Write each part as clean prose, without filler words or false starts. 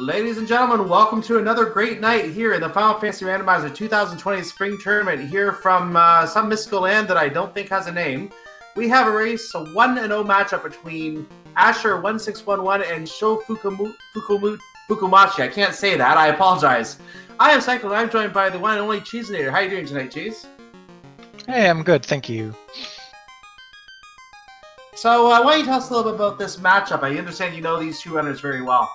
Ladies and gentlemen, welcome to another great night here in the Final Fantasy Randomizer 2020 Spring Tournament here from some mystical land that I don't think has a name. We have a race, a 1-0 matchup between asher1611 and ShoFukomachi. I can't say that, I apologize. I am Cyclone, I'm joined by the one and only Cheeseinator. How are you doing tonight, Cheese? Hey, I'm good, thank you. So, why don't you tell us a little bit about this matchup? I understand you know these two runners very well.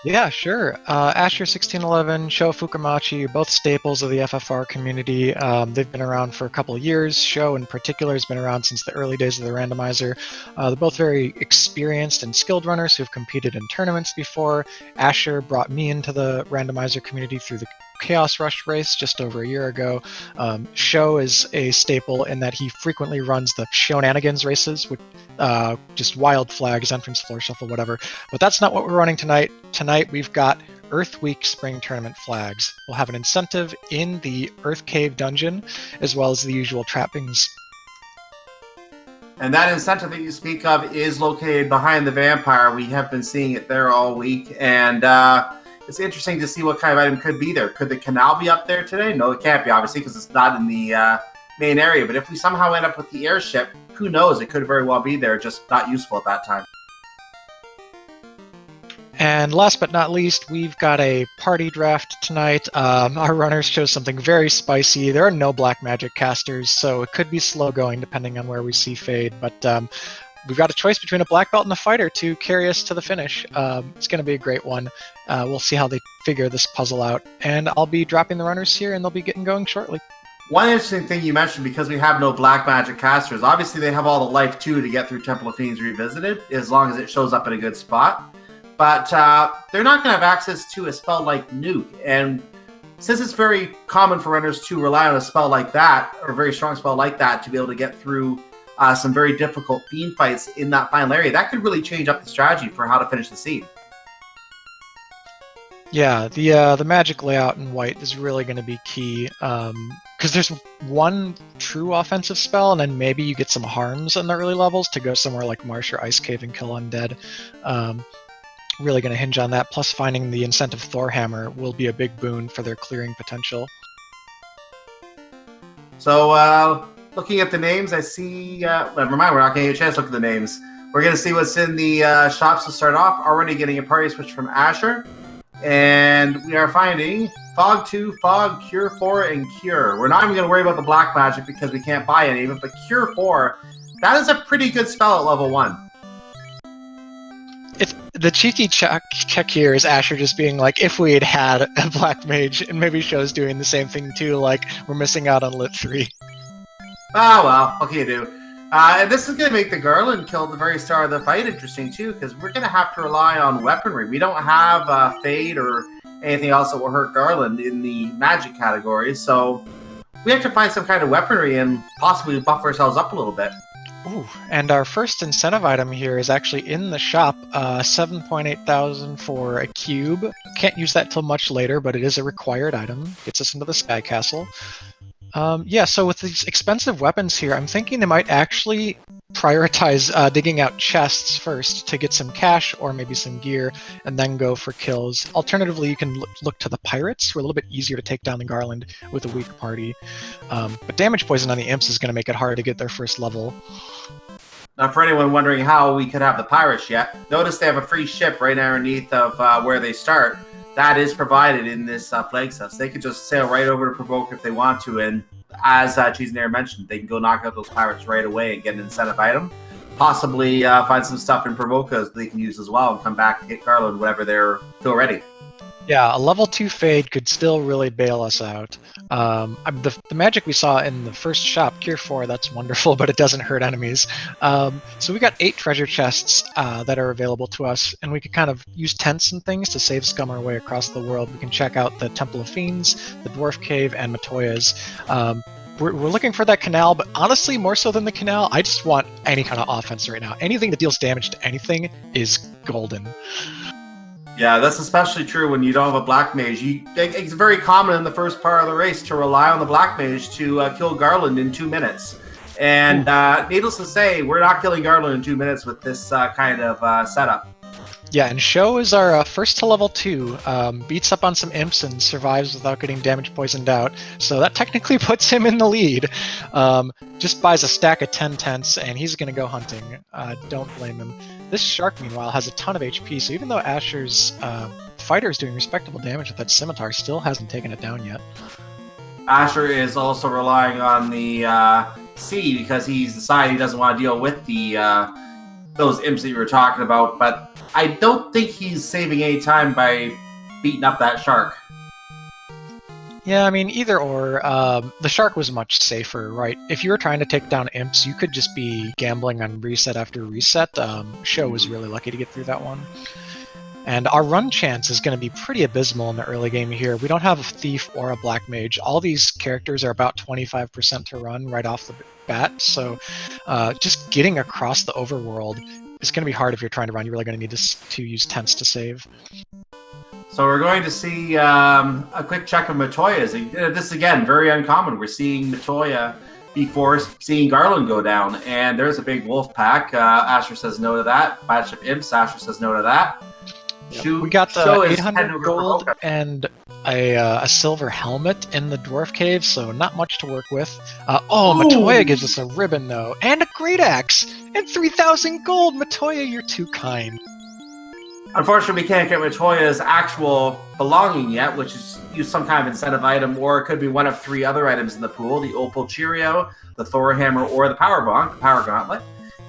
Yeah, sure. asher1611, ShoFukomachi, both staples of the FFR community. They've been around for a couple of years. Sho, in particular, has been around since the early days of the Randomizer. They're both very experienced and skilled runners who've competed in tournaments before. Asher brought me into the Randomizer community through the Chaos Rush race just over a year ago. Sho is a staple in that he frequently runs the Shonanigans races, with just wild flags, entrance, floor shuffle, whatever. But that's not what we're running tonight. Tonight we've got Earth Week Spring Tournament flags. We'll have an incentive in the Earth Cave dungeon, as well as the usual trappings. And that incentive that you speak of is located behind the vampire. We have been seeing it there all week, and it's interesting to see what kind of item could be there. Could the canal be up there today? No, it can't be, obviously, because it's not in the main area. But if we somehow end up with the airship, who knows? It could very well be there, just not useful at that time. And last but not least, we've got a party draft tonight. Our runners chose something very spicy. There are no black magic casters, so it could be slow going depending on where we see Fade. But we've got a choice between a black belt and a fighter to carry us to the finish. It's going to be a great one. We'll see how they figure this puzzle out. And I'll be dropping the runners here, and they'll be getting going shortly. One interesting thing you mentioned, because we have no black magic casters, obviously they have all the life, too, to get through Temple of Fiends Revisited, as long as it shows up in a good spot. But they're not going to have access to a spell like Nuke. And since it's very common for runners to rely on a spell like that, or a very strong spell like that, to be able to get through some very difficult fiend fights in that final area, that could really change up the strategy for how to finish the scene. Yeah, the magic layout in white is really going to be key, because there's one true offensive spell, and then maybe you get some harms in the early levels to go somewhere like Marsh or Ice Cave and kill undead. Really going to hinge on that, plus finding the incentive Thor Hammer will be a big boon for their clearing potential. So, looking at the names, I see... never mind, we're not going to get a chance to look at the names. We're going to see what's in the shops to start off. Already getting a party switch from Asher. And we are finding Fog 2, Fog, Cure 4, and Cure. We're not even going to worry about the black magic because we can't buy any of it, but Cure 4, that is a pretty good spell at level 1. The cheeky check here is Asher just being like, if we had a black mage, and maybe Sho's doing the same thing too, like, we're missing out on Lit 3. Ah, well, what can you do? And this is going to make the Garland kill at the very start of the fight interesting, too, because we're going to have to rely on weaponry. We don't have Fade or anything else that will hurt Garland in the magic category, so we have to find some kind of weaponry and possibly buff ourselves up a little bit. Ooh, and our first incentive item here is actually in the shop, 7.8 thousand for a cube. Can't use that till much later, but it is a required item. Gets us into the Sky Castle. Yeah, so with these expensive weapons here, I'm thinking they might actually prioritize digging out chests first to get some cash or maybe some gear, and then go for kills. Alternatively, you can look to the pirates, who are a little bit easier to take down than Garland with a weak party. But damage poison on the imps is going to make it hard to get their first level. Now, for anyone wondering how we could have the pirates yet, notice they have a free ship right underneath of where they start. That is provided in this flag set. So they could just sail right over to Provoke if they want to, and as Cheeseinator mentioned, they can go knock out those pirates right away and get an incentive item. Possibly find some stuff in Provokas they can use as well and come back to get Garland whenever they're still ready. Yeah, a level 2 Fade could still really bail us out. The magic we saw in the first shop, Cure 4, that's wonderful, but it doesn't hurt enemies. So we got 8 treasure chests that are available to us, and we could kind of use tents and things to save scum our way across the world. We can check out the Temple of Fiends, the Dwarf Cave, and Matoya's. We're looking for that canal, but honestly, more so than the canal, I just want any kind of offense right now. Anything that deals damage to anything is golden. Yeah, that's especially true when you don't have a black mage. It's very common in the first part of the race to rely on the black mage to kill Garland in 2 minutes. And needless to say, we're not killing Garland in 2 minutes with this kind of setup. Yeah, and Sho is our first to level 2. Beats up on some imps and survives without getting damage poisoned out. So that technically puts him in the lead. Just buys a stack of 10 tents, and he's going to go hunting. Don't blame him. This shark, meanwhile, has a ton of HP, so even though Asher's fighter is doing respectable damage with that scimitar, still hasn't taken it down yet. Asher is also relying on the C because he's decided he doesn't want to deal with the those imps that you were talking about, but I don't think he's saving any time by beating up that shark. Yeah, I mean, either or. The shark was much safer, right? If you were trying to take down imps, you could just be gambling on reset after reset. Sho was really lucky to get through that one. And our run chance is going to be pretty abysmal in the early game here. We don't have a thief or a black mage. All these characters are about 25% to run right off the bat, so just getting across the overworld is going to be hard if you're trying to run. You're really going to need to use tents to save. So we're going to see a quick check of Matoya's. This, again, very uncommon. We're seeing Matoya before seeing Garland go down, and there's a big wolf pack. Asher says no to that. Batch of imps, Asher says no to that. Yep. We got the 800 gold and a silver helmet in the dwarf cave, so not much to work with. Matoya gives us a ribbon, though, and a great axe, and 3,000 gold. Matoya, you're too kind. Unfortunately, we can't get Matoya's actual belonging yet, which is use some kind of incentive item, or it could be one of 3 other items in the pool: the Opal Cheerio, the Thor Hammer, or the Power Bonk, the Power Gauntlet.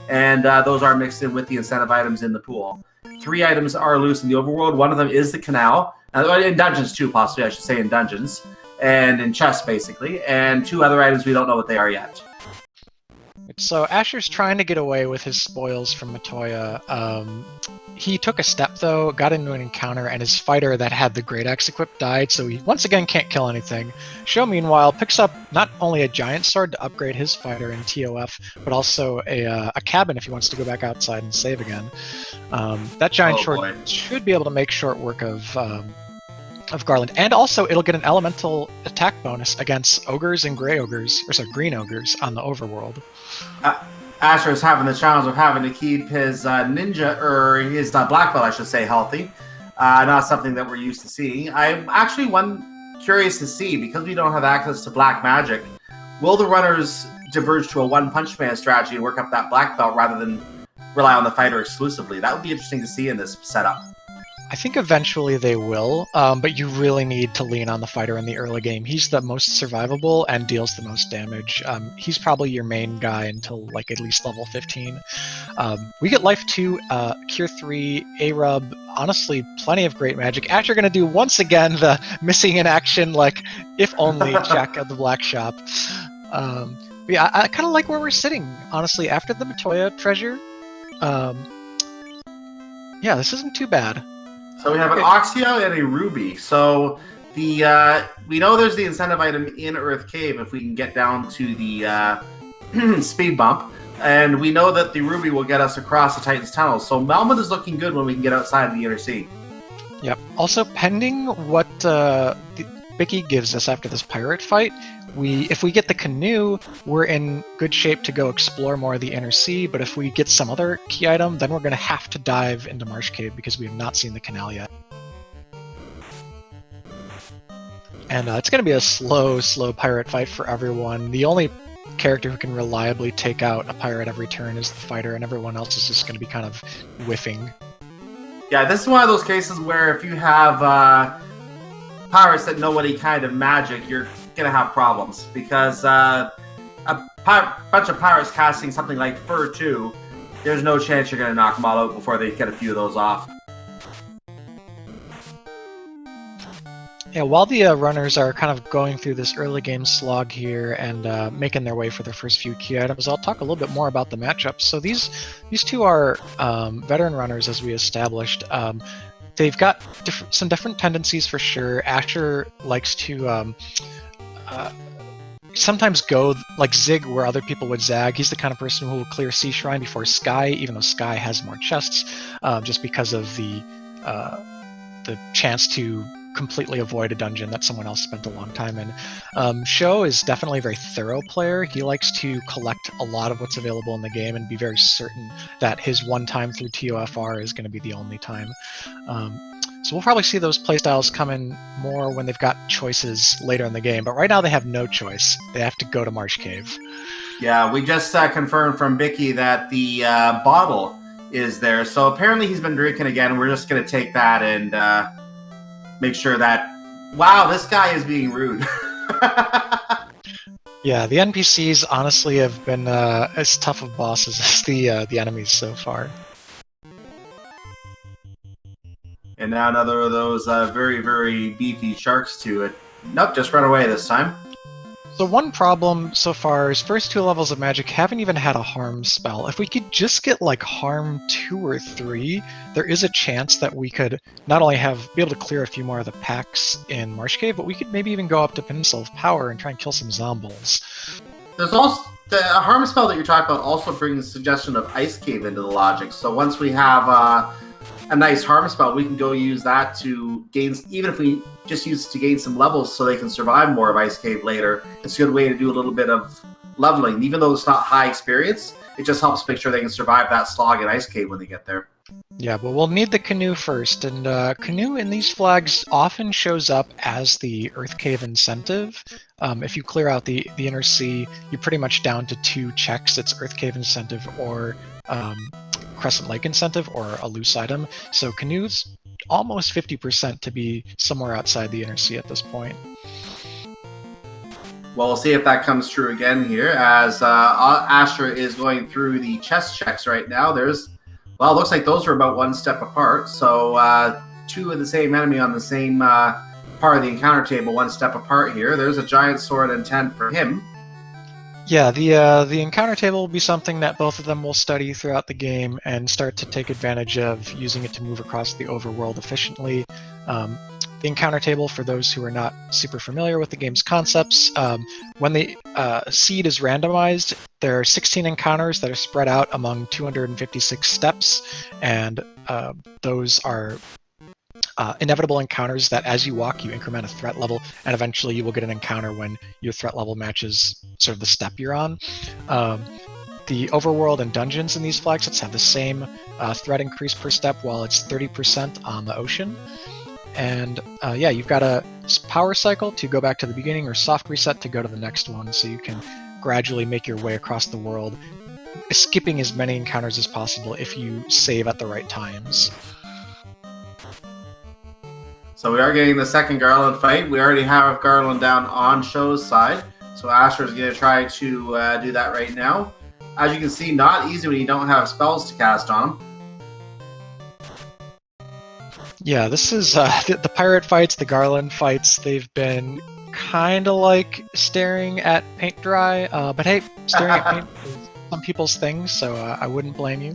And those are mixed in with the incentive items in the pool. 3 items are loose in the overworld. One of them is the canal. In dungeons, too, possibly, I should say, in dungeons. And in chests, basically. And 2 other items, we don't know what they are yet. So Asher's trying to get away with his spoils from Matoya. He took a step, though, got into an encounter, and his fighter that had the Great Axe equipped died, so he once again can't kill anything. Sho, meanwhile, picks up not only a giant sword to upgrade his fighter in TOF, but also a cabin if he wants to go back outside and save again. That giant sword should be able to make short work of Garland, and also it'll get an elemental attack bonus against ogres and green ogres on the overworld. Asher is having the challenge of having to keep his ninja, or his black belt, I should say, healthy. Not something that we're used to seeing. I'm actually curious to see, because we don't have access to black magic, will the runners diverge to a one-punch man strategy and work up that black belt rather than rely on the fighter exclusively? That would be interesting to see in this setup. I think eventually they will, but you really need to lean on the fighter in the early game. He's the most survivable and deals the most damage. He's probably your main guy until like at least level 15. We get life 2, cure 3, A-rub, honestly plenty of great magic. Asher going to do once again the missing in action, like if only check at the black shop. Yeah, I kind of like where we're sitting, honestly, after the Matoya treasure. Yeah, this isn't too bad. So we have an Oxio and a Ruby. So the we know there's the incentive item in Earth Cave if we can get down to the speed bump. And we know that the Ruby will get us across the Titan's Tunnel. So Melmoth is looking good when we can get outside the Inner Sea. Yep. Also, pending what Bicky gives us after this pirate fight, if we get the canoe, we're in good shape to go explore more of the Inner Sea, but if we get some other key item, then we're going to have to dive into Marsh Cave because we have not seen the canal yet. And it's going to be a slow pirate fight for everyone. The only character who can reliably take out a pirate every turn is the fighter, and everyone else is just going to be kind of whiffing. Yeah, this is one of those cases where if you have pirates that know any kind of magic, you're going to have problems, because a bunch of pirates casting something like Fur 2, there's no chance you're going to knock them all out before they get a few of those off. Yeah, while the runners are kind of going through this early game slog here and making their way for their first few key items, I'll talk a little bit more about the matchups. So these 2 are veteran runners, as we established. They've got some different tendencies for sure. Asher likes to sometimes go like zig where other people would zag. He's the kind of person who will clear Sea Shrine before Sky, even though Sky has more chests, just because of the chance to completely avoid a dungeon that someone else spent a long time in. Sho is definitely a very thorough player. He likes to collect a lot of what's available in the game and be very certain that his one time through TOFR is going to be the only time. So we'll probably see those playstyles come in more when they've got choices later in the game, but right now they have no choice. They have to go to Marsh Cave. Yeah, we just confirmed from Bicky that the bottle is there. So apparently he's been drinking again. We're just going to take that and make sure that... Wow, this guy is being rude. Yeah, the NPCs honestly have been as tough of bosses as the enemies so far. And now another of those very, very beefy sharks to it. Nope, just run away this time. So one problem so far is first 2 levels of magic haven't even had a harm spell. If we could just get like harm 2 or 3, there is a chance that we could not only be able to clear a few more of the packs in Marsh Cave, but we could maybe even go up to Peninsula of Power and try and kill some zombies. There's also the harm spell that you're talking about also brings the suggestion of Ice Cave into the logic. So once we have a nice harm spell, we can go use that to gain, even if we just use it to gain some levels so they can survive more of Ice Cave later. It's a good way to do a little bit of leveling. Even though it's not high experience, it just helps make sure they can survive that slog in Ice Cave when they get there. Yeah, but we'll need the canoe first, and canoe in these flags often shows up as the Earth Cave incentive. If you clear out the inner sea, you're pretty much down to 2 checks. It's Earth Cave incentive or Crescent Lake incentive or a loose item. So canoe's almost 50% to be somewhere outside the inner sea at this point. Well, we'll see if that comes true again here as Asher is going through the chest checks right now. Well, it looks like those are about 1 step apart. So 2 of the same enemy on the same part of the encounter table, 1 step apart here. There's a giant sword and 10 for him. Yeah, the encounter table will be something that both of them will study throughout the game and start to take advantage of, using it to move across the overworld efficiently. The encounter table, for those who are not super familiar with the game's concepts, when the seed is randomized, there are 16 encounters that are spread out among 256 steps, and those are inevitable encounters that as you walk, you increment a threat level, and eventually you will get an encounter when your threat level matches sort of the step you're on. The overworld and dungeons in these flag sets have the same threat increase per step, while it's 30% on the ocean. And yeah, you've got a power cycle to go back to the beginning, or soft reset to go to the next one, so you can gradually make your way across the world, skipping as many encounters as possible if you save at the right times. So we are getting the second Garland fight. We already have Garland down on Sho's side. So Asher's going to try to do that right now. As you can see, not easy when you don't have spells to cast on him. Yeah, this is the pirate fights, the Garland fights. They've been kind of like staring at paint dry. But hey, staring at paint is some people's things, so I wouldn't blame you.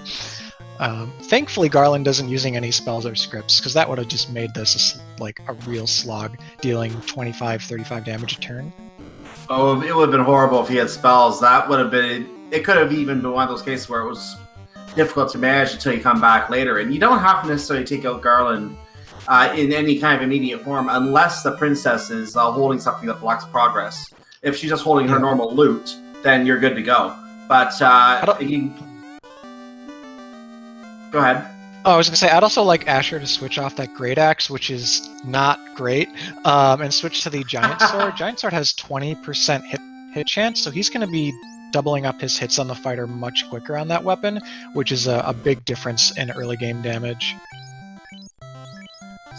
Thankfully, Garland isn't using any spells or scripts, because that would have just made this like a real slog, dealing 25-35 damage a turn. Oh, it would have been horrible if he had spells. That would have been... It could have even been one of those cases where it was difficult to manage until you come back later. And you don't have to necessarily take out Garland in any kind of immediate form unless the princess is holding something that blocks progress. If she's just holding her normal loot, then you're good to go. But go ahead. Oh, I was going to say, I'd also like Asher to switch off that Great Axe, which is not great, and switch to the Giant Sword. Giant Sword has 20% hit chance, so he's going to be doubling up his hits on the fighter much quicker on that weapon, which is a big difference in early game damage.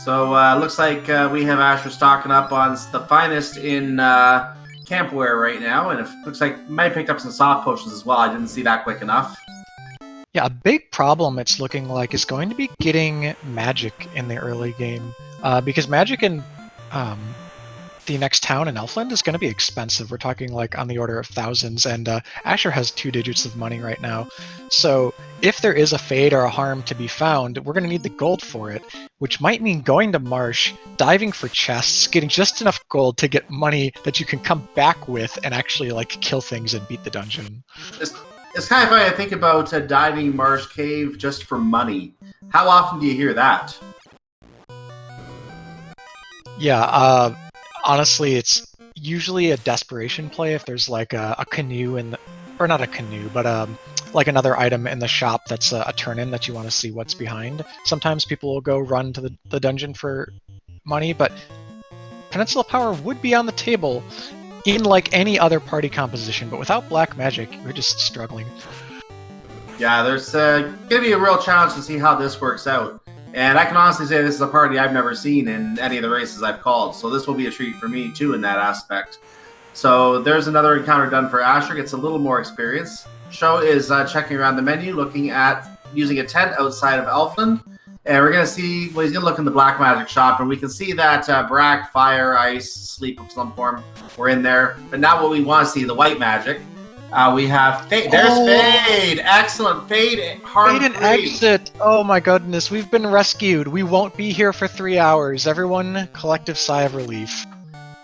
So looks like we have Asher stocking up on the finest in campware right now, and it looks like might have picked up some soft potions as well. I didn't see that quick enough. Yeah, a big problem it's looking like is going to be getting magic in the early game, because magic in the next town in Elfland is going to be expensive. We're talking like on the order of thousands, and Asher has 2 digits of money right now. So if there is a fade or a harm to be found, we're going to need the gold for it, which might mean going to Marsh, diving for chests, getting just enough gold to get money that you can come back with and actually like kill things and beat the dungeon. It's kind of funny to think about diving Marsh Cave just for money. How often do you hear that? Yeah, honestly, it's usually a desperation play if there's like a canoe or not a canoe, but like another item in the shop that's a turn-in that you want to see what's behind. Sometimes people will go run to the dungeon for money, but Peninsula Power would be on the table in like any other party composition, but without black magic, we're just struggling. Yeah, there's going to be a real challenge to see how this works out. And I can honestly say this is a party I've never seen in any of the races I've called, so this will be a treat for me too in that aspect. So there's another encounter done for Asher, gets a little more experience. Sho is checking around the menu, looking at using a tent outside of Elfland. And we're going to see, well, he's going to look in the black magic shop, and we can see that Brack, Fire, Ice, Sleep of some form were in there. But now what we want to see, the white magic. We have Fade. There's Fade. Excellent. Fade. Harm Fade and exit. Oh my goodness. We've been rescued. We won't be here for 3 hours. Everyone, collective sigh of relief.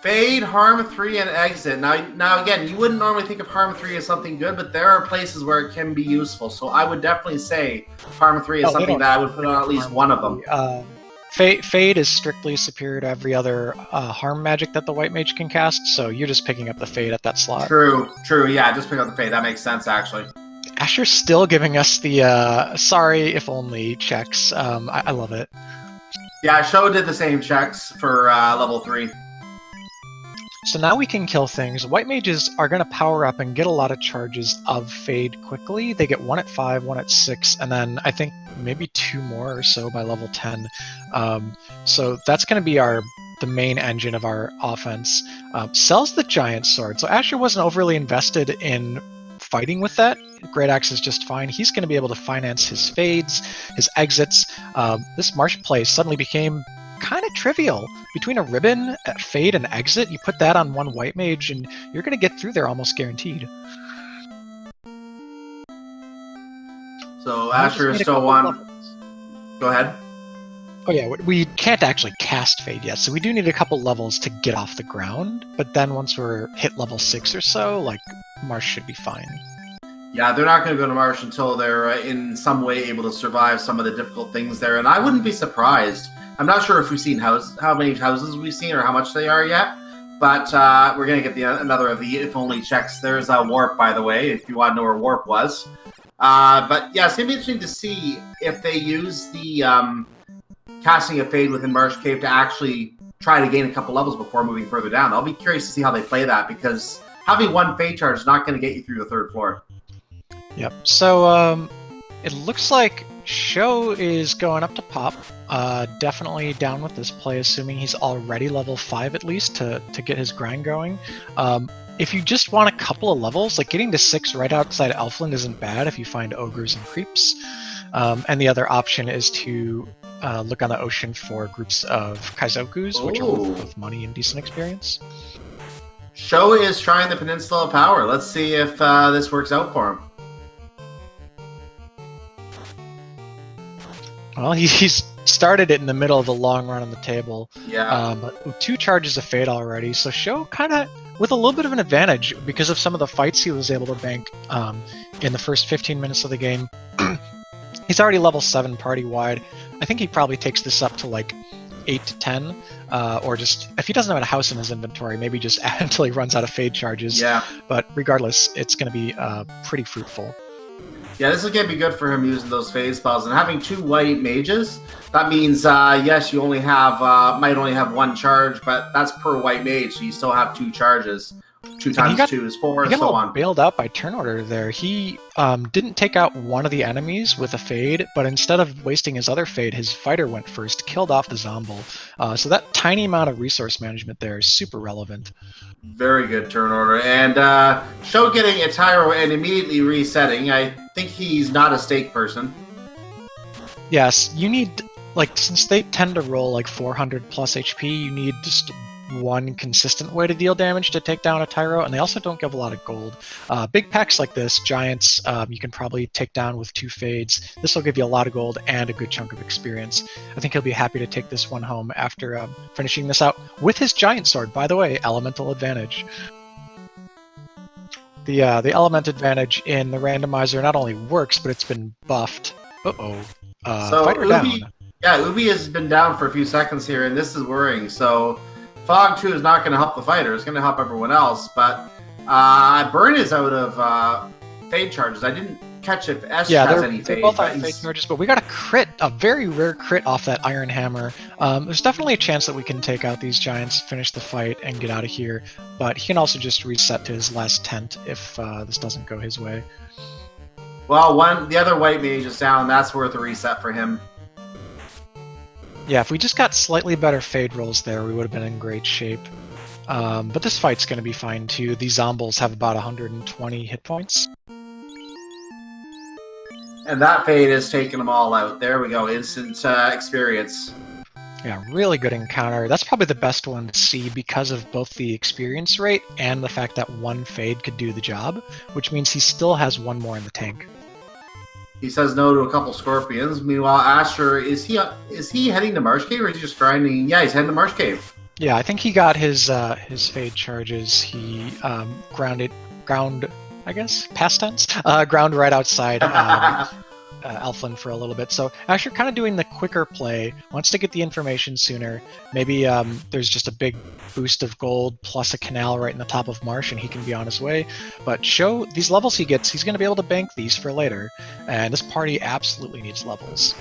Fade, Harm 3, and Exit. Now again, you wouldn't normally think of Harm 3 as something good, but there are places where it can be useful. So I would definitely say Harm 3 is something that I would put on at least one of them. Fade is strictly superior to every other harm magic that the white mage can cast, so you're just picking up the Fade at that slot. True, yeah, just pick up the Fade. That makes sense, actually. Asher's still giving us the sorry if only checks. I love it. Yeah, Sho did the same checks for level 3. So now we can kill things. White mages are going to power up and get a lot of charges of Fade quickly. They get 1 at 5, 1 at 6, and then I think maybe 2 more or so by level 10. So that's going to be the main engine of our offense. Sells the giant sword. So Asher wasn't overly invested in fighting with that. Great Axe is just fine. He's going to be able to finance his Fades, his exits. This marsh play suddenly became kind of trivial. Between a ribbon, a Fade, and exit, you put that on one white mage, and you're going to get through there almost guaranteed. So Asher is still one. Go ahead. Oh yeah, we can't actually cast Fade yet, so we do need a couple levels to get off the ground, but then once we're hit level 6 or so, like, Marsh should be fine. Yeah, they're not going to go to Marsh until they're in some way able to survive some of the difficult things there, and I wouldn't be surprised. I'm not sure if we've seen how many houses we've seen or how much they are yet, but we're going to get another of the if-only checks. There's a Warp, by the way, if you want to know where Warp was. But yeah, it's going to be interesting to see if they use the casting a Fade within Marsh Cave to actually try to gain a couple levels before moving further down. I'll be curious to see how they play that, because having one Fade charge is not going to get you through the 3rd floor. Yep, so it looks like Sho is going up to Pop. Definitely down with this play, assuming he's already level 5 at least to get his grind going. If you just want a couple of levels, like getting to 6 right outside Elfland isn't bad if you find ogres and creeps. And the other option is to look on the ocean for groups of Kaizokus, which are with money and decent experience. Sho is trying the Peninsula of Power. Let's see if this works out for him. Well, he's started it in the middle of the long run on the table. Yeah. But 2 charges of Fade already, so Sho kind of with a little bit of an advantage because of some of the fights he was able to bank in the first 15 minutes of the game. He's already level 7 party-wide. I think he probably takes this up to like 8 to 10, or just, if he doesn't have a house in his inventory, maybe just add until he runs out of Fade charges. Yeah. But regardless, it's going to be pretty fruitful. Yeah, this is going to be good for him using those Phase spells. And having 2 white mages, that means, yes, you only have, might only have 1 charge, but that's per white mage, so you still have 2 charges. 2 times 2 is 4, and so on. Bailed out by turn order there. He didn't take out one of the enemies with a Fade, but instead of wasting his other Fade, his fighter went first, killed off the Zombo. So that tiny amount of resource management there is super relevant. Very good turn order. And Sho getting a Tyro and immediately resetting. I think he's not a stake person. Yes, you need, like, since they tend to roll like 400 plus HP, you need just one consistent way to deal damage to take down a Tyro, and they also don't give a lot of gold. Big packs like this, Giants, you can probably take down with 2 Fades. This will give you a lot of gold and a good chunk of experience. I think he'll be happy to take this one home after finishing this out with his Giant Sword. By the way, elemental advantage. The element advantage in the randomizer not only works, but it's been buffed. So fighter Ubi, down. Yeah, Ubi has been down for a few seconds here, and this is worrying. So Fog 2 is not going to help the fighter. It's going to help everyone else. But Burn is out of fade charges. I didn't catch if Esh Yeah, has they're, any they're fade. both But on fade charges, but we got a crit, a very rare crit off that Iron Hammer. There's definitely a chance that we can take out these giants, finish the fight, and get out of here. But he can also just reset to his last tent if this doesn't go his way. Well, the other white mage is down. That's worth a reset for him. Yeah, if we just got slightly better fade rolls there, we would have been in great shape. But this fight's going to be fine too. These zombies have about 120 hit points. And that fade is taking them all out. There we go. Instant experience. Yeah, really good encounter. That's probably the best one to see because of both the experience rate and the fact that one fade could do the job, which means he still has one more in the tank. He says no to a couple scorpions. Meanwhile, Asher, is he heading to Marsh Cave or is he just grinding? Yeah, he's heading to Marsh Cave. Yeah, I think he got his fade charges. He ground, I guess, past tense, ground right outside Elfland for a little bit. So Asher kind of doing the quicker play, wants to get the information sooner. Maybe there's just a big boost of gold plus a canal right in the top of Marsh and he can be on his way. But show these levels he gets, he's going to be able to bank these for later. And this party absolutely needs levels.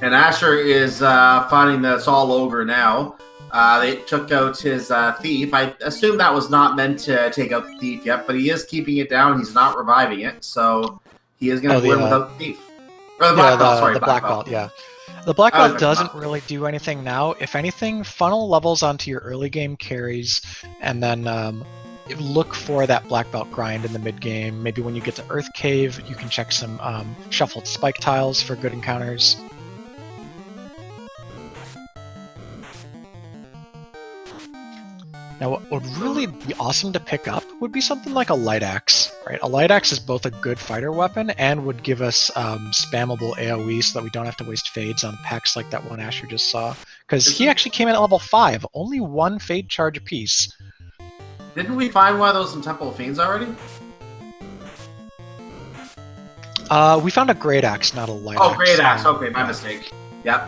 And Asher is finding that it's all over now. They took out his thief. I assume that was not meant to take out the thief yet, but he is keeping it down. He's not reviving it, so he is going to win without the thief. Or the black belt, sorry. The black belt, yeah. The black belt doesn't really do anything now. If anything, funnel levels onto your early game carries, and then look for that black belt grind in the mid game. Maybe when you get to Earth Cave, you can check some shuffled spike tiles for good encounters. Now, what would really be awesome to pick up would be something like a light axe, right? A light axe is both a good fighter weapon and would give us spammable AoE so that we don't have to waste fades on packs like that one Asher just saw. Because he actually came in at level 5, only one fade charge apiece. Didn't we find one of those in Temple of Fiends already? We found a great axe, not a light axe. Oh, great axe. Okay, my mistake. Yep.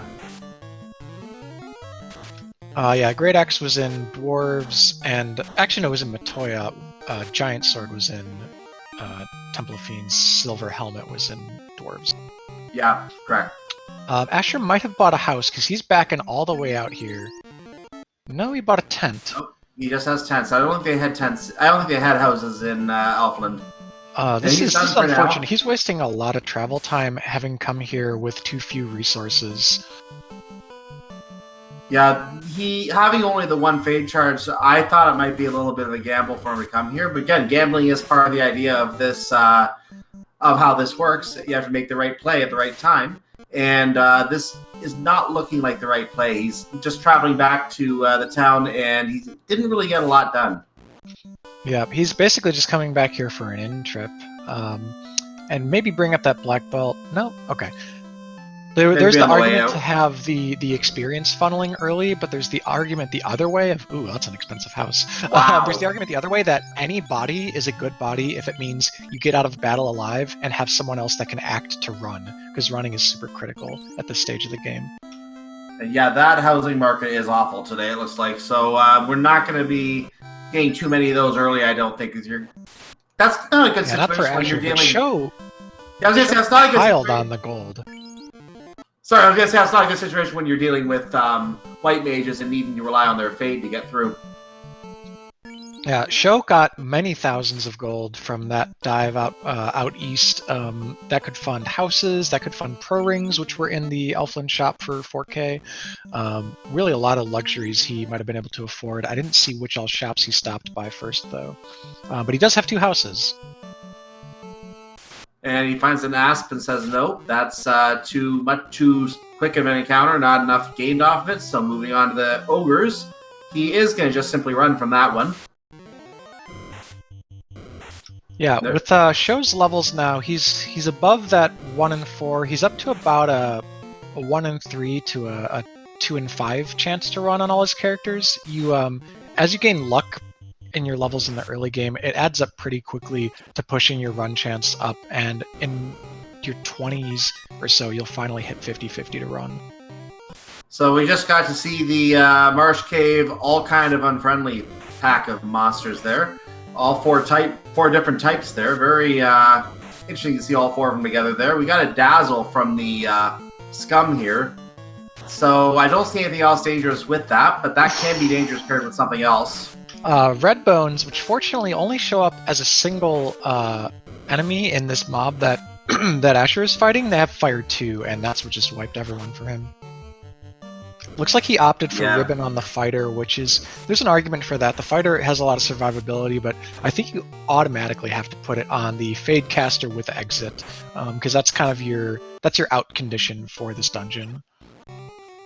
Yeah, Great Axe was in Dwarves, and actually no, it was in Matoya. Giant Sword was in Temple of Fiends. Silver Helmet was in Dwarves. Yeah, correct. Asher might have bought a house, because he's backing all the way out here. No, he bought a tent. Oh, he just has tents. I don't think they had tents. I don't think they had houses in Elfland. This is unfortunate. He's wasting a lot of travel time having come here with too few resources. Yeah, having only the one fade charge, I thought it might be a little bit of a gamble for him to come here. But again, gambling is part of the idea of this, of how this works. You have to make the right play at the right time, and this is not looking like the right play. He's just traveling back to the town, and he didn't really get a lot done. Yeah, he's basically just coming back here for an in trip, and maybe bring up that black belt. No, okay. There's the argument to have the experience funneling early, but there's the argument the other way of, ooh, that's an expensive house. Wow. There's the argument the other way that any body is a good body if it means you get out of battle alive and have someone else that can act to run, because running is super critical at this stage of the game. And yeah, that housing market is awful today, it looks like. So we're not going to be getting too many of those early, I don't think. That's not a good situation not for Asher, when you're dealing... Show Yeah, I was going to say, that's not a good piled situation. on the gold. Sorry, I was going to say, that's not a good situation when you're dealing with white mages and needing to rely on their fade to get through. Yeah, Sho got many thousands of gold from that dive out east. That could fund houses, that could fund pro rings, which were in the Elfland shop for 4K. Really a lot of luxuries he might have been able to afford. I didn't see which all shops he stopped by first, though. But he does have 2 houses. And he finds an asp and says, nope, that's too quick of an encounter, not enough gained off of it. So moving on to the ogres, he is going to just simply run from that one. Yeah, with Sho's levels now, he's above that 1 in 4. He's up to about a 1 in 3 to a 2 in 5 chance to run on all his characters. You as you gain luck in your levels in the early game, it adds up pretty quickly to pushing your run chance up, and in your 20s or so, you'll finally hit 50-50 to run. So we just got to see the Marsh Cave, all kind of unfriendly pack of monsters there. All four different types there. Very Interesting to see all four of them together there. We got a dazzle from the scum here. So I don't see anything else dangerous with that, but that can be dangerous paired with something else. Red bones, which fortunately only show up as a single enemy in this mob that that Asher is fighting. They have fire 2, and that's what just wiped everyone for him. Looks like he opted for ribbon on the fighter, which is, there's an argument for that. The fighter has a lot of survivability, but I think you automatically have to put it on the fade caster with exit, because that's kind of your out condition for this dungeon.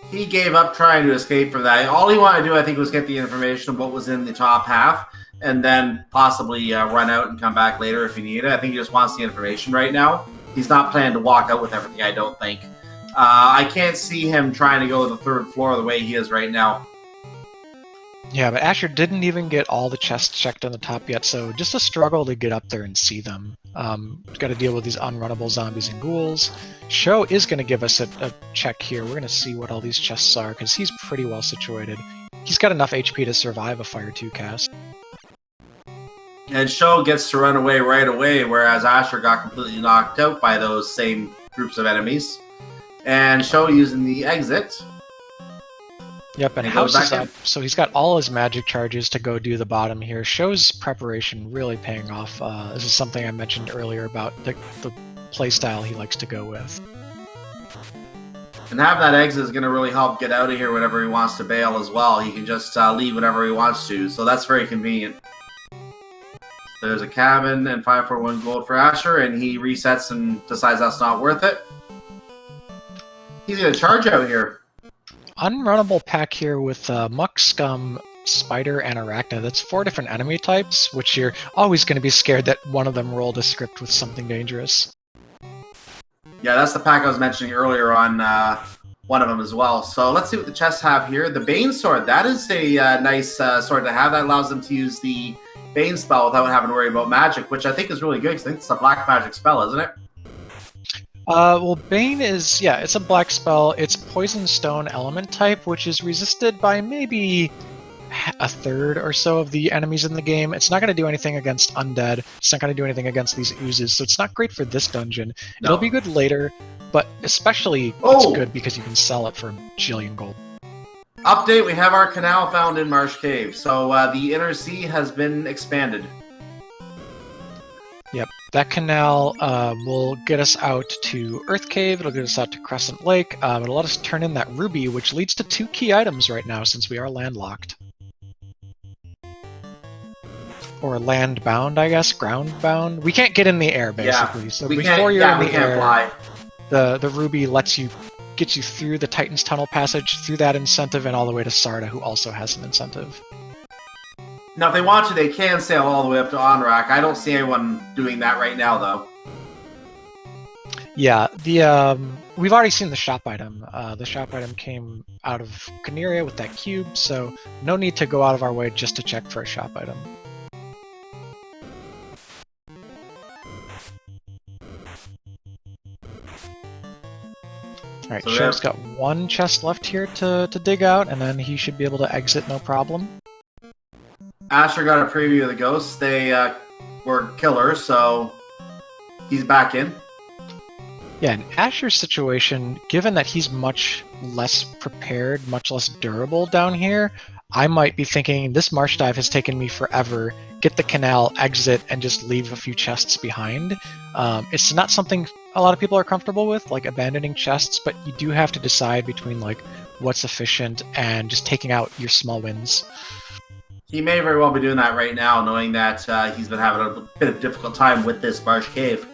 He gave up trying to escape from that. All he wanted to do, I think, was get the information of what was in the top half, and then possibly run out and come back later if he needed it. I think he just wants the information right now. He's not planning to walk out with everything, I don't think. I can't see him trying to go to the 3rd floor the way he is right now. Yeah, but Asher didn't even get all the chests checked on the top yet, so just a struggle to get up there and see them. Got to deal with these unrunnable zombies and ghouls. Sho is going to give us a check here. We're going to see what all these chests are, because he's pretty well situated. He's got enough HP to survive a Fire 2 cast. And Sho gets to run away right away, whereas Asher got completely knocked out by those same groups of enemies. And Sho using the exit. Yep, and House is up, so he's got all his magic charges to go do the bottom here. Sho's preparation really paying off. This is something I mentioned earlier about the playstyle he likes to go with. And having that exit is going to really help get out of here whenever he wants to bail as well. He can just leave whenever he wants to, so that's very convenient. There's a cabin and 541 gold for Asher, and he resets and decides that's not worth it. He's going to charge out here. Unrunnable pack here with Muck, Scum, Spider, and Arachnid. That's 4 different enemy types, which you're always going to be scared that one of them rolled a script with something dangerous. Yeah, that's the pack I was mentioning earlier on one of them as well. So let's see what the chests have here. The Bane Sword, that is a nice sword to have. That allows them to use the Bane spell without having to worry about magic, which I think is really good, because I think it's a black magic spell, isn't it? Well, Bane is, yeah, it's a black spell. It's Poison Stone element type, which is resisted by maybe a third or so of the enemies in the game. It's not going to do anything against undead. It's not going to do anything against these oozes, so it's not great for this dungeon. No. It'll be good later, but especially it's good because you can sell it for a jillion gold. Update, we have our canal found in Marsh Cave, so the Inner Sea has been expanded. Yep, that canal will get us out to Earth Cave, it'll get us out to Crescent Lake, it'll let us turn in that ruby, which leads to 2 key items right now since we are landlocked. Or land-bound, I guess, ground-bound. We can't get in the air, basically, so before you're in the air, fly. The ruby gets you through the Titan's Tunnel passage, through that incentive, and all the way to Sarda, who also has an incentive. Now, if they want to, they can sail all the way up to Onrak. I don't see anyone doing that right now, though. Yeah, we've already seen the shop item. The shop item came out of Caneria with that cube, so no need to go out of our way just to check for a shop item. Alright, so Sheriff's got 1 chest left here to dig out, and then he should be able to exit no problem. Asher got a preview of the ghosts. They were killers, so he's back in. Yeah, in Asher's situation, given that he's much less prepared, much less durable down here, I might be thinking this marsh dive has taken me forever, get the canal, exit, and just leave a few chests behind. It's not something a lot of people are comfortable with, like abandoning chests, but you do have to decide between like what's efficient and just taking out your small wins. He may very well be doing that right now, knowing that he's been having a bit of a difficult time with this Marsh Cave.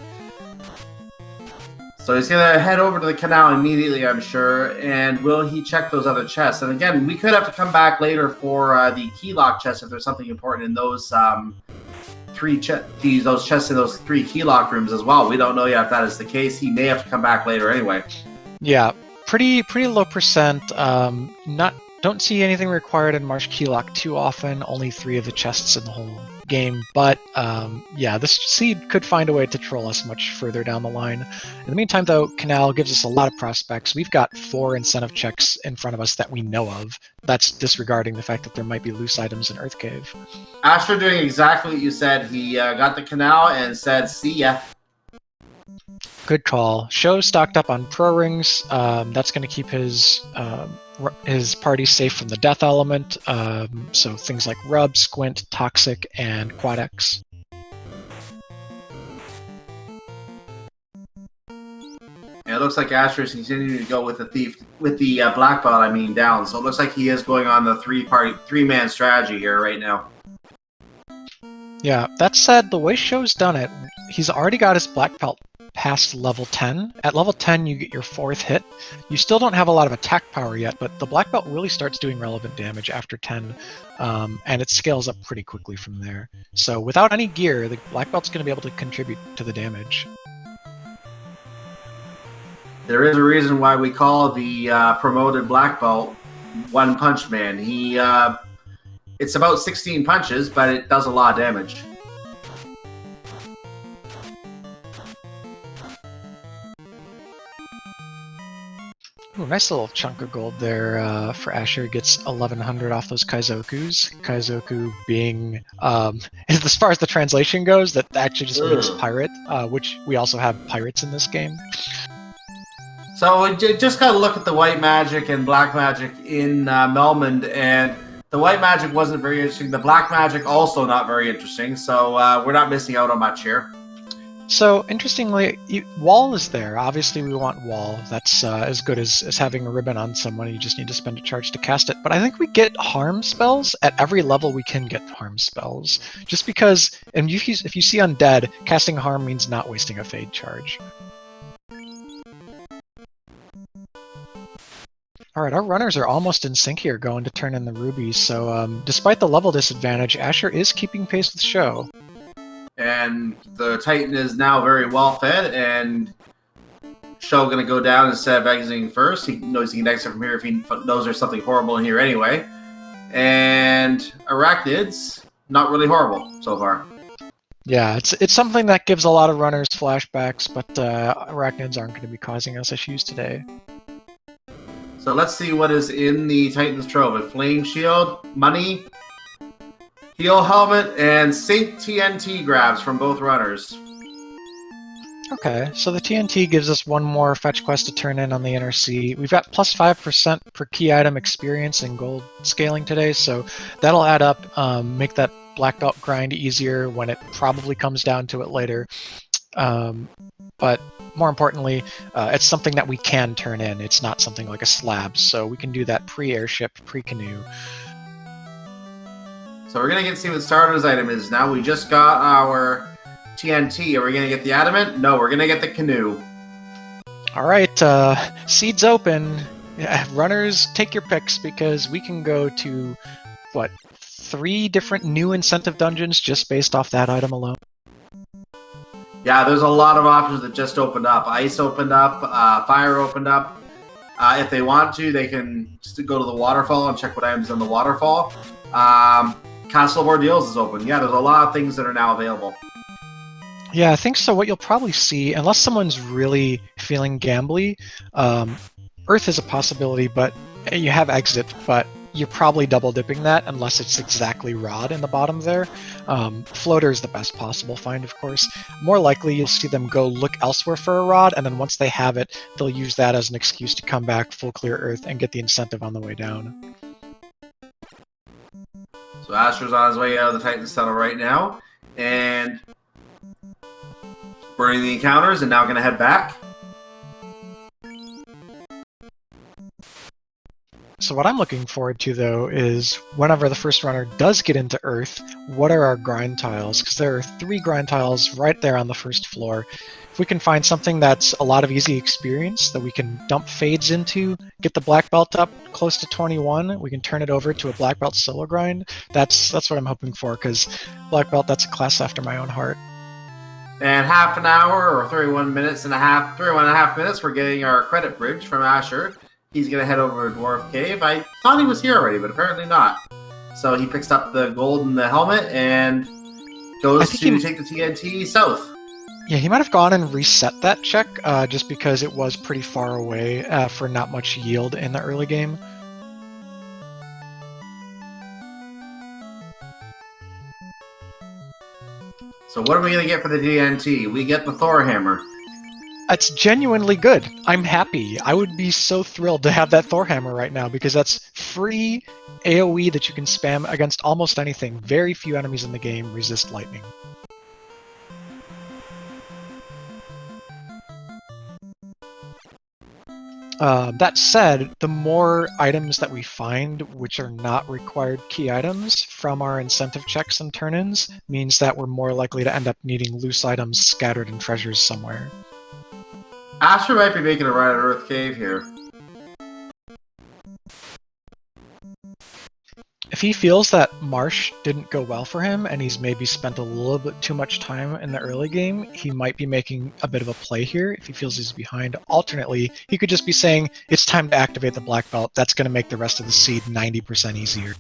So he's going to head over to the canal immediately, I'm sure, and will he check those other chests? And again, we could have to come back later for the key lock chests if there's something important in those those chests in those 3 key lock rooms as well. We don't know yet if that is the case. He may have to come back later anyway. Yeah, pretty low percent. Don't see anything required in Marsh Keylock too often, only 3 of the chests in the whole game, but yeah, this seed could find a way to troll us much further down the line. In the meantime, though, Canal gives us a lot of prospects. We've got 4 incentive checks in front of us that we know of. That's disregarding the fact that there might be loose items in Earth Cave. Asher doing exactly what you said. He got the canal and said, see ya. Good call. Sho stocked up on pro rings. That's going to keep his party safe from the death element. So things like rub, squint, toxic, and quadex. Yeah, it looks like Asher is continuing to go with the black belt. I mean, down. So it looks like he is going on the three-man strategy here right now. Yeah. That said, the way Sho's done it, he's already got his black belt past level 10. At level 10, you get your 4th hit. You still don't have a lot of attack power yet, but the black belt really starts doing relevant damage after 10, and it scales up pretty quickly from there. So without any gear, the black belt's going to be able to contribute to the damage. There is a reason why we call the promoted black belt One Punch Man. It's about 16 punches, but it does a lot of damage. Ooh, nice little chunk of gold there for Asher. Gets 1100 off those Kaizokus. Kaizoku being, as far as the translation goes, that actually just means pirate, which we also have pirates in this game. So just gotta look at the white magic and black magic in Melmond, and the white magic wasn't very interesting. The black magic also not very interesting. So we're not missing out on much here. So interestingly, wall is there. Obviously, we want wall. That's as good as having a ribbon on someone. You just need to spend a charge to cast it. But I think we get harm spells at every level. We can get harm spells just because. And if you see undead, casting harm means not wasting a fade charge. Alright, our runners are almost in sync here, going to turn in the rubies, so despite the level disadvantage, Asher is keeping pace with Sho. And the Titan is now very well fed, and Sho going to go down instead of exiting first. He knows he can exit from here if he knows there's something horrible in here anyway. And Arachnids, not really horrible so far. Yeah, it's something that gives a lot of runners flashbacks, but Arachnids aren't going to be causing us issues today. So let's see what is in the Titan's Trove. A Flame Shield, Money, Heal Helmet, and Sync TNT grabs from both runners. Okay, so the TNT gives us one more fetch quest to turn in on the Inner Sea. We've got plus 5% per key item experience and gold scaling today, so that'll add up, make that black belt grind easier when it probably comes down to it later. But more importantly, it's something that we can turn in. It's not something like a slab, so we can do that pre-airship, pre-canoe. So we're going to see what starter's item is now. We just got our TNT. Are we going to get the adamant? No, we're going to get the canoe. All right, seeds open. Yeah, runners, take your picks because we can go to, 3 different new incentive dungeons just based off that item alone? Yeah, there's a lot of options that just opened up. Ice opened up, fire opened up. If they want to, they can just go to the waterfall and check what items in the waterfall. Castle of Ordeals is open. Yeah, there's a lot of things that are now available. Yeah, I think so. What you'll probably see, unless someone's really feeling gambly, Earth is a possibility, but you have exit, but you're probably double dipping that unless it's exactly rod in the bottom there. Floater is the best possible find, of course. More likely you'll see them go look elsewhere for a rod, and then once they have it, they'll use that as an excuse to come back, full clear Earth, and get the incentive on the way down. So Asher's on his way out of the Titan Tunnel right now, and burning the encounters, and now going to head back. So what I'm looking forward to, though, is whenever the first runner does get into Earth, what are our grind tiles? Because there are 3 grind tiles right there on the first floor. If we can find something that's a lot of easy experience that we can dump fades into, get the black belt up close to 21, we can turn it over to a black belt solo grind. That's what I'm hoping for, because black belt, that's a class after my own heart. And half an hour, or 31 and a half minutes, we're getting our credit bridge from Asher. He's going to head over to Dwarf Cave. I thought he was here already, but apparently not. So he picks up the gold in the helmet and goes to take the TNT south. Yeah, he might have gone and reset that check just because it was pretty far away for not much yield in the early game. So what are we going to get for the TNT? We get the Thor Hammer. It's genuinely good. I'm happy. I would be so thrilled to have that Thor hammer right now because that's free AoE that you can spam against almost anything. Very few enemies in the game resist lightning. That said, the more items that we find which are not required key items from our incentive checks and turn-ins means that we're more likely to end up needing loose items scattered in treasures somewhere. Asher might be making a run at Earth Cave here. If he feels that Marsh didn't go well for him and he's maybe spent a little bit too much time in the early game, he might be making a bit of a play here if he feels he's behind. Alternately, he could just be saying, it's time to activate the black belt. That's going to make the rest of the seed 90% easier.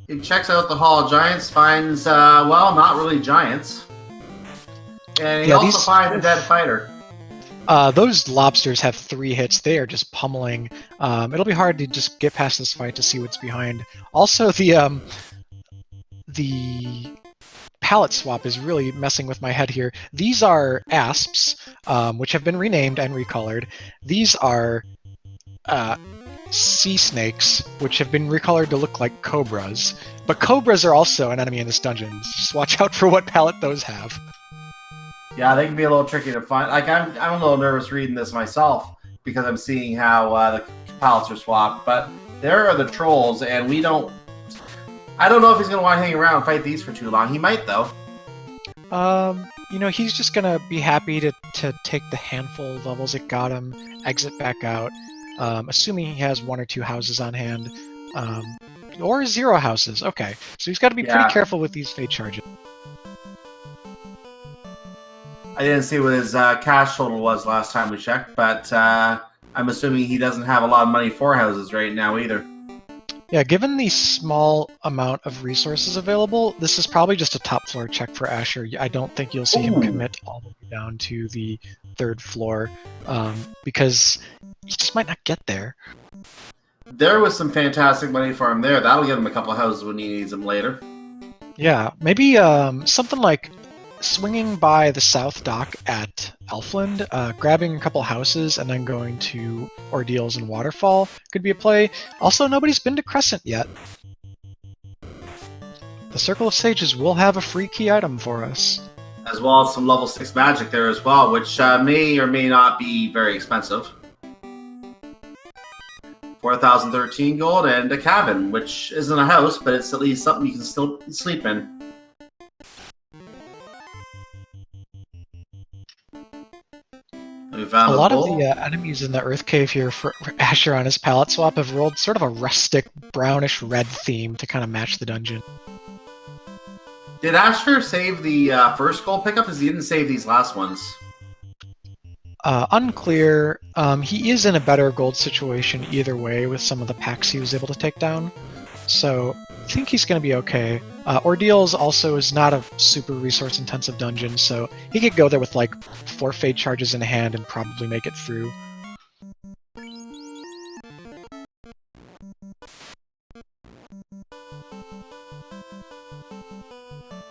He checks out the Hall of Giants, finds, well, not really giants. And he also finds a dead fighter. Those lobsters have 3 hits. They are just pummeling. It'll be hard to just get past this fight to see what's behind. Also, the palette swap is really messing with my head here. These are asps, which have been renamed and recolored. These are sea snakes, which have been recolored to look like cobras. But cobras are also an enemy in this dungeon. Just watch out for what palette those have. Yeah, they can be a little tricky to find. Like, I'm a little nervous reading this myself because I'm seeing how the palettes are swapped. But there are the trolls, and we don't... I don't know if he's going to want to hang around and fight these for too long. He might, though. You know, he's just going to be happy to take the handful of levels it got him, exit back out, assuming he has 1 or 2 houses on hand, or 0 houses. Okay, so he's got to be pretty careful with these fate charges. I didn't see what his cash total was last time we checked, but I'm assuming he doesn't have a lot of money for houses right now either. Yeah, given the small amount of resources available, this is probably just a top floor check for Asher. I don't think you'll see him commit all the way down to the 3rd floor, because he just might not get there. There was some fantastic money for him there. That'll get him a couple of houses when he needs them later. Yeah, maybe something like swinging by the south dock at Elfland, grabbing a couple houses, and then going to Ordeals and Waterfall could be a play. Also, nobody's been to Crescent yet. The Circle of Sages will have a free key item for us. As well as some level 6 magic there as well, which may or may not be very expensive. 4,013 gold and a cabin, which isn't a house, but it's at least something you can still sleep in. A lot of the enemies in the Earth Cave here for Asher on his palette swap have rolled sort of a rustic brownish red theme to kind of match the dungeon. Did Asher save the first gold pickup, because he didn't save these last ones? Unclear. He is in a better gold situation either way with some of the packs he was able to take down, so I think he's going to be okay. Ordeals also is not a super resource-intensive dungeon, so he could go there with like 4 fade charges in hand and probably make it through.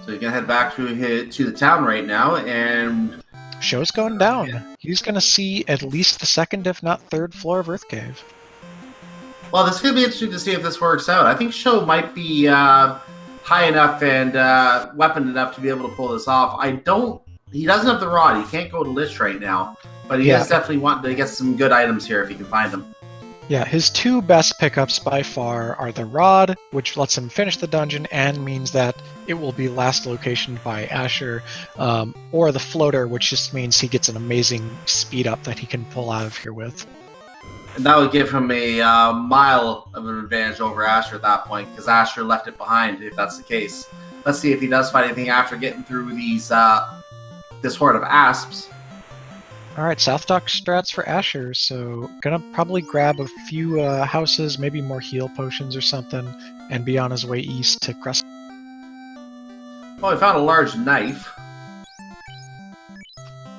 So you can head back to the town right now, and Show's going down. Yeah. He's going to see at least the 2nd, if not 3rd floor of Earth Cave. Well, this is going to be interesting to see if this works out. I think Show might be high enough and weaponed enough to be able to pull this off. He doesn't have the rod. He can't go to Lich right now, but he is definitely wanting to get some good items here if he can find them. Yeah, his 2 best pickups by far are the Rod, which lets him finish the dungeon and means that it will be last locationed by Asher, or the Floater, which just means he gets an amazing speed up that he can pull out of here with. And that would give him a mile of an advantage over Asher at that point, because Asher left it behind, if that's the case. Let's see if he does find anything after getting through these this horde of asps. Alright, South Dock strats for Asher, so gonna probably grab a few houses, maybe more heal potions or something, and be on his way east to Crescent. Well, we found a large knife.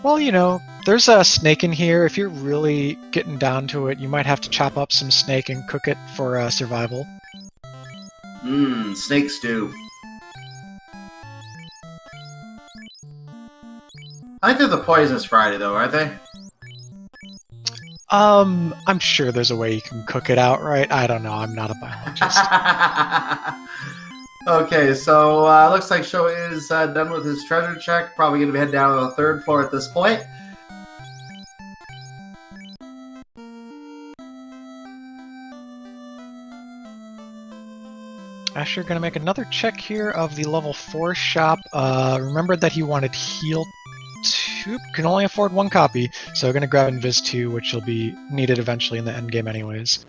Well, you know, there's a snake in here. If you're really getting down to it, you might have to chop up some snake and cook it for survival. Snake stew. I think they're the poisonous variety, though, aren't they? I'm sure there's a way you can cook it out, right? I don't know. I'm not a biologist. Okay, so looks like Sho is done with his treasure check. Probably going to head down to the 3rd floor at this point. Asher gonna make another check here of the level 4 shop. Remembered that he wanted heal 2. Can only afford 1 copy, so gonna grab Invis 2, which will be needed eventually in the end game anyways.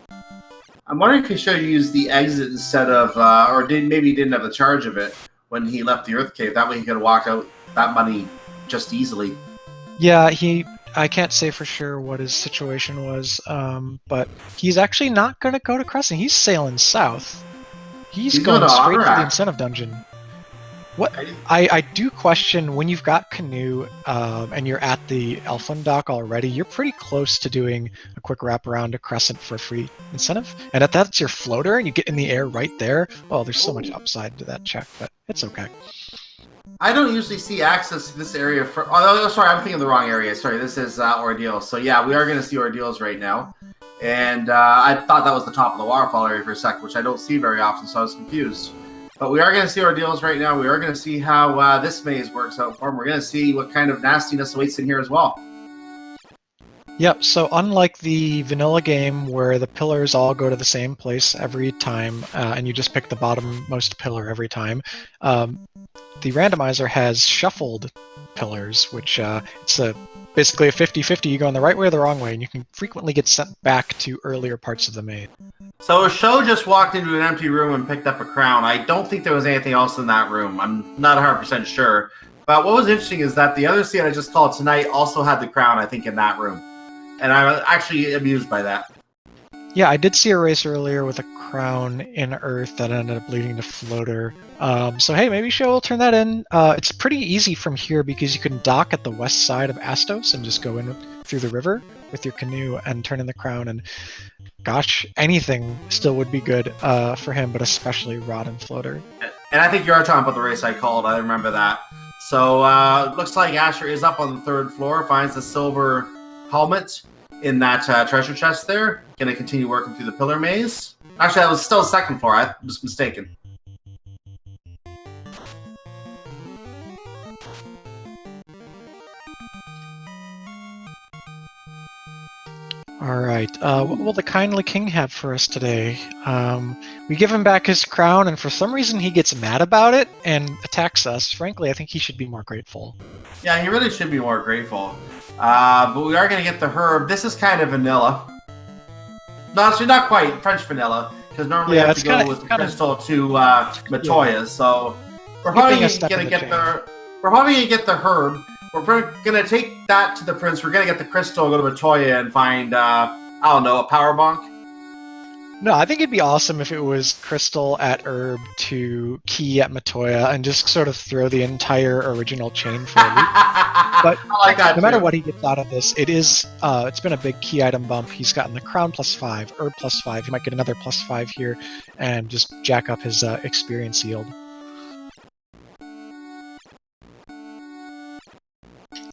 I'm wondering if he should use the exit instead of, or maybe he didn't have the charge of it when he left the Earth Cave. That way he could walk out that money just easily. Yeah, I can't say for sure what his situation was, but he's actually not gonna go to Crescent. He's sailing south. He's going straight to the incentive dungeon. What I do question, when you've got Canoe and you're at the Elfland dock already, you're pretty close to doing a quick wraparound to Crescent for a free incentive. And if that's your floater and you get in the air right there, well, there's so much upside to that check, but it's okay. I don't usually see access to this area for... Oh, sorry, I'm thinking of the wrong area. Sorry, this is Ordeal. So yeah, we are going to see Ordeals right now. And I thought that was the top of the waterfall area for a sec, which I don't see very often, so I was confused. But we are going to see Ordeals right now. We are going to see how this maze works out for him. We're going to see what kind of nastiness awaits in here as well. Yep, so unlike the vanilla game where the pillars all go to the same place every time, and you just pick the bottommost pillar every time, the randomizer has shuffled pillars, which it's basically a 50-50. You go in the right way or the wrong way, and you can frequently get sent back to earlier parts of the maze. So Sho just walked into an empty room and picked up a crown. I don't think there was anything else in that room. I'm not 100% sure. But what was interesting is that the other scene I just called tonight also had the crown, I think, in that room. And I was actually amused by that. Yeah, I did see a race earlier with a crown in Earth that ended up leading to Floater. So hey, maybe Sho will turn that in. It's pretty easy from here because you can dock at the west side of Astos and just go in through the river with your canoe and turn in the crown. And gosh, anything still would be good for him, but especially Rod and Floater. And I think you are talking about the race I called. I remember that. So looks like Asher is up on the 3rd floor, finds the silver helmet in that treasure chest there. Gonna continue working through the pillar maze. Actually, that was still 2nd floor. I was mistaken. Alright, what will the kindly king have for us today? We give him back his crown, and for some reason he gets mad about it and attacks us. Frankly, I think he should be more grateful. Yeah, he really should be more grateful. But we are going to get the herb. This is kind of vanilla. No, actually, not quite French vanilla, because normally you have to go with the crystal to Matoya. So we're probably going to get the herb. We're going to take that to the prince. We're going to get the crystal, go to Matoya, and find, I don't know, a power bonk. No, I think it'd be awesome if it was crystal at herb to key at Matoya and just sort of throw the entire original chain for a loop. But I like that no matter what he gets out of this, it's been a big key item bump. He's gotten the crown +5, herb +5. He might get another +5 here and just jack up his experience yield.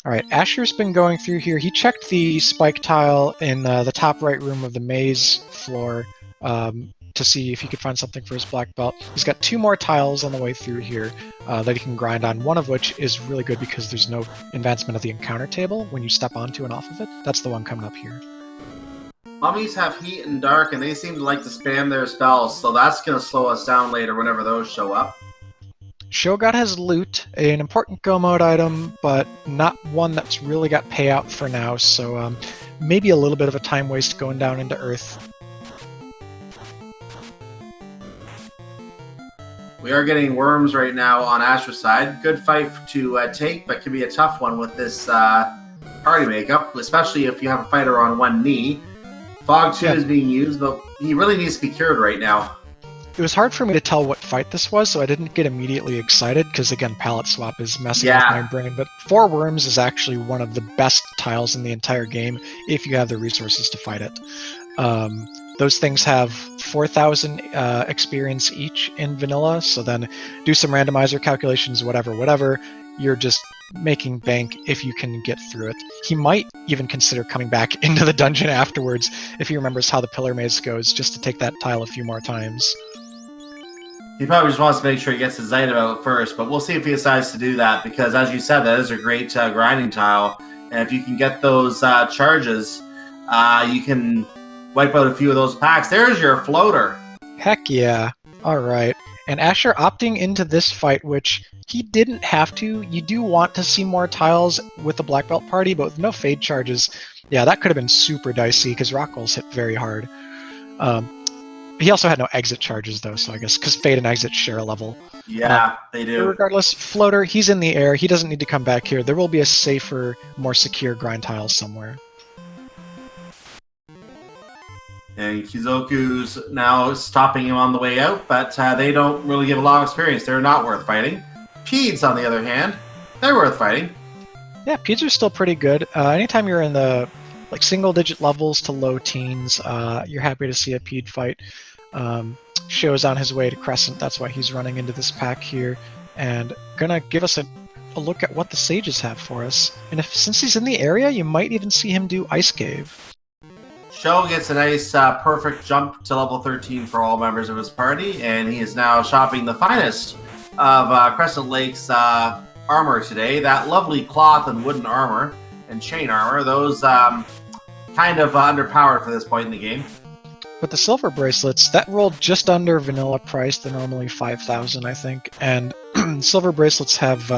Alright, Asher's been going through here. He checked the spike tile in the top right room of the maze floor to see if he could find something for his black belt. He's got 2 more tiles on the way through here that he can grind on, one of which is really good because there's no advancement of the encounter table when you step onto and off of it. That's the one coming up here. Mummies have heat and dark, and they seem to like to spam their spells, so that's going to slow us down later whenever those show up. Shogot has loot, an important go mode item, but not one that's really got payout for now, so maybe a little bit of a time waste going down into Earth. We are getting worms right now on Asher's side. Good fight to take, but can be a tough one with this party makeup, especially if you have a fighter on one knee. Fog 2 is being used, but he really needs to be cured right now. It was hard for me to tell what fight this was, so I didn't get immediately excited, because again, palette swap is messing with my brain, but 4 worms is actually one of the best tiles in the entire game, if you have the resources to fight it. Those things have 4,000 experience each in vanilla, so then do some randomizer calculations, whatever, you're just making bank if you can get through it. He might even consider coming back into the dungeon afterwards if he remembers how the pillar maze goes, just to take that tile a few more times. He probably just wants to make sure he gets his item out first, but we'll see if he decides to do that, because as you said, that is a great grinding tile, and if you can get those charges, you can wipe out a few of those packs. There's your floater. Heck yeah. Alright. And Asher opting into this fight, which he didn't have to. You do want to see more tiles with the Black Belt party, but with no fade charges, yeah, that could have been super dicey, because rock rolls hit very hard. He also had no exit charges, though, so I guess because fade and exit share a level. Yeah, they do. Regardless, floater, he's in the air. He doesn't need to come back here. There will be a safer, more secure grind tile somewhere. And Kizoku's now stopping him on the way out, but they don't really give a lot of experience. They're not worth fighting. Peds, on the other hand, they're worth fighting. Yeah, Peds are still pretty good. Anytime you're in the single-digit levels to low teens, you're happy to see a Ped fight. Sho's on his way to Crescent. That's why he's running into this pack here, and gonna give us a look at what the sages have for us. And since he's in the area, you might even see him do Ice Cave. Sho gets a nice perfect jump to level 13 for all members of his party, and he is now shopping the finest of Crescent Lake's armor today. That lovely cloth and wooden armor and chain armor, those kind of underpowered for this point in the game. But the silver bracelets, that rolled just under vanilla price. They're normally 5,000, I think. And silver bracelets have...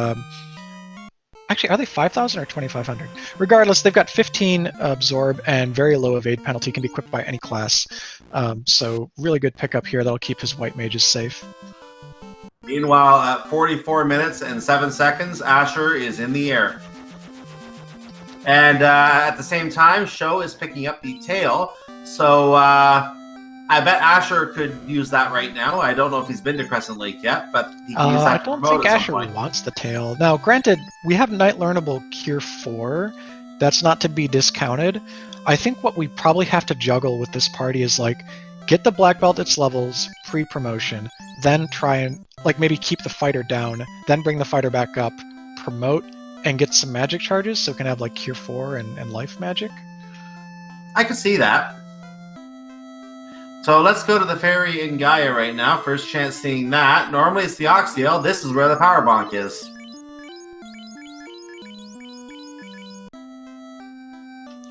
actually, are they 5,000 or 2,500? Regardless, they've got 15 absorb and very low evade penalty, can be equipped by any class. So really good pickup here that'll keep his white mages safe. Meanwhile, at 44 minutes and 7 seconds, Asher is in the air. And at the same time, Sho is picking up the tail. So I bet Asher could use that right now. I don't know if he's been to Crescent Lake yet, but he can use that I don't think Asher wants the tail. Now, granted, we have Night Learnable Cure 4. That's not to be discounted. I think what we probably have to juggle with this party is get the black belt its levels pre-promotion, then try and maybe keep the fighter down, then bring the fighter back up, promote, and get some magic charges so it can have Cure 4 and life magic. I could see that. So let's go to the Fairy in Gaia right now. First chance seeing that. Normally it's the Oxyel. This is where the Power Bonk is.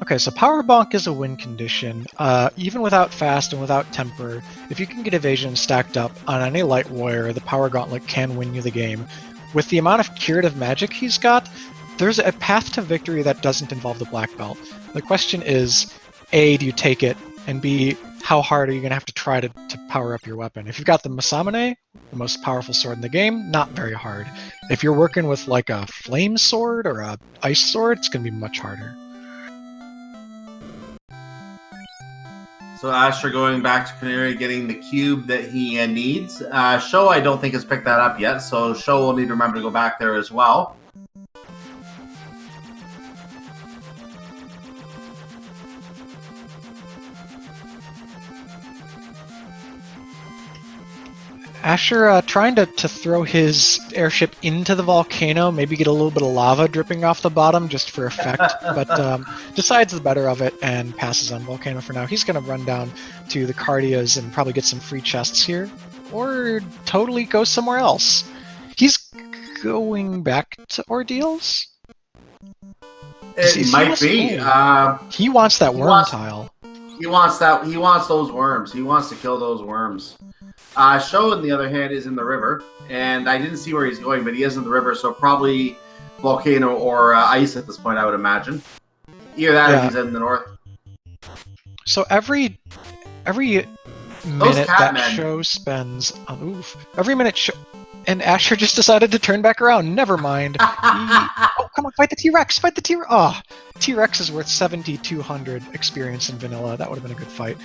Okay, so Power Bonk is a win condition. Even without Fast and without Temper, if you can get Evasion stacked up on any Light Warrior, the Power Gauntlet can win you the game. With the amount of curative magic he's got, there's a path to victory that doesn't involve the Black Belt. The question is, A, do you take it? And B, how hard are you going to have to try to power up your weapon? If you've got the Masamune, the most powerful sword in the game, not very hard. If you're working with a flame sword or a ice sword, it's going to be much harder. So Asher going back to Canary, getting the cube that he needs. Sho, I don't think, has picked that up yet, so Sho will need to remember to go back there as well. Asher trying to throw his airship into the volcano, maybe get a little bit of lava dripping off the bottom just for effect, but decides the better of it and passes on volcano for now. He's going to run down to the Cardias and probably get some free chests here, or totally go somewhere else. He's going back to Ordeals? It might be. He wants that worm tile. He wants those worms. He wants to kill those worms. Sho, on the other hand, is in the river, and I didn't see where he's going, but he is in the river, so probably volcano or ice at this point, I would imagine. Either that or he's in the north. So every minute that Sho spends on every minute and Asher just decided to turn back around. Never mind. Oh, come on, fight the T-Rex! Fight the T-Rex! Oh, T-Rex is worth 7,200 experience in vanilla. That would have been a good fight.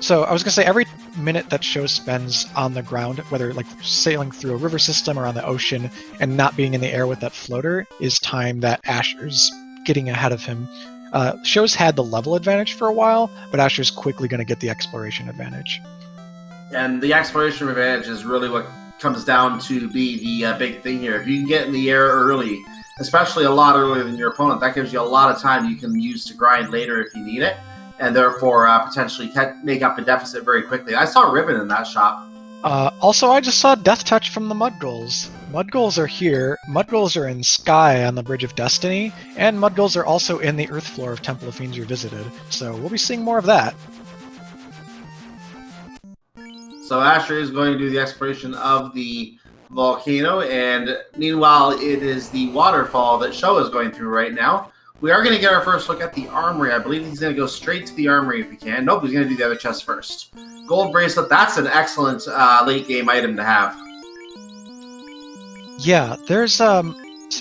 So I was gonna say every minute that Sho spends on the ground, whether sailing through a river system or on the ocean and not being in the air with that floater, is time that Asher's getting ahead of him. Sho's had the level advantage for a while, but Asher's quickly going to get the exploration advantage. And the exploration advantage is really what comes down to be the big thing here. If you can get in the air early, especially a lot earlier than your opponent, that gives you a lot of time you can use to grind later if you need it, and therefore potentially make up a deficit very quickly. I saw Ribbon in that shop. Also, I just saw Death Touch from the Mudgulls. Mudgulls are here. Mudgulls are in Sky on the Bridge of Destiny, and Mudgulls are also in the Earth floor of Temple of Fiends Revisited. So we'll be seeing more of that. So Asher is going to do the exploration of the volcano, and meanwhile, it is the waterfall that Sho is going through right now. We are going to get our first look at the armory. I believe he's going to go straight to the armory if he can. Nope, he's going to do the other chest first. Gold bracelet, that's an excellent late game item to have. Yeah, there's some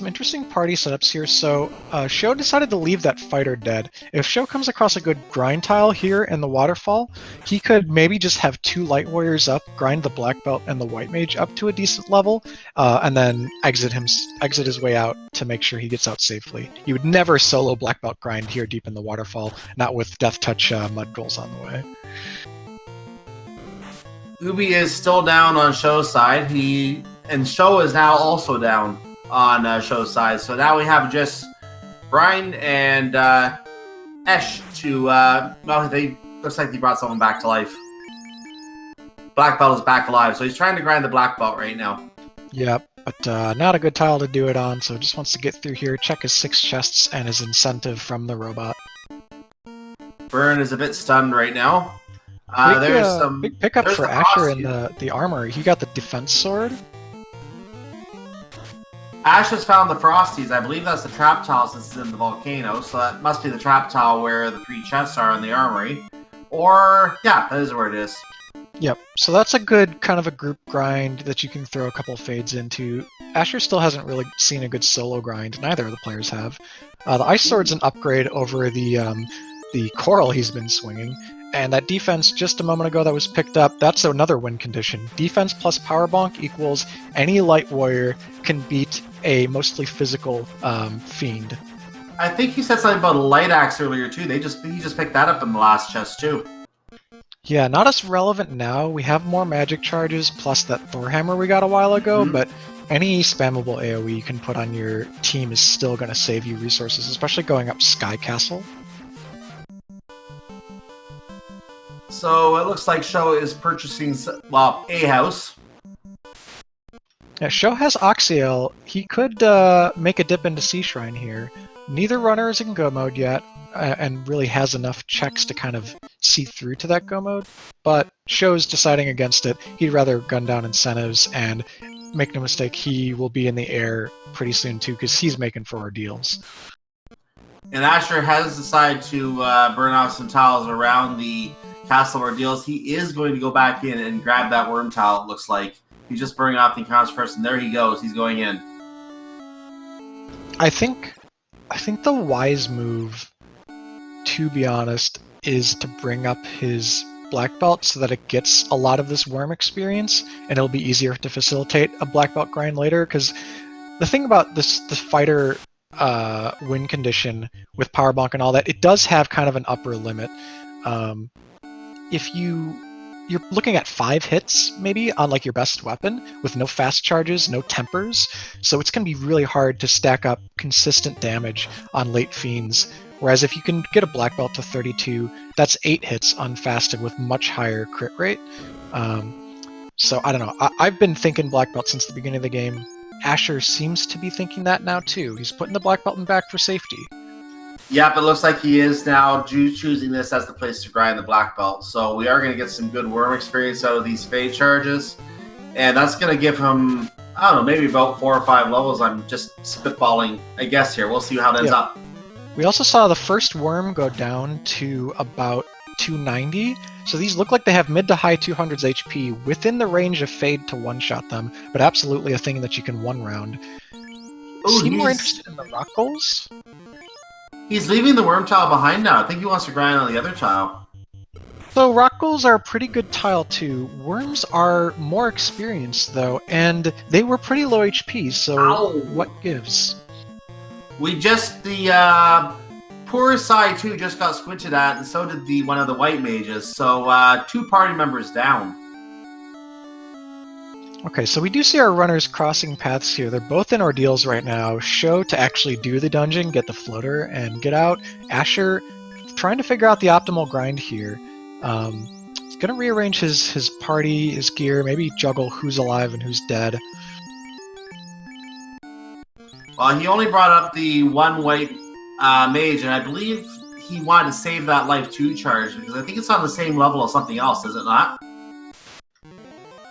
interesting party setups here. So Sho decided to leave that fighter dead. If Sho comes across a good grind tile here in the waterfall, he could maybe just have 2 light warriors up, grind the black belt and the white mage up to a decent level, and then exit his way out to make sure he gets out safely. You would never solo black belt grind here deep in the waterfall, not with Death Touch Mudgulls on the way. Ubi is still down on Sho's side. And Sho is now also down on Sho's side. So now we have just Brian and Esh to... they looks like they brought someone back to life. Black belt is back alive, so he's trying to grind the black belt right now. Yep, but not a good tile to do it on, so just wants to get through here, check his 6 chests and his incentive from the robot. Burn is a bit stunned right now. There's some big pickup for Asher in the armor. He got the defense sword. Ash has found the Frosties. I believe that's the trap tile since it's in the volcano, so that must be the trap tile where the 3 chests are in the armory. Or, yeah, that is where it is. Yep, so that's a good kind of a group grind that you can throw a couple fades into. Asher still hasn't really seen a good solo grind. Neither of the players have. The Ice Sword's an upgrade over the Coral he's been swinging. And that defense just a moment ago that was picked up, that's another win condition. Defense plus power bonk equals any light warrior can beat a mostly physical fiend. I think he said something about a light axe earlier too. He just picked that up in the last chest too. Yeah, not as relevant now. We have more magic charges plus that Thor hammer we got a while ago, but any spammable AoE you can put on your team is still going to save you resources, especially going up Sky Castle. So it looks like Sho is purchasing, well, a house. Yeah, Sho has Oxiel. He could make a dip into Sea Shrine here. Neither runner is in go mode yet, and really has enough checks to kind of see through to that go mode. But Sho's deciding against it. He'd rather gun down incentives, and make no mistake, he will be in the air pretty soon too, because he's making for ordeals. And Asher has decided to burn off some tiles around the Castle Ordeals. He is going to go back in and grab that worm tile, it looks like. He's just burning off the encounters first, and there he goes. He's going in. I think the wise move, to be honest, is to bring up his black belt so that it gets a lot of this worm experience, and it'll be easier to facilitate a black belt grind later, because the thing about the fighter win condition with power bonk and all that, it does have kind of an upper limit. If you're looking at 5 hits maybe on like your best weapon with no fast charges, no tempers, so it's going to be really hard to stack up consistent damage on late fiends. Whereas if you can get a black belt to 32, that's 8 hits unfasted with much higher crit rate. So I don't know. I've been thinking black belt since the beginning of the game. Asher seems to be thinking that now too. He's putting the black belt in back for safety. Yep, it looks like he is now choosing this as the place to grind the black belt. So we are going to get some good worm experience out of these fade charges. And that's going to give him, I don't know, maybe about 4 or 5 levels. I'm just spitballing, I guess, here. We'll see how it ends up. We also saw the first worm go down to about 290. So these look like they have mid to high 200s HP within the range of fade to one-shot them, but absolutely a thing that you can one-round. Seem more interested in the rock goals? He's leaving the worm tile behind now. I think he wants to grind on the other tile. So rock goals are a pretty good tile too. Worms are more experienced though, and they were pretty low HP, so what gives? The poor side 2 just got squinted at, and so did one of the white mages. So 2 party members down. Okay, so we do see our runners crossing paths here. They're both in ordeals right now. Sho to actually do the dungeon, get the floater, and get out. Asher trying to figure out the optimal grind here. He's going to rearrange his party, his gear, maybe juggle who's alive and who's dead. Well, he only brought up the one white mage, and I believe he wanted to save that life 2 charge, because I think it's on the same level as something else, is it not?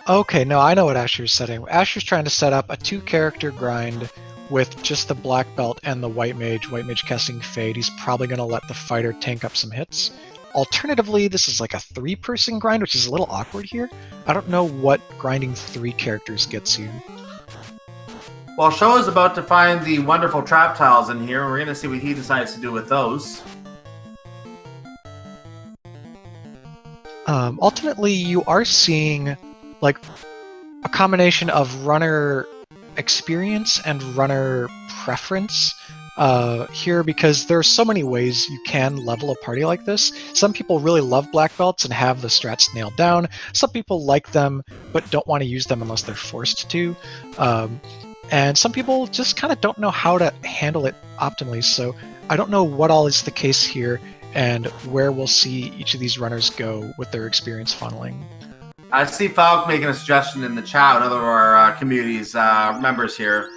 Okay, no, I know what Asher's setting. Asher's trying to set up a 2-character grind with just the black belt and the white mage casting Fade. He's probably going to let the fighter tank up some hits. Alternatively, this is like a 3-person grind, which is a little awkward here. I don't know what grinding 3 characters gets you. Well, Sho is about to find the wonderful trap tiles in here, and we're going to see what he decides to do with those. Ultimately, you are seeing like a combination of runner experience and runner preference here, because there are so many ways you can level a party like this. Some people really love black belts and have the strats nailed down. Some people like them but don't want to use them unless they're forced to. And some people just kind of don't know how to handle it optimally. So I don't know what all is the case here and where we'll see each of these runners go with their experience funneling. I see Falk making a suggestion in the chat, another of our community's members here.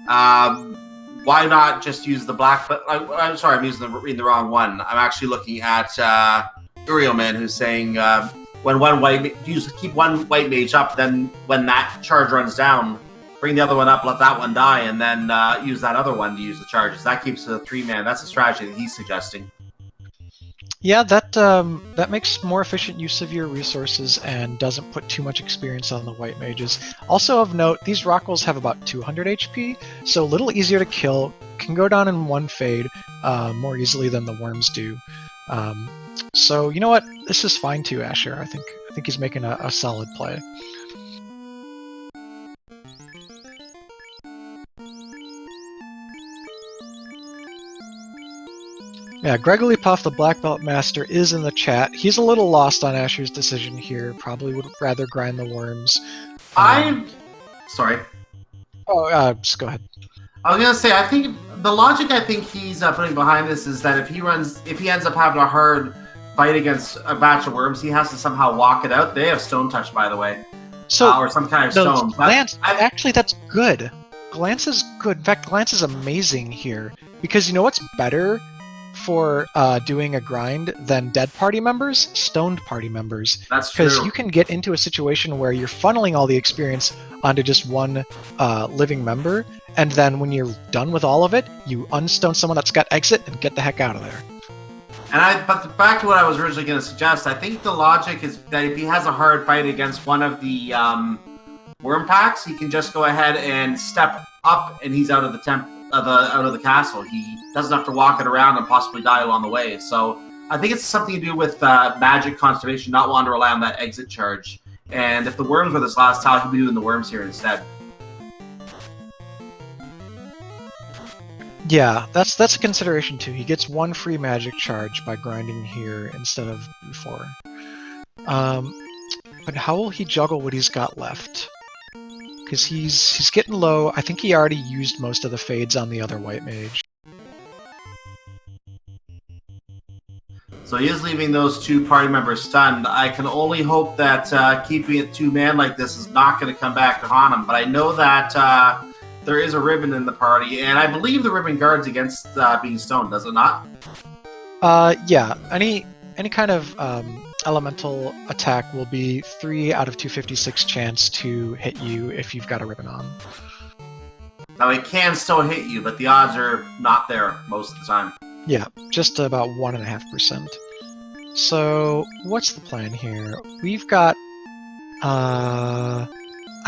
Why not just use the black? But I'm sorry, I'm reading the wrong one. I'm actually looking at Uriel Man, who's saying when one white keep one white mage up, then when that charge runs down, bring the other one up, let that one die, and then use that other one to use the charges. That keeps the 3-man. That's a strategy that he's suggesting. Yeah, that makes more efficient use of your resources and doesn't put too much experience on the white mages. Also of note, these Rockwells have about 200 HP, so a little easier to kill, can go down in 1 fade more easily than the worms do. So you know what? This is fine too, Asher. I think he's making a solid play. Yeah, Gregory Puff, the Black Belt Master, is in the chat. He's a little lost on Asher's decision here. Probably would rather grind the worms. Sorry. Oh, just go ahead. I was gonna say, I think the logic he's putting behind this is that if he ends up having a hard fight against a batch of worms, he has to somehow walk it out. They have Stone Touch, by the way, or some kind of stone. Glance, actually, that's good. Glance is good. In fact, Glance is amazing here because you know what's better for doing a grind than dead party members? Stoned party members. That's true. Because you can get into a situation where you're funneling all the experience onto just one living member, and then when you're done with all of it, you unstone someone that's got exit and get the heck out of there. But back to what I was originally going to suggest, I think the logic is that if he has a hard fight against one of the worm packs, he can just go ahead and step up, and he's out of the out of the castle. He doesn't have to walk it around and possibly die along the way. So I think it's something to do with magic conservation, not wanting to rely on that exit charge. And if the worms were this last tile, he'd be doing the worms here instead. Yeah, that's a consideration too. He gets 1 free magic charge by grinding here instead of before. But how will he juggle what he's got left? Because he's getting low. I think he already used most of the fades on the other white mage. So he is leaving those 2 party members stunned. I can only hope that keeping it 2-man like this is not going to come back to haunt him. But I know that there is a ribbon in the party, and I believe the ribbon guards against being stoned, does it not? Yeah. Any kind of elemental attack will be 3 out of 256 chance to hit you if you've got a ribbon on. Now it can still hit you, but the odds are not there most of the time. Yeah, just about 1.5%. So what's the plan here? We've got a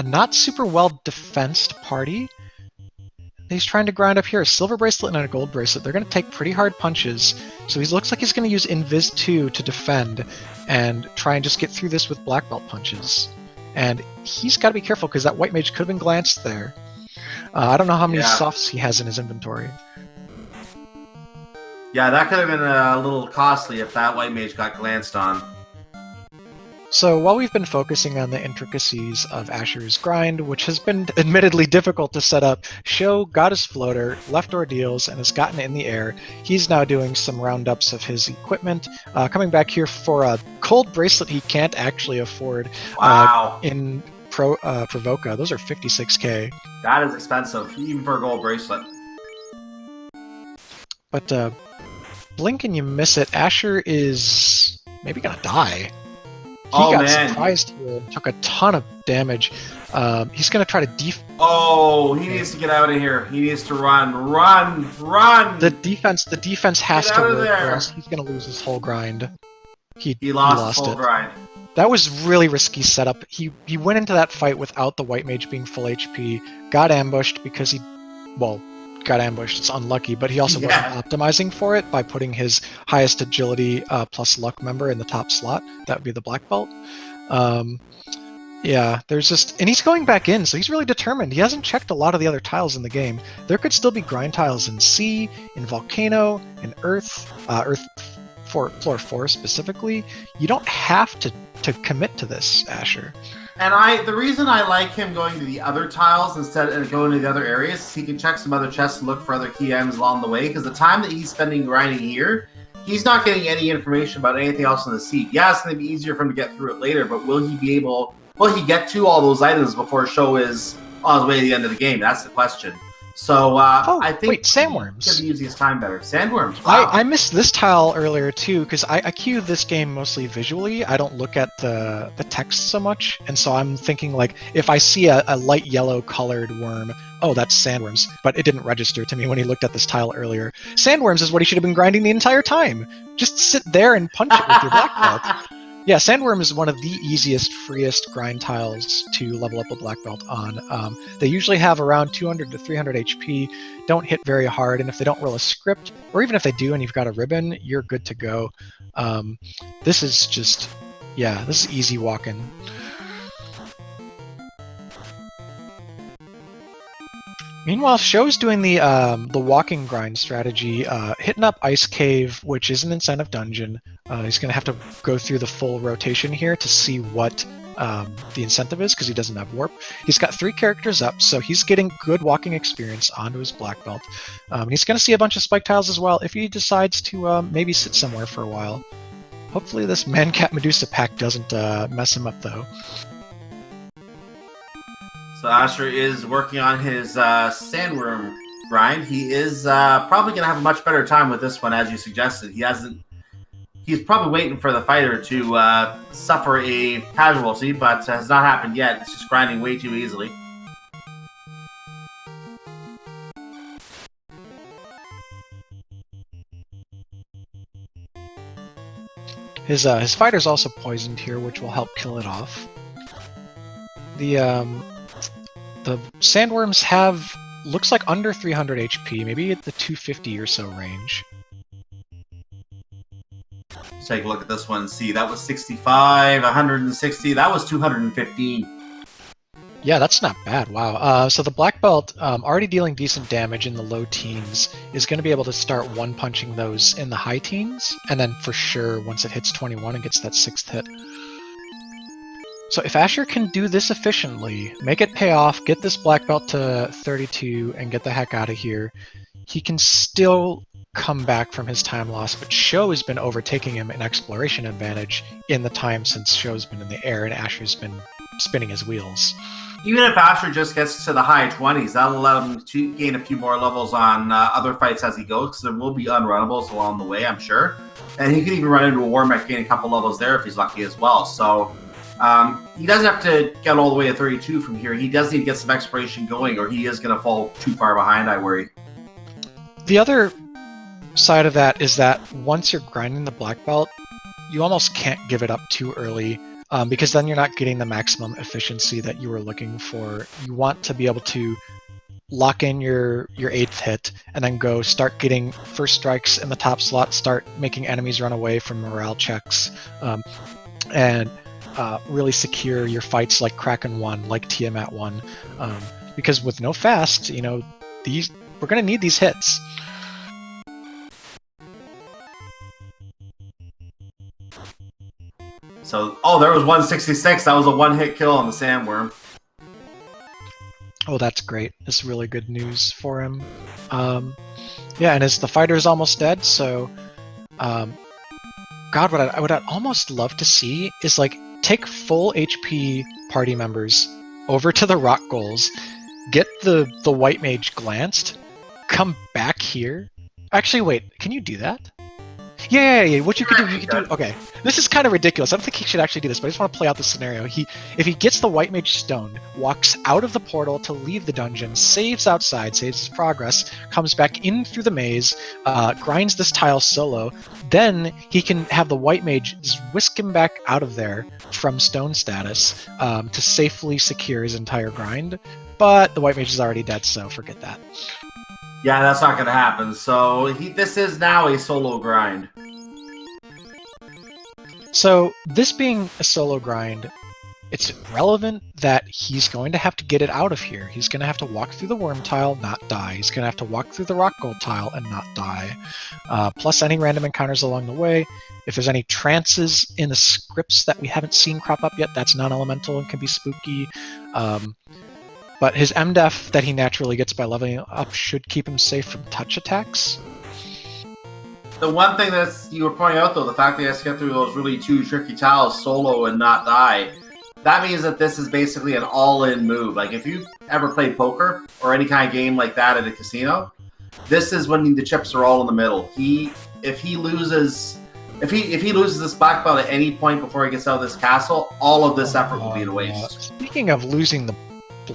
not super well defensed party. He's trying to grind up here a silver bracelet and a gold bracelet. They're going to take pretty hard punches. So he looks like he's going to use Invis 2 to defend and try and just get through this with black belt punches. And he's got to be careful because that white mage could have been glanced there. I don't know how many softs he has in his inventory. Yeah, that could have been a little costly if that white mage got glanced on. So while we've been focusing on the intricacies of Asher's grind, which has been admittedly difficult to set up, Sho got his floater, left ordeals, and has gotten it in the air. He's now doing some roundups of his equipment, coming back here for a cold bracelet he can't actually afford Wow. in Provoca. Those are 56k. That is expensive, even for a gold bracelet. But blink and you miss it. Asher is maybe gonna die. He got surprised here and took a ton of damage. He's going to try to Oh, he needs to get out of here. He needs to run. Run! The defense has to work, or else he's going to lose his whole grind. He lost his whole it. grind. That was really risky setup. He went into that fight without the white mage being full HP, got ambushed because got ambushed. It's unlucky, but he also wasn't optimizing for it by putting his highest agility plus luck member in the top slot. That would be the black belt. Yeah, there's just, and he's going back in, so he's really determined. He hasn't checked a lot of the other tiles in the game. There could still be grind tiles in Sea, in Volcano, in Earth, Floor 4 specifically. You don't have to commit to this, Asher. And the reason I like him going to the other tiles instead of going to the other areas is he can check some other chests and look for other key items along the way, because the time that he's spending grinding here, he's not getting any information about anything else in the seed. Yeah, it's going to be easier for him to get through it later, but will he get to all those items before Sho is on his way to the end of the game? That's the question. So I think sandworms could be using his time better. Sandworms. Wow. I missed this tile earlier too because I queue this game mostly visually. I don't look at the text so much, and so I'm thinking like if I see a light yellow colored worm, oh, that's sandworms. But it didn't register to me when he looked at this tile earlier. Sandworms is what he should have been grinding the entire time. Just sit there and punch it with your black belt. Yeah, Sandworm is one of the easiest, freest grind tiles to level up a black belt on. They usually have around 200 to 300 HP, don't hit very hard, and if they don't roll a script, or even if they do and you've got a ribbon, you're good to go. This is just, yeah, this is easy walking. Meanwhile, Sho's doing the walking grind strategy, hitting up Ice Cave, which is an incentive dungeon. He's going to have to go through the full rotation here to see what the incentive is, because he doesn't have warp. He's got 3 characters up, so he's getting good walking experience onto his black belt. He's going to see a bunch of spike tiles as well if he decides to maybe sit somewhere for a while. Hopefully this Man-Cat Medusa pack doesn't mess him up, though. So Asher is working on his sandworm grind. He is probably going to have a much better time with this one, as you suggested. He's probably waiting for the fighter to suffer a casualty, but has not happened yet. It's just grinding way too easily. His fighter's also poisoned here, which will help kill it off. The sandworms have, looks like under 300 HP, maybe at the 250 or so range. Let's take a look at this one and see. That was 65, 160, that was 215. Yeah, that's not bad, wow. So the black belt, already dealing decent damage in the low teens, is going to be able to start one-punching those in the high teens, and then for sure, once it hits 21, it gets that 6th hit. So if Asher can do this efficiently, make it pay off, get this black belt to 32, and get the heck out of here, he can still come back from his time loss, but Sho has been overtaking him in exploration advantage in the time since Sho's been in the air and Asher's been spinning his wheels. Even if Asher just gets to the high 20s, that'll allow him to gain a few more levels on other fights as he goes, because there will be unrunnables along the way, I'm sure. And he could even run into a war mech, gain a couple levels there if he's lucky as well. So he doesn't have to get all the way to 32 from here. He does need to get some exploration going, or he is going to fall too far behind, I worry. The other side of that is that once you're grinding the black belt, you almost can't give it up too early, because then you're not getting the maximum efficiency that you were looking for. You want to be able to lock in your 8th hit and then go start getting first strikes in the top slot, start making enemies run away from morale checks, and really secure your fights like Kraken 1, like Tiamat 1, because with no fast, you know, we're going to need these hits. So So, there was 166. That was a one-hit kill on the Sandworm. Oh, that's great. It's really good news for him. Yeah, and the fighter is almost dead, so God, what I'd almost love to see is like take full HP party members over to the rock goals, get the white mage glanced, come back here. Actually, wait, can you do that? Yeah. What you could do, okay. This is kind of ridiculous. I don't think he should actually do this, but I just want to play out the scenario. If he gets the white mage stone, walks out of the portal to leave the dungeon, saves outside, saves his progress, comes back in through the maze, grinds this tile solo, then he can have the white mage whisk him back out of there from stone status to safely secure his entire grind. But the white mage is already dead, so forget that. Yeah, that's not going to happen. So this is now a solo grind. So this being a solo grind, it's relevant that he's going to have to get it out of here. He's going to have to walk through the worm tile, not die. He's going to have to walk through the rock gold tile and not die. Plus any random encounters along the way. If there's any trances in the scripts that we haven't seen crop up yet, that's non-elemental and can be spooky. But his MDef that he naturally gets by leveling up should keep him safe from touch attacks. The one thing that you were pointing out, though, the fact that he has to get through those really two tricky tiles solo and not die, that means that this is basically an all-in move. Like, if you've ever played poker or any kind of game like that at a casino, this is when the chips are all in the middle. If he loses this black belt at any point before he gets out of this castle, all of this effort will be a waste. Speaking of losing the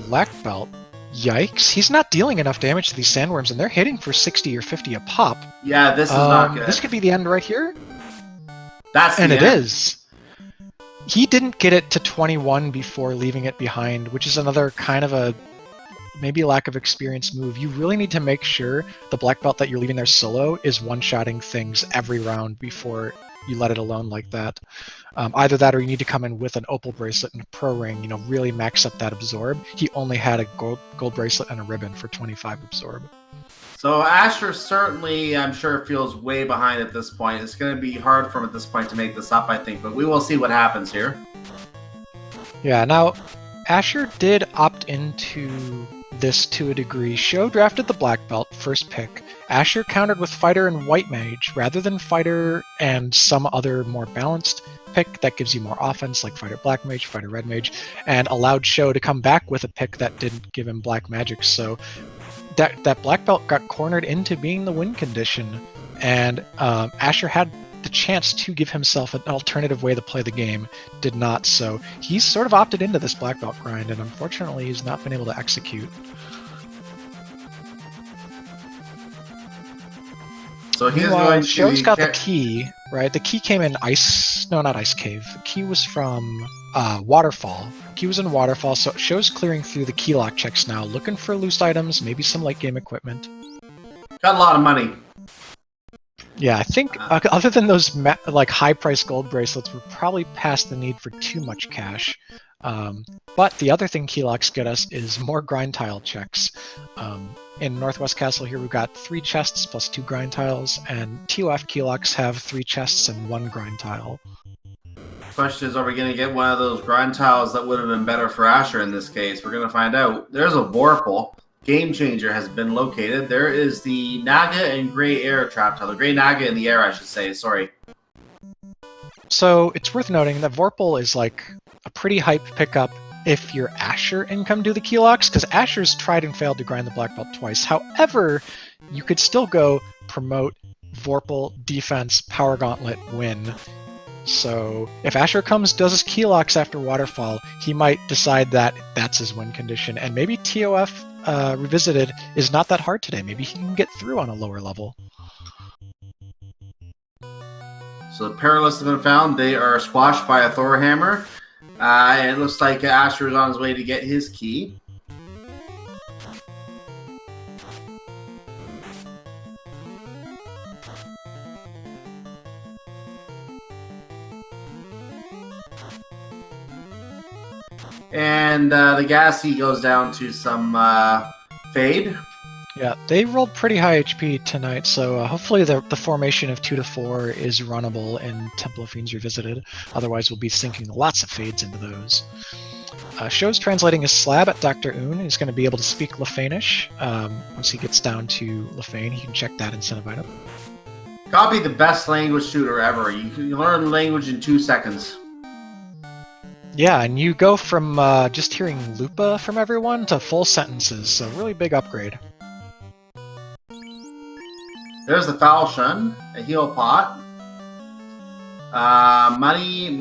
black belt, yikes, he's not dealing enough damage to these sandworms, and they're hitting for 60 or 50 a pop. Yeah, this is not good. This could be the end right here. And it is. He didn't get it to 21 before leaving it behind, which is another kind of a maybe lack of experience move. You really need to make sure the black belt that you're leaving there solo is one-shotting things every round before you let it alone like that. Either that or you need to come in with an opal bracelet and a pro ring, really max up that absorb. He only had a gold bracelet and a ribbon for 25 absorb. So Asher certainly, I'm sure, feels way behind at this point. It's going to be hard for him at this point to make this up, I think, but we will see what happens here. Yeah, now, Asher did opt into this to a degree. Sho drafted the black belt, first pick. Asher countered with fighter and white mage rather than fighter and some other more balanced pick that gives you more offense, like fighter black mage, fighter red mage, and allowed Sho to come back with a pick that didn't give him black magic. So that black belt got cornered into being the win condition, and Asher had the chance to give himself an alternative way to play the game, did not. So he's sort of opted into this black belt grind, and unfortunately he's not been able to execute. So he's going to... Sho's got the key, right? The key came in not Ice Cave. The key was from Waterfall. The key was in Waterfall, so Sho's clearing through the key lock checks now, looking for loose items, maybe some late game equipment. Got a lot of money. Yeah, I think other than those high-priced gold bracelets, we're probably past the need for too much cash. But the other thing key locks get us is more grind tile checks. In Northwest Castle here, we've got 3 chests plus 2 grind tiles, and TOF key locks have 3 chests and 1 grind tile. Question is, are we going to get one of those grind tiles that would have been better for Asher in this case? We're going to find out. There's a Vorpal. Game Changer has been located. There is the Naga and Gray Air trap tile. The Gray Naga in the air, I should say. Sorry. So it's worth noting that Vorpal is like a pretty hype pickup if you're Asher and come do the key locks, because Asher's tried and failed to grind the black belt twice. However, you could still go promote Vorpal, defense, power gauntlet, win. So if Asher does his key locks after Waterfall, he might decide that that's his win condition, and maybe TOF Revisited is not that hard today. Maybe he can get through on a lower level. So the Perilous have been found. They are squashed by a Thor Hammer. And it looks like Asher is on his way to get his key. And the Gassy goes down to some Fade. Yeah, they rolled pretty high HP tonight, so hopefully the formation of 2 to 4 is runnable in Temple of Fiends Revisited. Otherwise, we'll be sinking lots of fades into those. Sho's translating his slab at Dr. Un. He's going to be able to speak Lefanish. Once he gets down to Lefane, he can check that incentive item. Gotta be the best language shooter ever. You learn language in 2 seconds. Yeah, and you go from just hearing Lupa from everyone to full sentences, so really big upgrade. There's the Foul Shun, a heal pot. Money.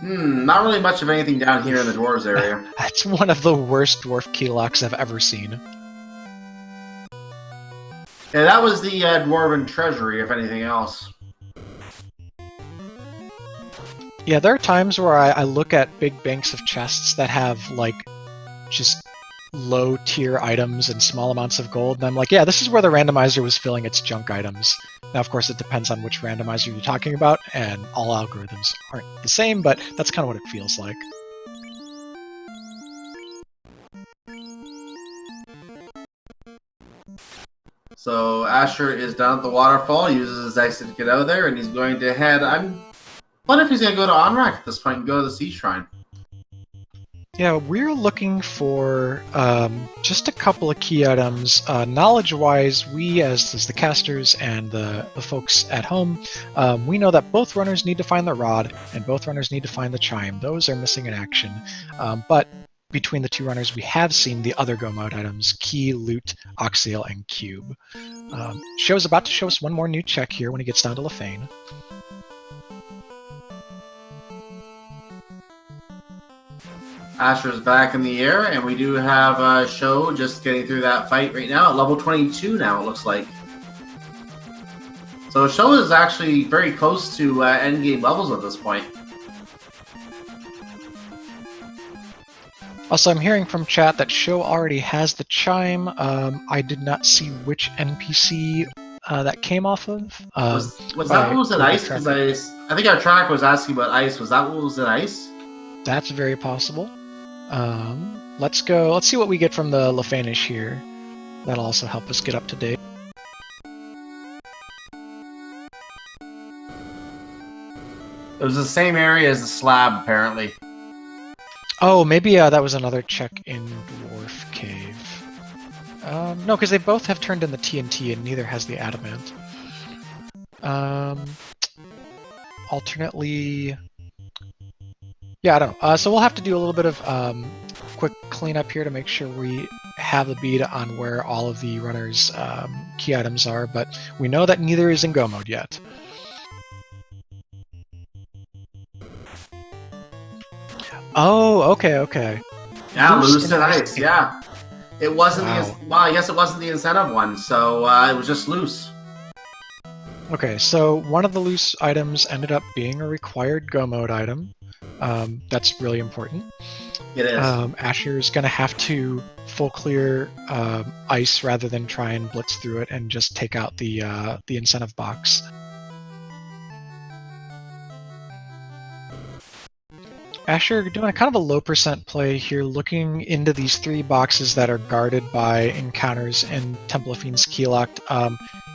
Not really much of anything down here in the dwarves area. That's one of the worst dwarf key locks I've ever seen. Yeah, that was the dwarven treasury, if anything else. Yeah, there are times where I look at big banks of chests that have, like, just low-tier items and small amounts of gold, and I'm like, yeah, this is where the randomizer was filling its junk items. Now, of course, it depends on which randomizer you're talking about, and all algorithms aren't the same, but that's kind of what it feels like. So Asher is down at the waterfall, uses his exit to get out of there, and he's going to head... I wonder if he's going to go to Onrak at this point and go to the Sea Shrine. Yeah, we're looking for just a couple of key items. Knowledge-wise, we, as the casters and the folks at home, we know that both runners need to find the rod, and both runners need to find the chime. Those are missing in action. But between the two runners, we have seen the other go mode items: key, loot, oxyl, and cube. Sho's about to show us one more new check here when he gets down to Lefane. Asher's back in the air, and we do have Sho just getting through that fight right now at level 22 now, it looks like. So Sho is actually very close to endgame levels at this point. Also, I'm hearing from chat that Sho already has the chime. I did not see which NPC that came off of. Was that what was in ice? Because I think our track was asking about ice. Was that what was in ice? That's very possible. Let's go. Let's see what we get from the Lefanish here. That'll also help us get up to date. It was the same area as the slab, apparently. Oh, maybe that was another check in Dwarf Cave. No, because they both have turned in the TNT and neither has the adamant. Alternately... Yeah, I don't know. So we'll have to do a little bit of quick cleanup here to make sure we have the bead on where all of the runners' key items are, but we know that neither is in go mode yet. Oh, okay. Yeah, loose and ice, yeah. It wasn't well, I guess it wasn't the incentive one, so it was just loose. Okay, so one of the loose items ended up being a required go mode item. That's really important. It is. Asher's going to have to full clear ice rather than try and blitz through it and just take out the incentive box. Asher doing a kind of a low percent play here, looking into these 3 boxes that are guarded by encounters in Temple of Fiends Keylocked.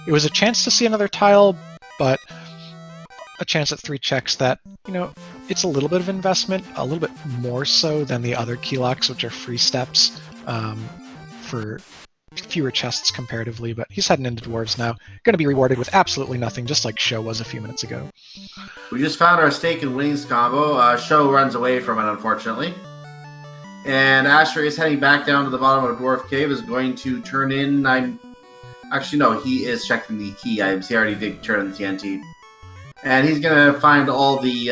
It was a chance to see another tile, but a chance at 3 checks that, you know, it's a little bit of investment, a little bit more so than the other key locks, which are free steps for fewer chests comparatively, but he's heading into dwarves now. Going to be rewarded with absolutely nothing, just like Sho was a few minutes ago. We just found our steak and wings combo. Sho runs away from it, unfortunately. And Asher is heading back down to the bottom of Dwarf Cave, is going to turn in... Actually, no, he is checking the key items. He already did turn in the TNT. And he's going to find all the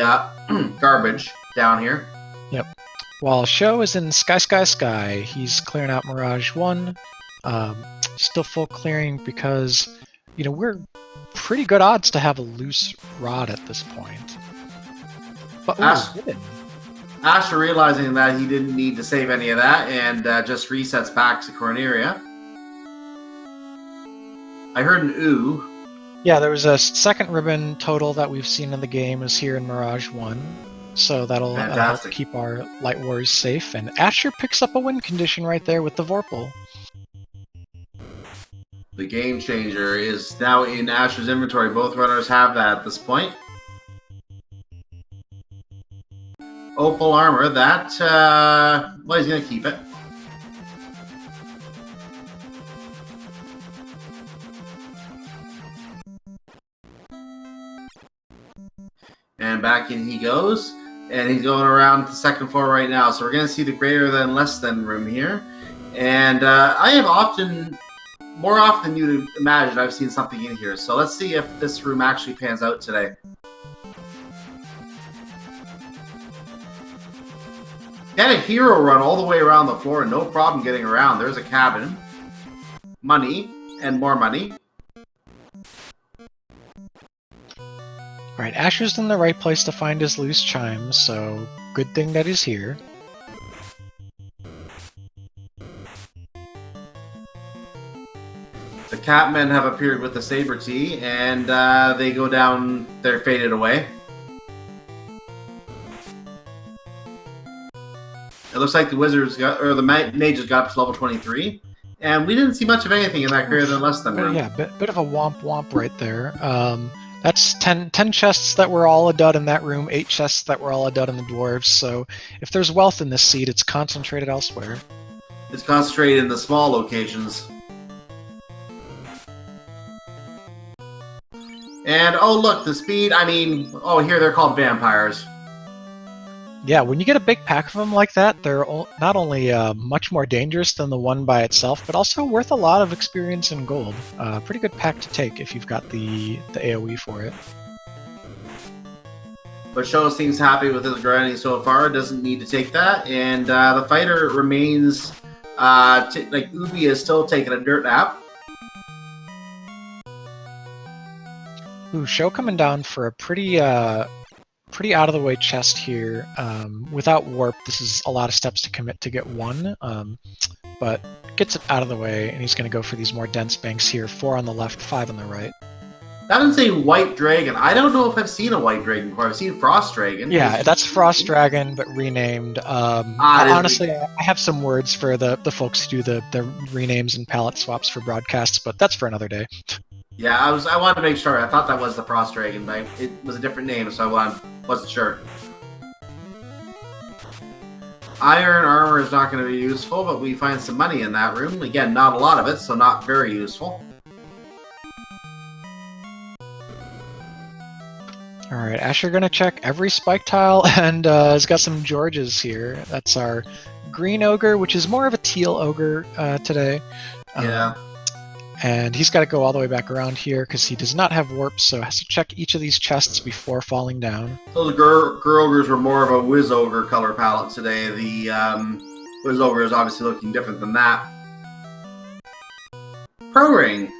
garbage down here. Yep. While Sho is in Sky, he's clearing out Mirage 1. Still full clearing because, you know, we're pretty good odds to have a loose rod at this point. But Asher realizing that he didn't need to save any of that and just resets back to Corneria. I heard an ooh. Yeah, there was a second ribbon total that we've seen in the game is here in Mirage 1. so that'll help Fantastic. keep our Light Warriors safe. And Asher picks up a win condition right there with the Vorpal. The Game Changer is now in Asher's inventory. Both runners have that at this point. Opal armor, that, well, he's going to keep it. And back in he goes. And he's going around the second floor right now. So we're going to see the greater than, less than room here. And I have more often than you'd imagine, I've seen something in here. So let's see if this room actually pans out today. Get a hero run all the way around the floor and no problem getting around. There's a cabin. Money. And more money. Alright, Asher's in the right place to find his loose chimes, so good thing that he's here. The Catmen have appeared with the Saber Tea, and they go down, they're faded away. It looks like the Wizards got, or the Mages got up to level 23, and we didn't see much of anything in that greater than less than room. Yeah, bit of a womp right there. That's 10 chests that were all a dud in that room, 8 chests that were all a dud in the Dwarves, so if there's wealth in this seed, it's concentrated elsewhere. It's concentrated in the small locations. And, oh look, the speed, here they're called vampires. Yeah, when you get a big pack of them like that, they're not only much more dangerous than the one by itself, but also worth a lot of experience and gold. Pretty good pack to take if you've got the AoE for it. But Sho seems happy with his grinding so far, doesn't need to take that, and the fighter remains, Ubi is still taking a dirt nap. Ooh, Sho coming down for a pretty out-of-the-way chest here. Without warp, this is a lot of steps to commit to get one, but gets it out of the way, and he's going to go for these more dense banks here. 4 on the left, 5 on the right. That is a white dragon. I don't know if I've seen a white dragon before. I've seen Frost Dragon. Yeah, that's Frost Dragon, but renamed. Honestly, I have some words for the folks who do the renames and palette swaps for broadcasts, but that's for another day. Yeah, I wanted to make sure. I thought that was the Frost Dragon, but it was a different name, so I wasn't sure. Iron armor is not going to be useful, but we find some money in that room. Again, not a lot of it, so not very useful. Alright, Asher gonna check every spike tile, and has got some Georges here. That's our green ogre, which is more of a teal ogre today. Yeah. And he's got to go all the way back around here because he does not have warp, so has to check each of these chests before falling down. So the Gur Ogres were more of a Wiz Ogre color palette today. The Wiz Ogre is obviously looking different than that. Pro Ring.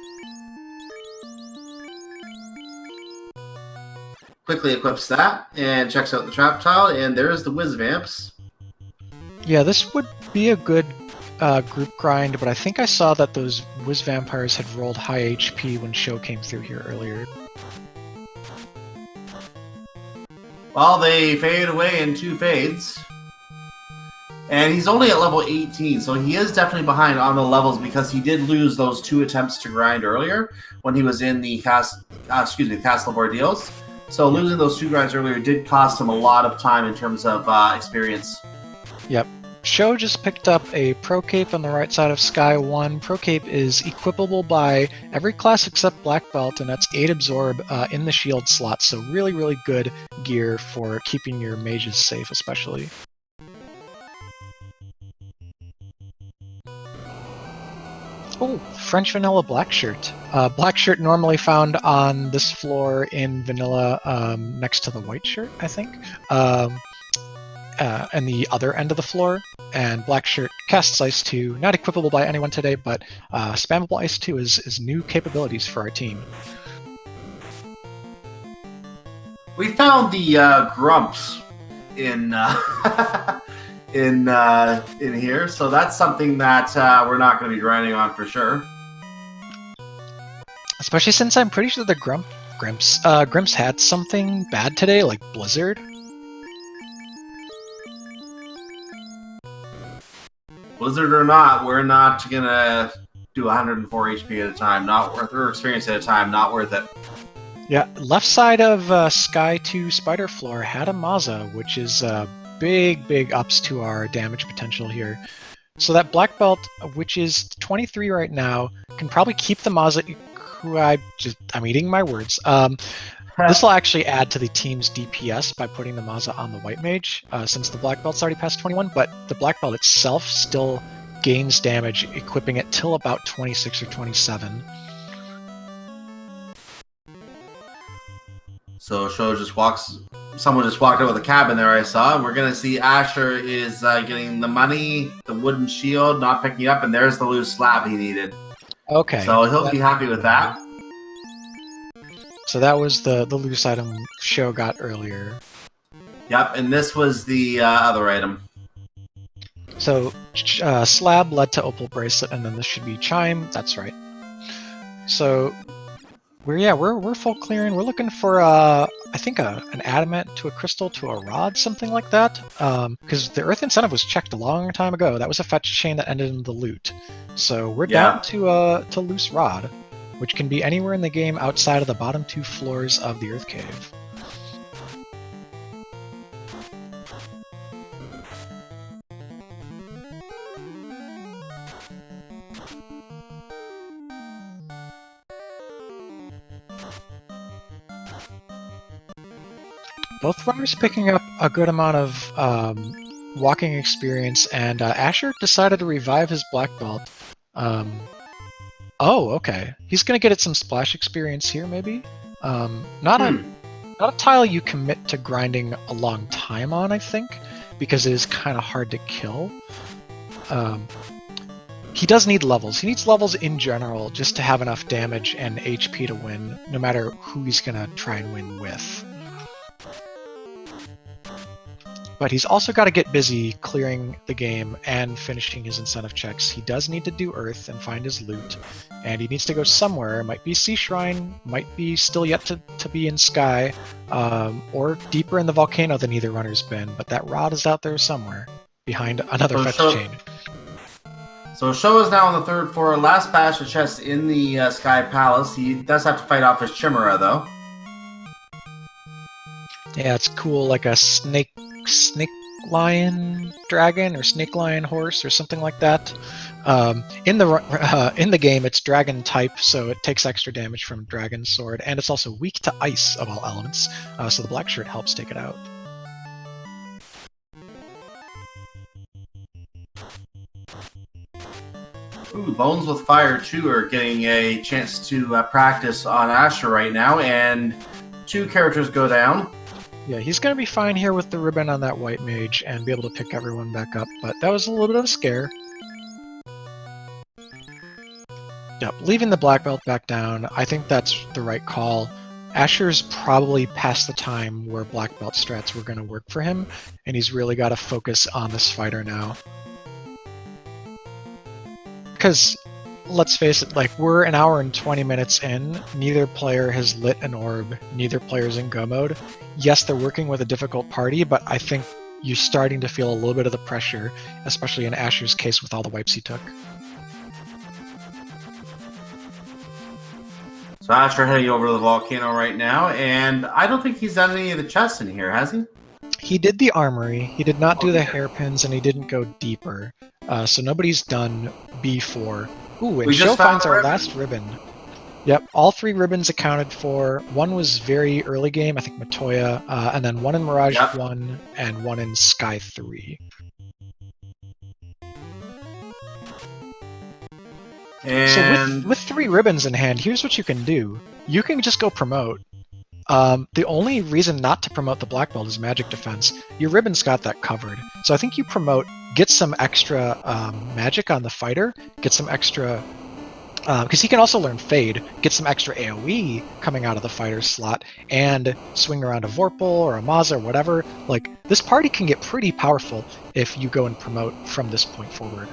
Quickly equips that and checks out the trap tile, and there's the Wiz Vamps. Yeah, this would be a good group grind, but I think I saw that those Wiz Vampires had rolled high HP when Sho came through here earlier. Well, they fade away in 2 fades. And he's only at level 18, so he is definitely behind on the levels because he did lose those 2 attempts to grind earlier when he was in the Castle of Ordeals. So losing those 2 grinds earlier did cost him a lot of time in terms of experience. Yep. Sho just picked up a Pro Cape on the right side of Sky 1. Pro Cape is equipable by every class except Black Belt, and that's 8 Absorb in the shield slot, so really, really good gear for keeping your mages safe, especially. Oh, French Vanilla Black Shirt. Black Shirt normally found on this floor in Vanilla next to the White Shirt, I think. And the other end of the floor, and Black Shirt casts Ice 2, not equipable by anyone today, but spammable Ice 2 is new capabilities for our team. We found the Grumps in in here, so that's something that we're not going to be grinding on for sure. Especially since I'm pretty sure the Grimps had something bad today, like Blizzard. Blizzard or not, we're not gonna do 104 HP at a time. Not worth, or experience at a time. Not worth it. Yeah, left side of Sky 2 Spider Floor had a Maza, which is big ups to our damage potential here. So that black belt, which is 23 right now, can probably keep the Maza. I'm eating my words. This will actually add to the team's DPS by putting the Maza on the white mage, since the black belt's already past 21. But the black belt itself still gains damage, equipping it till about 26 or 27. So someone just walked out with a cabin there, I saw. And we're going to see Asher is getting the money, the wooden shield, not picking up, and there's the loose slab he needed. Okay. So he'll be happy with that. So that was the loose item Sho got earlier. Yep, and this was the other item. So slab led to opal bracelet, and then this should be chime. That's right. So we're full clearing. We're looking for I think an adamant to a crystal to a rod, something like that. Because the earth incentive was checked a long time ago. That was a fetch chain that ended in the loot. So we're down to loose rod, which can be anywhere in the game outside of the bottom 2 floors of the earth cave. Both runners picking up a good amount of walking experience, and Asher decided to revive his black belt. Oh, okay. He's gonna get some splash experience here, maybe. Not a tile you commit to grinding a long time on, I think, because it is kind of hard to kill. He does need levels. He needs levels in general just to have enough damage and HP to win, no matter who he's gonna try and win with. But he's also got to get busy clearing the game and finishing his incentive checks. He does need to do Earth and find his loot, and he needs to go somewhere. Might be Sea Shrine, might be still yet to be in Sky, or deeper in the volcano than either runner's been, but that rod is out there somewhere, behind another fetch chain. So Sho is now on the 3rd floor. Last batch of chests in the Sky Palace. He does have to fight off his Chimera, though. Yeah, it's cool, like a snake lion dragon or snake lion horse or something like that. In the game, it's dragon type, so it takes extra damage from dragon sword, and it's also weak to ice of all elements. So the black shirt helps take it out. Ooh, Bones with Fire 2 are getting a chance to practice on Asher right now, and 2 characters go down. Yeah, he's going to be fine here with the ribbon on that white mage and be able to pick everyone back up, but that was a little bit of a scare. Yep, leaving the black belt back down, I think that's the right call. Asher's probably past the time where black belt strats were going to work for him, and he's really got to focus on this fighter now. Because, let's face it, like, we're an hour and 20 minutes in, neither player has lit an orb, neither player's in go mode. Yes, they're working with a difficult party, but I think you're starting to feel a little bit of the pressure, especially in Asher's case with all the wipes he took. So Asher heading over to the volcano right now, and I don't think he's done any of the chests in here, has he? He did the armory, he did not do the hairpins, and he didn't go deeper. So nobody's done B4. Ooh, and Sho finds our last ribbon. Yep, all 3 ribbons accounted for. 1 was very early game, I think Matoya, and then 1 in Mirage 1 and 1 in Sky 3. And so with 3 ribbons in hand, here's what you can do. You can just go promote. The only reason not to promote the black belt is magic defense. Your ribbon's got that covered. So I think you promote, get some extra magic on the fighter, get some extra... because he can also learn Fade, get some extra AoE coming out of the fighter's slot, and swing around a Vorpal or a Maza or whatever. Like, this party can get pretty powerful if you go and promote from this point forward.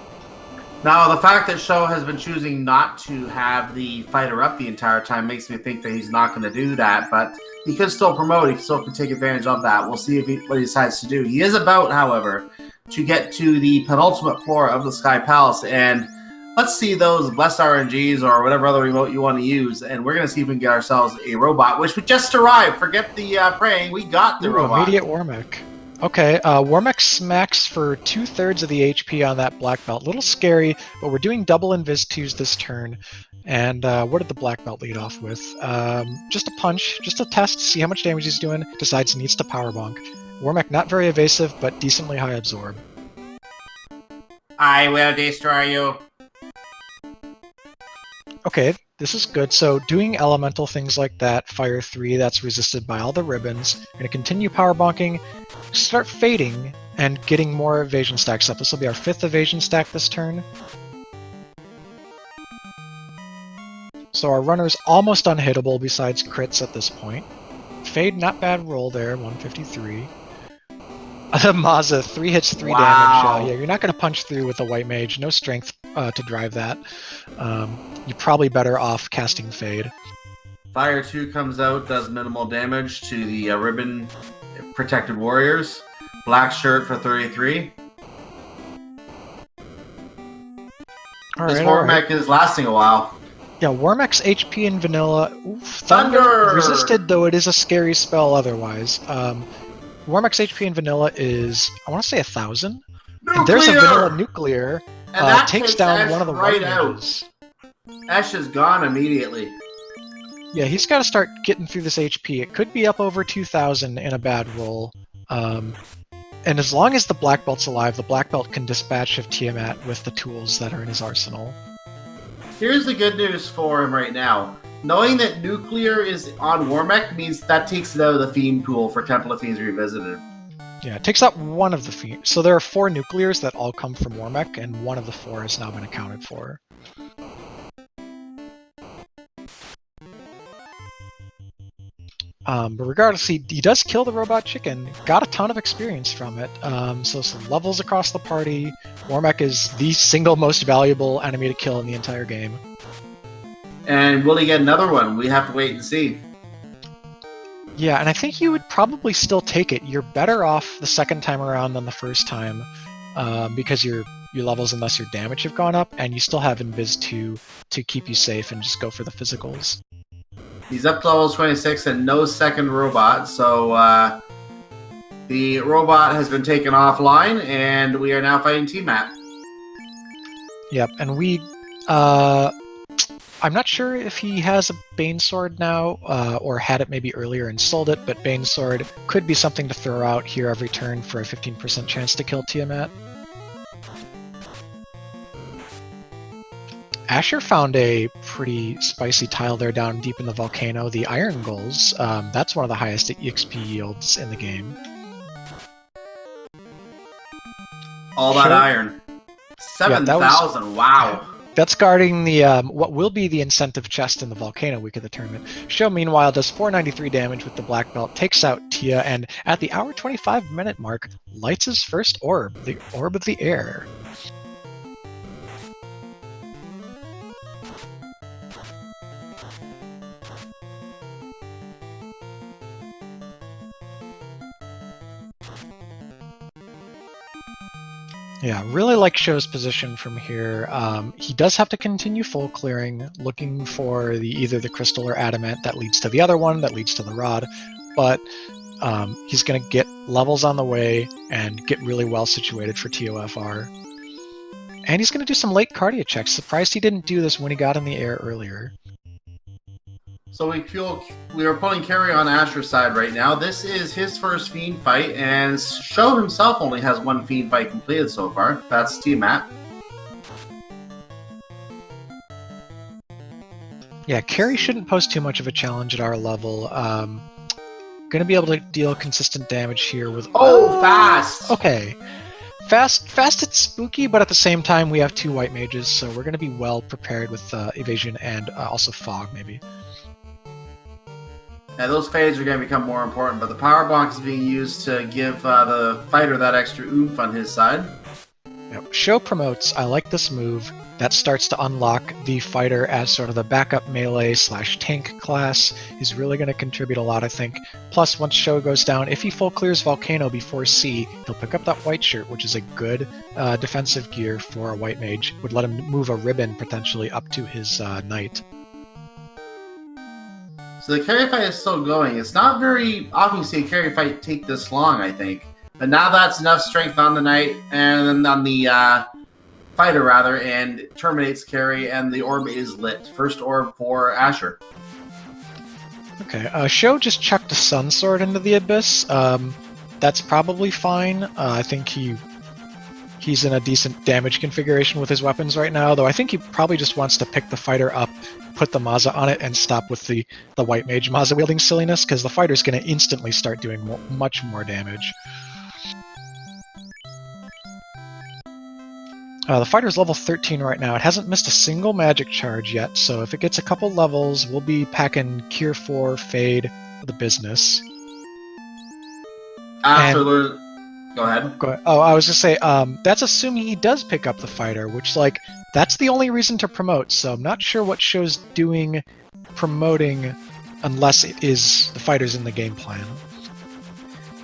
Now, the fact that Sho has been choosing not to have the fighter up the entire time makes me think that he's not going to do that, but he could still promote, he still can take advantage of that. We'll see what he decides to do. He is about, however, to get to the penultimate floor of the Sky Palace. And let's see those Blessed RNGs or whatever other remote you want to use. And we're going to see if we can get ourselves a robot, which we just arrived. Forget the praying. We got the robot. Immediate Warmech. Okay, Warmech smacks for 2/3 of the HP on that black belt. Little scary, but we're doing double invis 2s this turn. And what did the black belt lead off with? Just a punch, just a test, see how much damage he's doing. Decides he needs to power bonk. Warmech not very evasive, but decently high absorb. I will destroy you. Okay, this is good. So doing elemental things like that, Fire 3, that's resisted by all the ribbons. We're going to continue power bonking, start fading, and getting more evasion stacks up. This will be our 5th evasion stack this turn. So our runner's almost unhittable besides crits at this point. Fade, not bad roll there, 153. The Mazza, 3 hits, 3 damage. Yeah, you're not going to punch through with a white mage. No strength to drive that. You're probably better off casting Fade. Fire 2 comes out, does minimal damage to the ribbon protected warriors. Black shirt for 33. This Warmech is lasting a while. Yeah, Warmech's HP in vanilla. Oof, Thunder! Resisted, though it is a scary spell otherwise. Warmech's HP in vanilla is, I want to say 1,000. And there's a vanilla nuclear. And that takes down Ash one of the right white mages. Ash is gone immediately. Yeah, he's got to start getting through this HP. It could be up over 2,000 in a bad roll. And as long as the black belt's alive, the black belt can dispatch of Tiamat with the tools that are in his arsenal. Here's the good news for him right now. Knowing that nuclear is on Warmech means that takes it out of the Fiend pool for Temple of Fiends Revisited. Yeah, it takes out one of the Fiends. So there are 4 nuclears that all come from Warmech, and one of the 4 has now been accounted for. But regardless, he does kill the robot chicken. Got a ton of experience from it. So some levels across the party. Warmech is the single most valuable enemy to kill in the entire game. And will he get another one? We have to wait and see. Yeah, and I think you would probably still take it. You're better off the second time around than the first time, because your levels and thus your damage have gone up, and you still have Invis 2 to keep you safe and just go for the physicals. He's up to level 26 and no second robot, so the robot has been taken offline, and we are now fighting Tiamat. Yep, and we... I'm not sure if he has a Bane Sword now, or had it maybe earlier and sold it, but Bane Sword could be something to throw out here every turn for a 15% chance to kill Tiamat. Asher found a pretty spicy tile there down deep in the volcano, the Iron Gulls. That's one of the highest EXP yields in the game. All that iron. 7,000, wow. That's guarding the what will be the incentive chest in the volcano week of the tournament. Sho, meanwhile, does 493 damage with the black belt, takes out Tia, and at the hour 25 minute mark, lights his first orb, the Orb of the Air. Yeah, really like Sho's position from here. He does have to continue full clearing, looking for either the crystal or adamant that leads to the other one, that leads to the rod, but he's going to get levels on the way and get really well situated for TOFR. And he's going to do some late cardia checks. Surprised he didn't do this when he got in the air earlier. So we are pulling Carry on Asher's side right now. This is his first Fiend fight, and Sho himself only has one Fiend fight completed so far. That's Tiamat. Yeah, Carry shouldn't pose too much of a challenge at our level. Gonna be able to deal consistent damage here with... Oh, fast! Okay. Fast, it's spooky, but at the same time we have 2 white mages, so we're gonna be well prepared with evasion and also fog, maybe. Yeah, those fades are going to become more important, but the power box is being used to give the fighter that extra oomph on his side. Yep. Sho promotes, I like this move. That starts to unlock the fighter as sort of the backup melee / tank class. He's really going to contribute a lot, I think. Plus, once Sho goes down, if he full clears Volcano before C, he'll pick up that white shirt, which is a good defensive gear for a white mage. Would let him move a ribbon potentially up to his knight. So the carry fight is still going. It's not very often you see a carry fight take this long, I think. But now that's enough strength on the knight and then on the fighter rather, and it terminates carry, and the orb is lit. First orb for Asher. Okay, Sho just chucked a Sun Sword into the Abyss. That's probably fine. I think he's in a decent damage configuration with his weapons right now, though I think he probably just wants to pick the fighter up, put the Maza on it, and stop with the white mage Maza wielding silliness, because the fighter's going to instantly start doing much more damage. The fighter's level 13 right now. It hasn't missed a single magic charge yet, so if it gets a couple levels, we'll be packing Cure 4, Fade, the business. After go ahead. Oh, I was just say, that's assuming he does pick up the fighter, which, like, that's the only reason to promote, so I'm not sure what Sho's doing promoting unless it is the fighters in the game plan.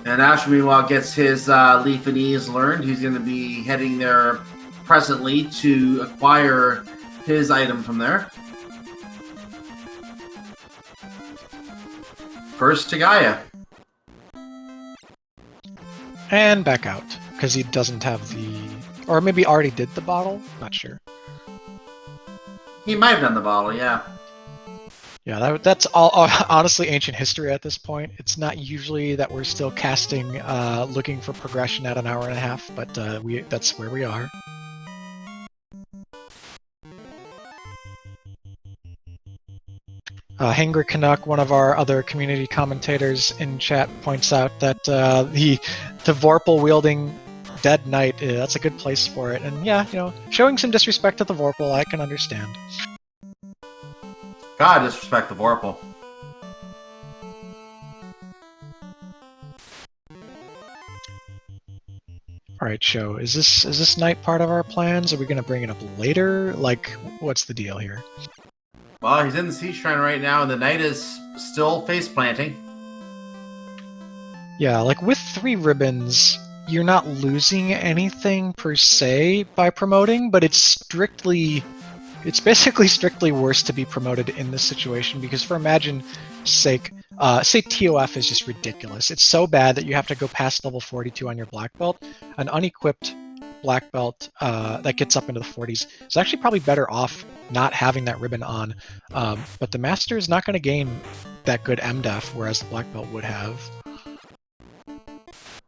And Asher, meanwhile, gets his Leaf and Ease learned. He's going to be heading there presently to acquire his item from there. First to Gaia. And back out, because he doesn't have the... Or maybe already did the bottle? Not sure. He might have done the bottle, yeah. Yeah, that's all honestly ancient history at this point. It's not usually that we're still casting, looking for progression at an hour and a half, but that's where we are. Hangry Canuck, one of our other community commentators in chat, points out that the Vorpal wielding Dead Knight, that's a good place for it. And yeah, showing some disrespect to the Vorpal, I can understand. God, disrespect the Vorpal. Alright, Sho, is this night part of our plans? Are we going to bring it up later? Like, what's the deal here? Well, he's in the Sea Shrine right now, and the knight is still face planting. Yeah, like with 3 ribbons, you're not losing anything per se by promoting, but it's basically strictly worse to be promoted in this situation, because for Imagine's sake, say TOF is just ridiculous. It's so bad that you have to go past level 42 on your black belt. An unequipped black belt that gets up into the 40s is actually probably better off not having that ribbon on, but the master is not going to gain that good MDEF, whereas the black belt would have.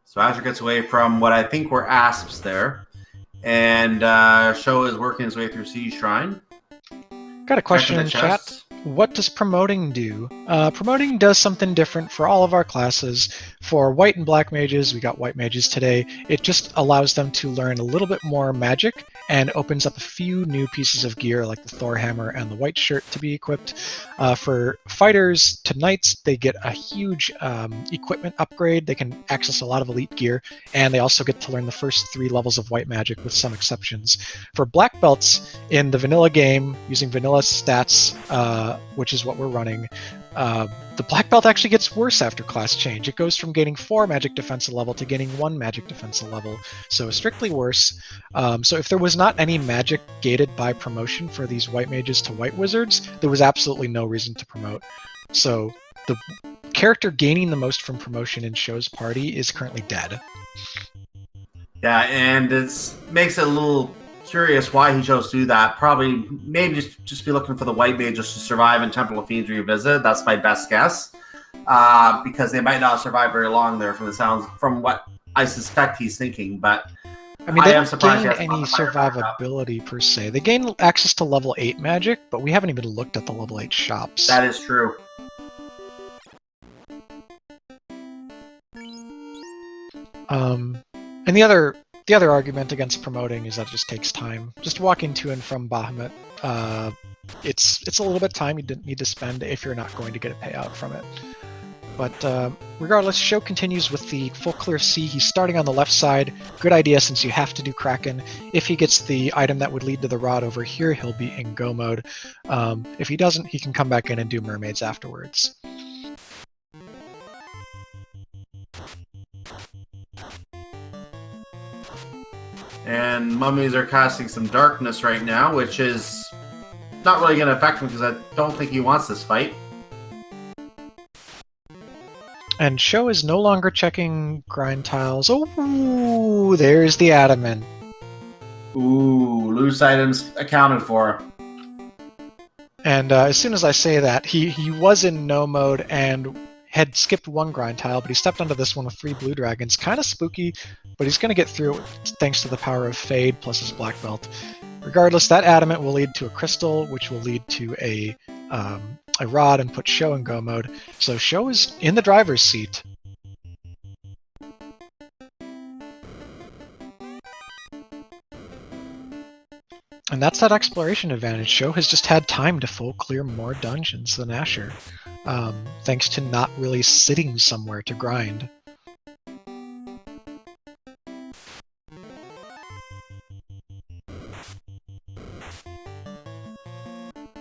So Asher gets away from what I think were asps there, and Sho is working his way through Sea Shrine. Got a question in chat. What does promoting do? Promoting does something different for all of our classes. For white and black mages, we got white mages today. It just allows them to learn a little bit more magic and opens up a few new pieces of gear like the Thor hammer and the white shirt to be equipped. For fighters to knights, they get a huge equipment upgrade. They can access a lot of elite gear, and they also get to learn the first 3 levels of white magic with some exceptions. For black belts in the vanilla game, using vanilla stats, which is what we're running, the black belt actually gets worse after class change. It goes from gaining 4 magic defense a level to gaining 1 magic defense a level, so strictly worse. So if there was not any magic gated by promotion for these white mages to white wizards, there was absolutely no reason to promote. So the character gaining the most from promotion in Sho's party is currently dead. Yeah, and it makes it a little curious why he chose to do that. Probably, maybe just be looking for the white mages to survive in Temple of Fiends Revisit. That's my best guess, because they might not survive very long there. From what I suspect he's thinking, but I mean, they am don't surprised gain any survivability per se. They gain access to level 8 magic, but we haven't even looked at the level 8 shops. That is true. And the other argument against promoting is that it just takes time. Just walking to and from Bahamut, it's a little bit of time you didn't need to spend if you're not going to get a payout from it. But regardless, Sho continues with the full clear C. He's starting on the left side. Good idea since you have to do Kraken. If he gets the item that would lead to the rod over here, he'll be in go mode. If he doesn't, he can come back in and do mermaids afterwards. And mummies are casting some darkness right now, which is not really going to affect him because I don't think he wants this fight. And Sho is no longer checking grind tiles. Oh, there's the adamant. Ooh, loose items accounted for. And as soon as I say that, he was in no mode and had skipped one grind tile, but he stepped onto this one with 3 blue dragons. Kind of spooky, but he's going to get through it thanks to the power of Fade plus his black belt. Regardless, that adamant will lead to a crystal, which will lead to a rod and put Sho in go mode. So Sho is in the driver's seat. And that's that exploration advantage. Sho has just had time to full clear more dungeons than Asher, thanks to not really sitting somewhere to grind.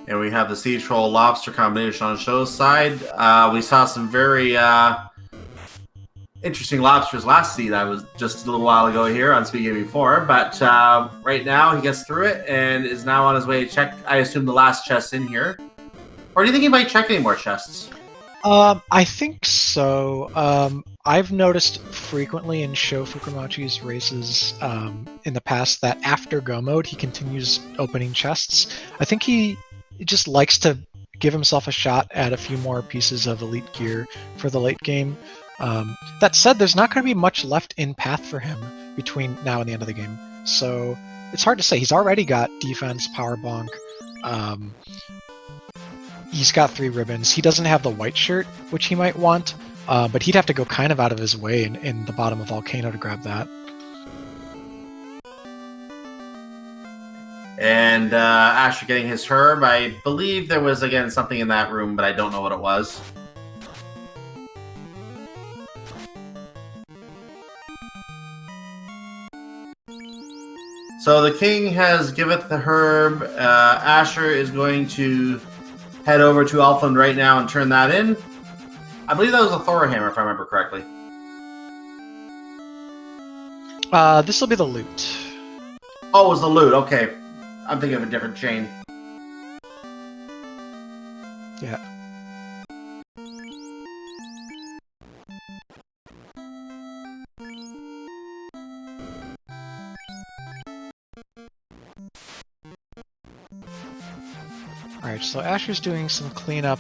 And we have the Sea Troll Lobster combination on Sho's side. We saw some very interesting lobsters last seed. I was just a little while ago here on Speaking Before, but right now he gets through it and is now on his way to check, I assume, the last chest in here. Or do you think he might check any more chests? I think so. I've noticed frequently in ShoFukomachi's races in the past that after go mode he continues opening chests. I think he just likes to give himself a shot at a few more pieces of elite gear for the late game. That said, there's not going to be much left in path for him between now and the end of the game, so it's hard to say. He's already got defense, power bonk. He's got 3 ribbons. He doesn't have the white shirt, which he might want, but he'd have to go kind of out of his way in the bottom of Volcano to grab that. And Asher getting his herb. I believe there was, again, something in that room, but I don't know what it was. So the king has giveth the herb. Asher is going to head over to Elfland right now and turn that in. I believe that was a Thor hammer, if I remember correctly. This will be the loot. Oh, it was the loot. Okay. I'm thinking of a different chain. Yeah. Alright, so Asher's doing some cleanup.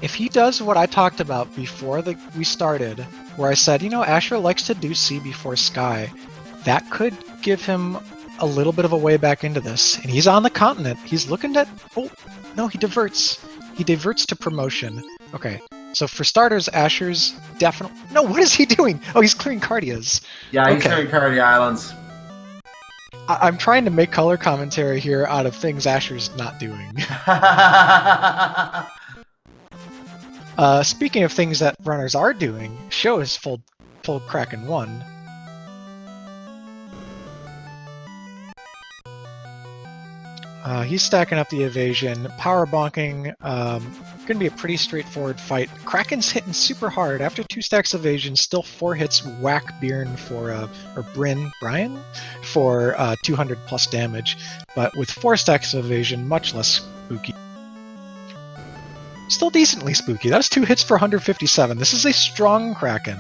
If he does what I talked about before we started, where I said, you know, Asher likes to do sea before sky, that could give him a little bit of a way back into this. And he's on the continent. He's looking at... Oh, no, he diverts. He diverts to promotion. Okay, so for starters, Asher's definitely... No, what is he doing? Oh, he's clearing Cardias. Yeah, he's clearing Cardia Islands. I'm trying to make color commentary here out of things Asher's not doing. Speaking of things that runners are doing, Sho is full Kraken 1. He's stacking up the evasion, power bonking. Gonna be a pretty straightforward fight. Kraken's hitting super hard. After 2 stacks of evasion, still 4 hits whack Brian for 200 plus damage. But with 4 stacks of evasion, much less spooky. Still decently spooky. That's 2 hits for 157. This is a strong Kraken.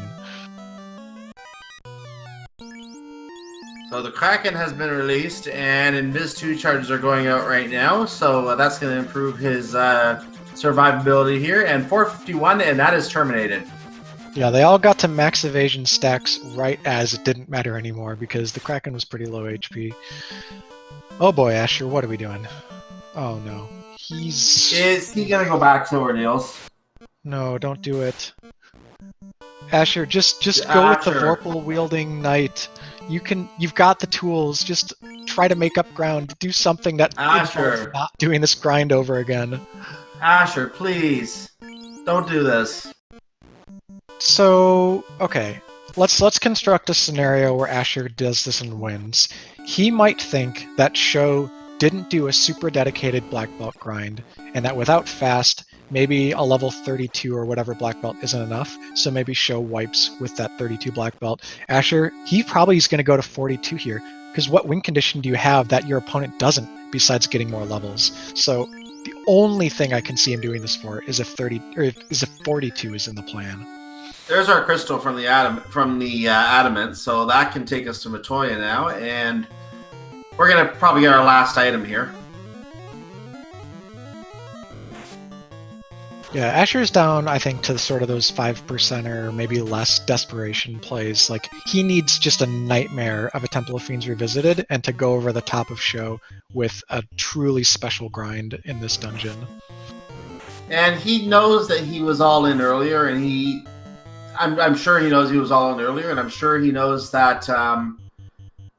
So the Kraken has been released, and Invis 2 charges are going out right now, so that's going to improve his survivability here. And 451, and that is terminated. Yeah, they all got to max evasion stacks right as it didn't matter anymore, because the Kraken was pretty low HP. Oh boy, Asher, what are we doing? Oh no. Is he going to go back to Ordeals? No, don't do it. Asher, just go with the Vorpal wielding knight. You've got the tools. Just try to make up ground. Do something that involves not doing this grind over again. Asher, please. Don't do this. So, okay, let's construct a scenario where Asher does this and wins. He might think that Sho didn't do a super dedicated black belt grind, and that without fast, maybe a level 32 or whatever black belt isn't enough. So maybe Sho wipes with that 32 black belt. Asher, he probably is going to go to 42 here, because what win condition do you have that your opponent doesn't, besides getting more levels? So the only thing I can see him doing this for is if 42 is in the plan. There's our crystal from the adamant, so that can take us to Matoya now, and we're gonna probably get our last item here. Yeah, Asher's down, I think, to sort of those 5% or maybe less desperation plays. Like, he needs just a nightmare of a Temple of Fiends Revisited and to go over the top of Sho with a truly special grind in this dungeon. And he knows that he was all in earlier, and I'm sure he knows he was all in earlier, and I'm sure he knows that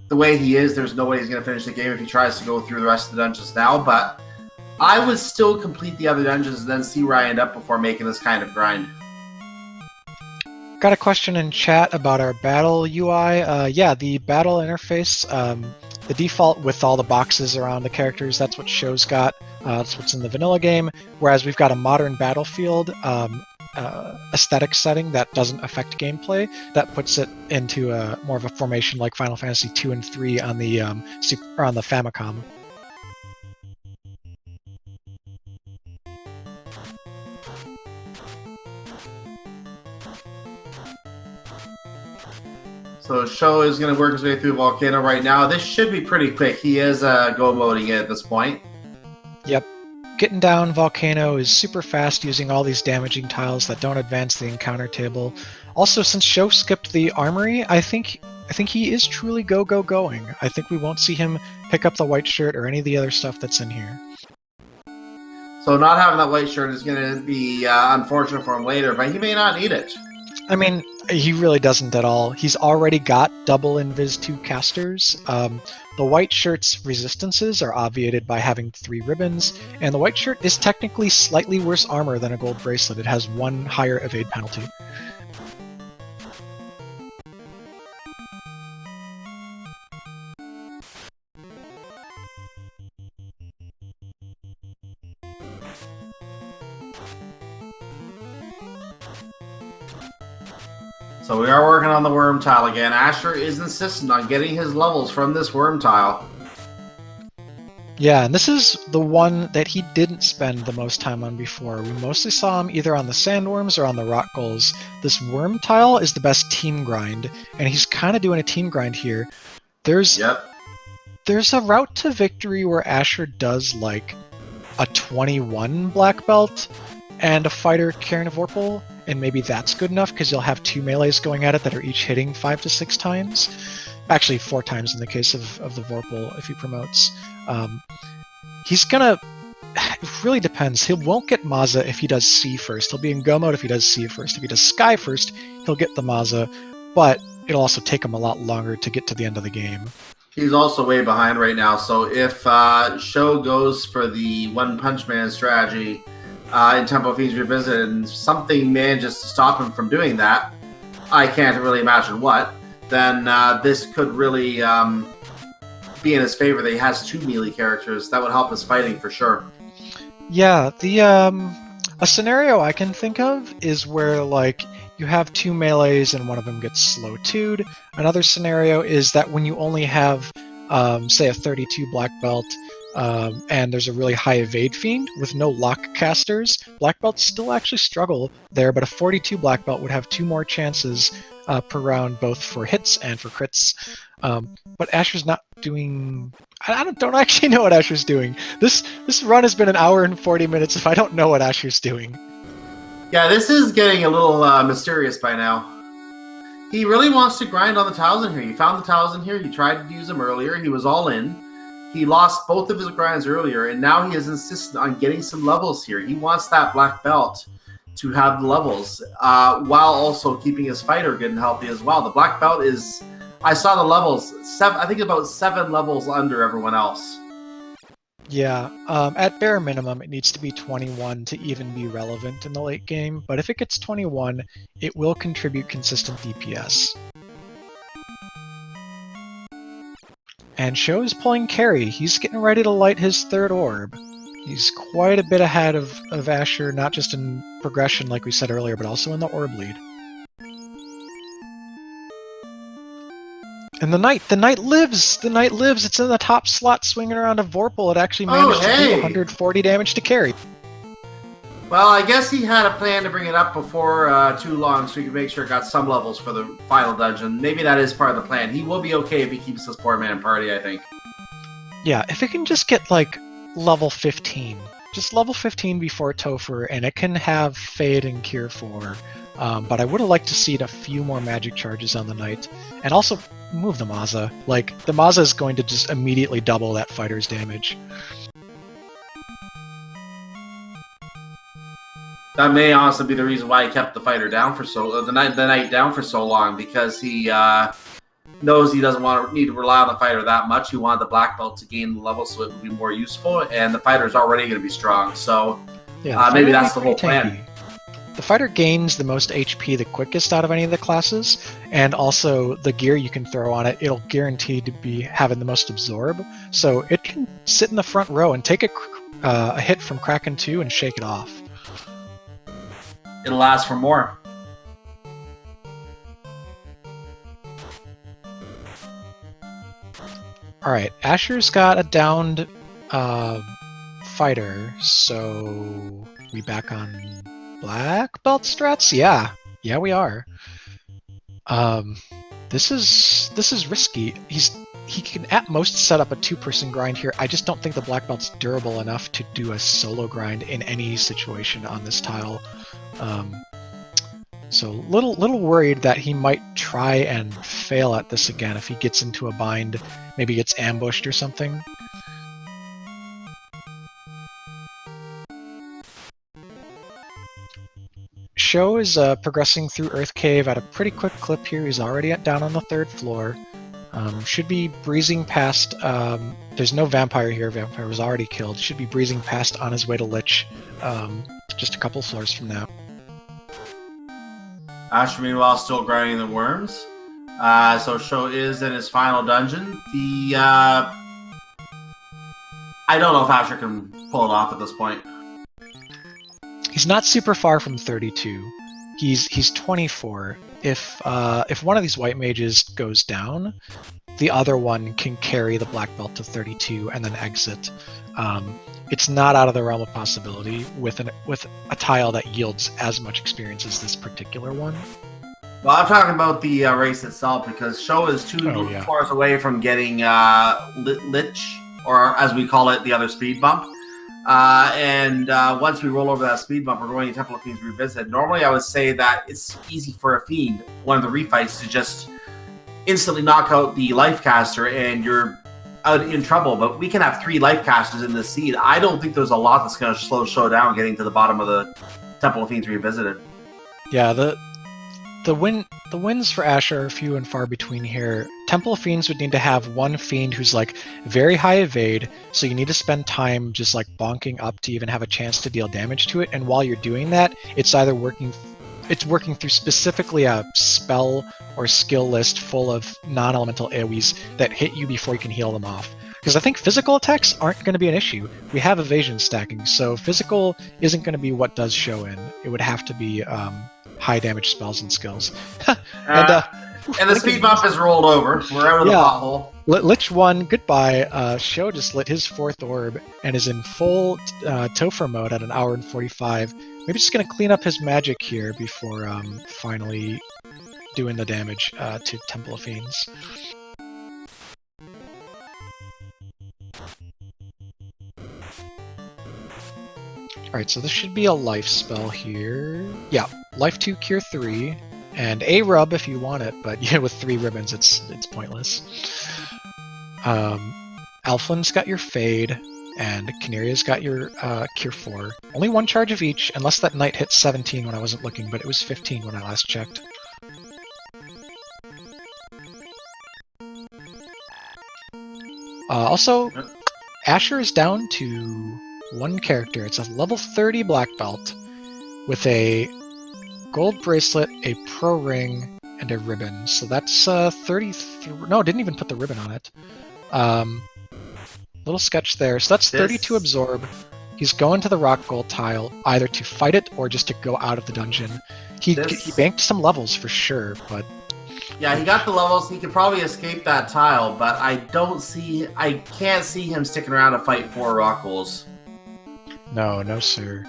the way he is, there's no way he's going to finish the game if he tries to go through the rest of the dungeons now, but I would still complete the other dungeons and then see where I end up before making this kind of grind. Got a question in chat about our battle UI. Yeah, the battle interface, the default with all the boxes around the characters, that's what Sho's got. That's what's in the vanilla game, whereas we've got a modern battlefield aesthetic setting that doesn't affect gameplay, that puts it into more of a formation like Final Fantasy 2 and 3 on the on the Famicom. So Sho is going to work his way through Volcano right now. This should be pretty quick. He is go moding it at this point. Yep. Getting down Volcano is super fast using all these damaging tiles that don't advance the encounter table. Also, since Sho skipped the armory, I think he is truly going. I think we won't see him pick up the white shirt or any of the other stuff that's in here. So not having that white shirt is going to be unfortunate for him later, but he may not need it. I mean, he really doesn't at all. He's already got double Invis 2 casters. The white shirt's resistances are obviated by having 3 ribbons, and the white shirt is technically slightly worse armor than a gold bracelet. It has 1 higher evade penalty. So we are working on the worm tile again. Asher is insistent on getting his levels from this worm tile. Yeah, and this is the one that he didn't spend the most time on before. We mostly saw him either on the sandworms or on the rock goals. This worm tile is the best team grind, and he's kind of doing a team grind here. There's a route to victory where Asher does like a 21 black belt and a fighter carrying a Vorpal, and maybe that's good enough because you'll have 2 melees going at it that are each hitting 5 to 6 times. Actually, 4 times in the case of the Vorpal if he promotes. He's gonna... It really depends. He won't get Maza if he does C first. He'll be in go mode if he does C first. If he does Sky first, he'll get the Maza, but it'll also take him a lot longer to get to the end of the game. He's also way behind right now, so if Sho goes for the One Punch Man strategy in Temple of Fiends Revisited and something manages to stop him from doing that, I can't really imagine what, then this could really be in his favor that he has 2 melee characters. That would help his fighting for sure. Yeah, the a scenario I can think of is where like you have 2 melees and one of them gets slow 2'd. Another scenario is that when you only have say a 32 black belt and there's a really high evade fiend with no lock casters, black belts still actually struggle there, but a 42 black belt would have 2 more chances per round, both for hits and for crits. But Asher's not doing... I don't actually know what Asher's doing. This run has been an hour and 40 minutes if I don't know what Asher's doing. Yeah, this is getting a little mysterious by now. He really wants to grind on the tiles in here. He found the tiles in here. He tried to use them earlier. He was all in. He lost both of his grinds earlier, and now he is insistent on getting some levels here. He wants that black belt to have the levels, while also keeping his fighter good and healthy as well. The black belt is... I saw the levels, I think about 7 levels under everyone else. Yeah, at bare minimum, it needs to be 21 to even be relevant in the late game, but if it gets 21, it will contribute consistent DPS. And Sho is pulling carry. He's getting ready to light his third orb. He's quite a bit ahead of Asher, not just in progression like we said earlier, but also in the orb lead. And the knight lives! The knight lives! It's in the top slot swinging around a Vorpal. It actually managed to do 140 damage to carry. Well, I guess he had a plan to bring it up before too long so he could make sure it got some levels for the final dungeon. Maybe that is part of the plan. He will be okay if he keeps this poor man party, I think. Yeah, if it can just get, like, level 15. Just level 15 before Topher, and it can have Fade and Cure 4. But I would have liked to see a few more magic charges on the knight. And also move the Maza. Like, the Maza is going to just immediately double that fighter's damage. That may also be the reason why he kept the fighter down for the knight down for so long, because he knows he doesn't need to rely on the fighter that much. He wanted the black belt to gain the level so it would be more useful, and the fighter is already going to be strong. So yeah, maybe that's the whole plan. The fighter gains the most HP the quickest out of any of the classes, and also the gear you can throw on it, it'll guarantee to be having the most absorb, so it can sit in the front row and take a hit from Kraken 2 and shake it off. It'll last for more. Alright, Asher's got a downed fighter, so we back on black belt strats? Yeah, we are. This is risky. He can at most set up a 2-person grind here. I just don't think the black belt's durable enough to do a solo grind in any situation on this tile. So little worried that he might try and fail at this again if he gets into a bind, maybe gets ambushed or something. Sho is progressing through Earth Cave at a pretty quick clip here. He's already down on the 3rd floor. Should be breezing past... there's no vampire here. Vampire was already killed. Should be breezing past on his way to Lich just a couple floors from now. Asher, meanwhile, still grinding the worms. So Sho is in his final dungeon. I don't know if Asher can pull it off at this point. He's not super far from 32. He's 24. If one of these white mages goes down, the other one can carry the black belt to 32 and then exit. It's not out of the realm of possibility with a tile that yields as much experience as this particular one. Well, I'm talking about the race itself, because Sho is two floors away from getting Lich, or as we call it, the other speed bump. And once we roll over that speed bump, we're going to Temple of Fiends Revisited. Normally, I would say that it's easy for a Fiend, one of the refights, to just instantly knock out the life caster and you're out in trouble. But we can have 3 life casters in this seed. I don't think there's a lot that's going to slow Sho down getting to the bottom of the Temple of Fiends Revisited. Yeah, the wins for Asher are few and far between here. Temple of Fiends would need to have one Fiend who's like very high evade, so you need to spend time just like bonking up to even have a chance to deal damage to it. And while you're doing that, it's either working through specifically a spell or skill list full of non-elemental AoEs that hit you before you can heal them off. Because I think physical attacks aren't going to be an issue. We have evasion stacking, so physical isn't going to be what does Sho in. It would have to be high damage spells and skills. And the speed bump is rolled over. We're out of the pothole. Lich won. Goodbye. Sho just lit his 4th orb and is in full Topher mode at 1 hour and 45. Maybe just going to clean up his magic here before finally doing the damage to Temple of Fiends. Alright, so this should be a life spell here. Yeah, life 2, cure 3, and a rub if you want it, but yeah, with 3 ribbons it's pointless. Alflin's got your Fade, and Canaria's got your cure 4. Only 1 charge of each, unless that knight hit 17 when I wasn't looking, but it was 15 when I last checked. Also, Asher is down to one character. It's a level 30 black belt with a gold bracelet, a pro ring, and a ribbon. So that's 33. No, didn't even put the ribbon on it. Little sketch there. So that's 32 absorb. He's going to the rock gold tile either to fight it or just to go out of the dungeon. He banked some levels for sure, but yeah, he got the levels. He could probably escape that tile, but I can't see him sticking around to fight 4 rock goals. No, sir.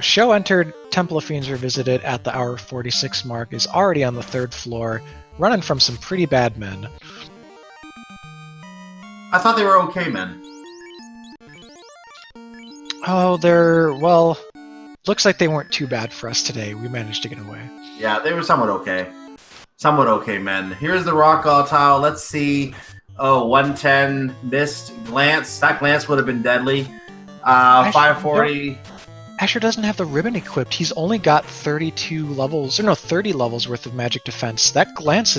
Sho entered Temple of Fiends Revisited at the hour 46 mark, is already on the 3rd floor, running from some pretty bad men. I thought they were okay, men. Oh, looks like they weren't too bad for us today. We managed to get away. Yeah, they were somewhat okay. Somewhat okay, men. Here's the rock all tile. Let's see. Oh, 110 missed glance. That glance would have been deadly. 540. Asher doesn't have the ribbon equipped. He's only got 30 levels worth of magic defense. That glance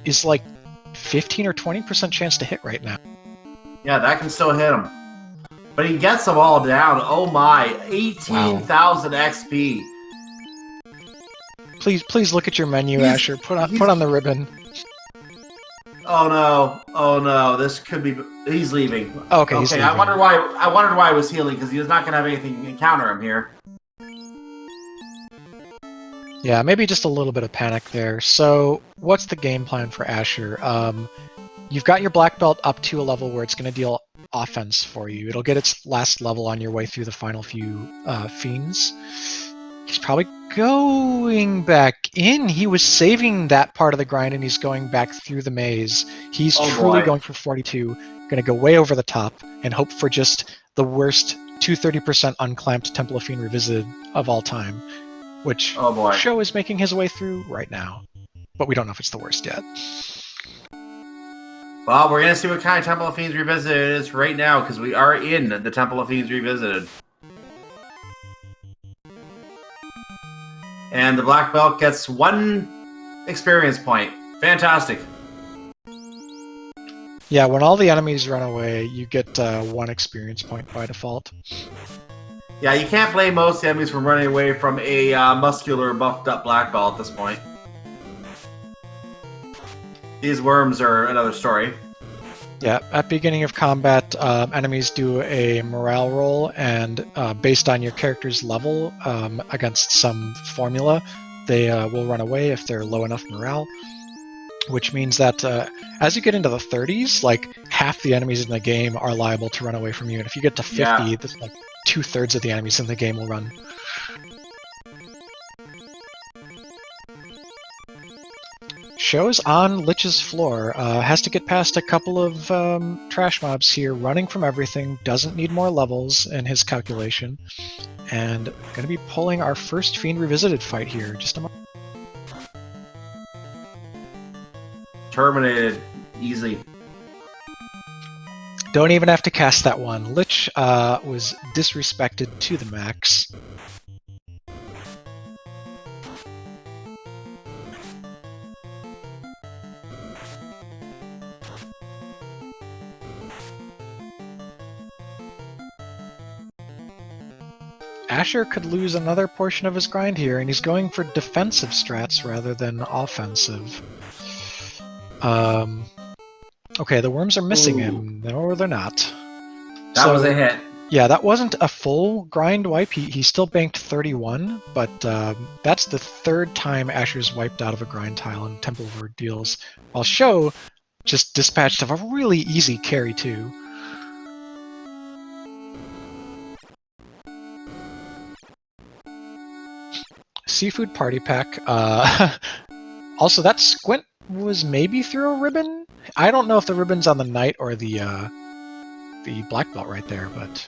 is like 15 or 20% chance to hit right now. Yeah, that can still hit him. But he gets them all down. Oh my, 18,000 XP. Please look at your menu, Asher. Put on the ribbon. Oh no! This could be. He's leaving. Okay, he's leaving. I wondered why he was healing, because he was not going to have anything encounter him here. Yeah, maybe just a little bit of panic there. So, what's the game plan for Asher? You've got your black belt up to a level where it's going to deal offense for you. It'll get its last level on your way through the final few fiends. He's probably going back in. He was saving that part of the grind, and he's going back through the maze. He's truly going for 42, going to go way over the top, and hope for just the worst 230% unclamped Temple of Fiend Revisited of all time, which Sho is making his way through right now. But we don't know if it's the worst yet. Well, we're going to see what kind of Temple of Fiends Revisited it is right now, because we are in the Temple of Fiends Revisited. And the black belt gets 1 experience point. Fantastic. Yeah, when all the enemies run away, you get 1 experience point by default. Yeah, you can't blame most enemies from running away from a muscular, buffed up black belt at this point. These worms are another story. Yeah, at beginning of combat, enemies do a morale roll, and based on your character's level against some formula, they will run away if they're low enough morale, which means that as you get into the 30s, like half the enemies in the game are liable to run away from you, and if you get to 50, that's like 2/3 of the enemies in the game will run. Sho's on Lich's floor, has to get past a couple of trash mobs here, running from everything, doesn't need more levels in his calculation, and going to be pulling our first Fiend Revisited fight here. Just a moment. Terminated. Easy. Don't even have to cast that one. Lich was disrespected to the max. Asher could lose another portion of his grind here, and he's going for defensive strats rather than offensive. Okay, the worms are missing him. No, they're not. That was a hit. Yeah, that wasn't a full grind wipe. He still banked 31, but that's the 3rd time Asher's wiped out of a grind tile in Temple of Ordeals, while Sho just dispatched of a really easy carry too. Seafood Party Pack. Also, that squint was maybe through a ribbon? I don't know if the ribbon's on the knight or the black belt right there, but...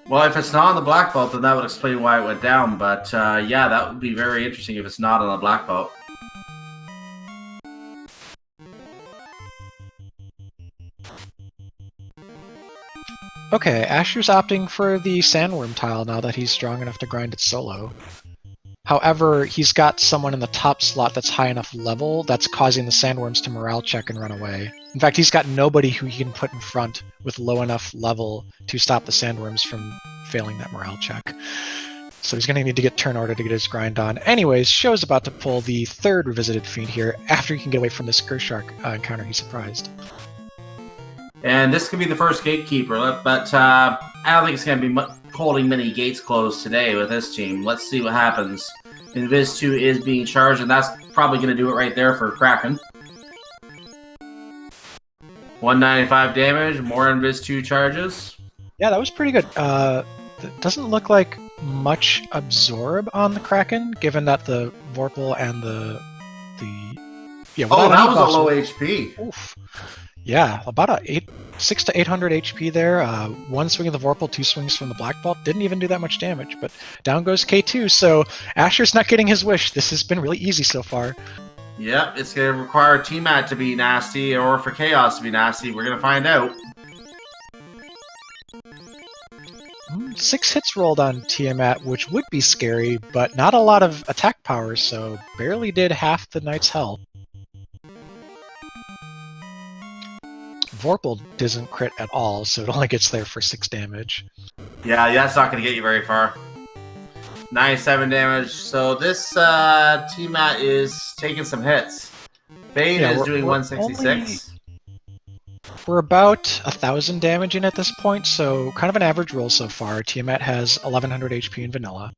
Well, if it's not on the black belt, then that would explain why it went down, but yeah, that would be very interesting if it's not on the black belt. Okay, Asher's opting for the sandworm tile now that he's strong enough to grind it solo. However, he's got someone in the top slot that's high enough level that's causing the sandworms to morale check and run away. In fact, he's got nobody who he can put in front with low enough level to stop the sandworms from failing that morale check. So he's going to need to get turn order to get his grind on. Anyways, Sho's about to pull the third Revisited Fiend here. After he can get away from this Gershark encounter, he's surprised. And this could be the first gatekeeper, but I don't think it's going to be holding many gates closed today with this team. Let's see what happens. Invis 2 is being charged, and that's probably going to do it right there for Kraken. 195 damage, more Invis 2 charges. Yeah, that was pretty good. It doesn't look like much absorb on the Kraken, given that the Vorpal and the that was a low HP. Oof. Yeah, about 600 to 800 HP there. One swing of the Vorpal, 2 swings from the Black Belt. Didn't even do that much damage, but down goes K2. So Asher's not getting his wish. This has been really easy so far. Yep, it's going to require T-Mat to be nasty or for Chaos to be nasty. We're going to find out. 6 hits rolled on Tiamat, which would be scary, but not a lot of attack power, so barely did half the Knight's health. Vorpal doesn't crit at all, so it only gets there for 6 damage. Yeah, that's not going to get you very far. 97 damage, so this T-Mat is taking some hits. Fade is doing 166. We're about 1,000 damage in at this point, so kind of an average roll so far. Tiamat has 1,100 HP in vanilla.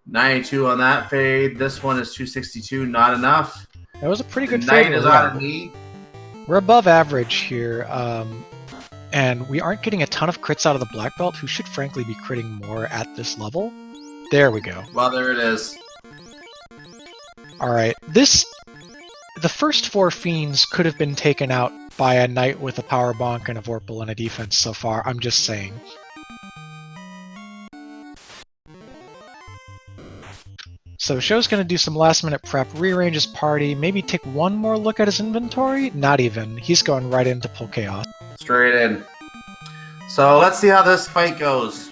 92 on that fade. This one is 262, not enough. That was a pretty good fade. Knight is on a knee. We're above average here, and we aren't getting a ton of crits out of the Black Belt, who should frankly be critting more at this level. There we go. Well, there it is. Alright, the first 4 Fiends could have been taken out by a Knight with a Power Bonk and a Vorpal and a defense so far, I'm just saying. So Sho's going to do some last minute prep, rearrange his party, maybe take one more look at his inventory? Not even. He's going right into pull Chaos. Straight in. So let's see how this fight goes.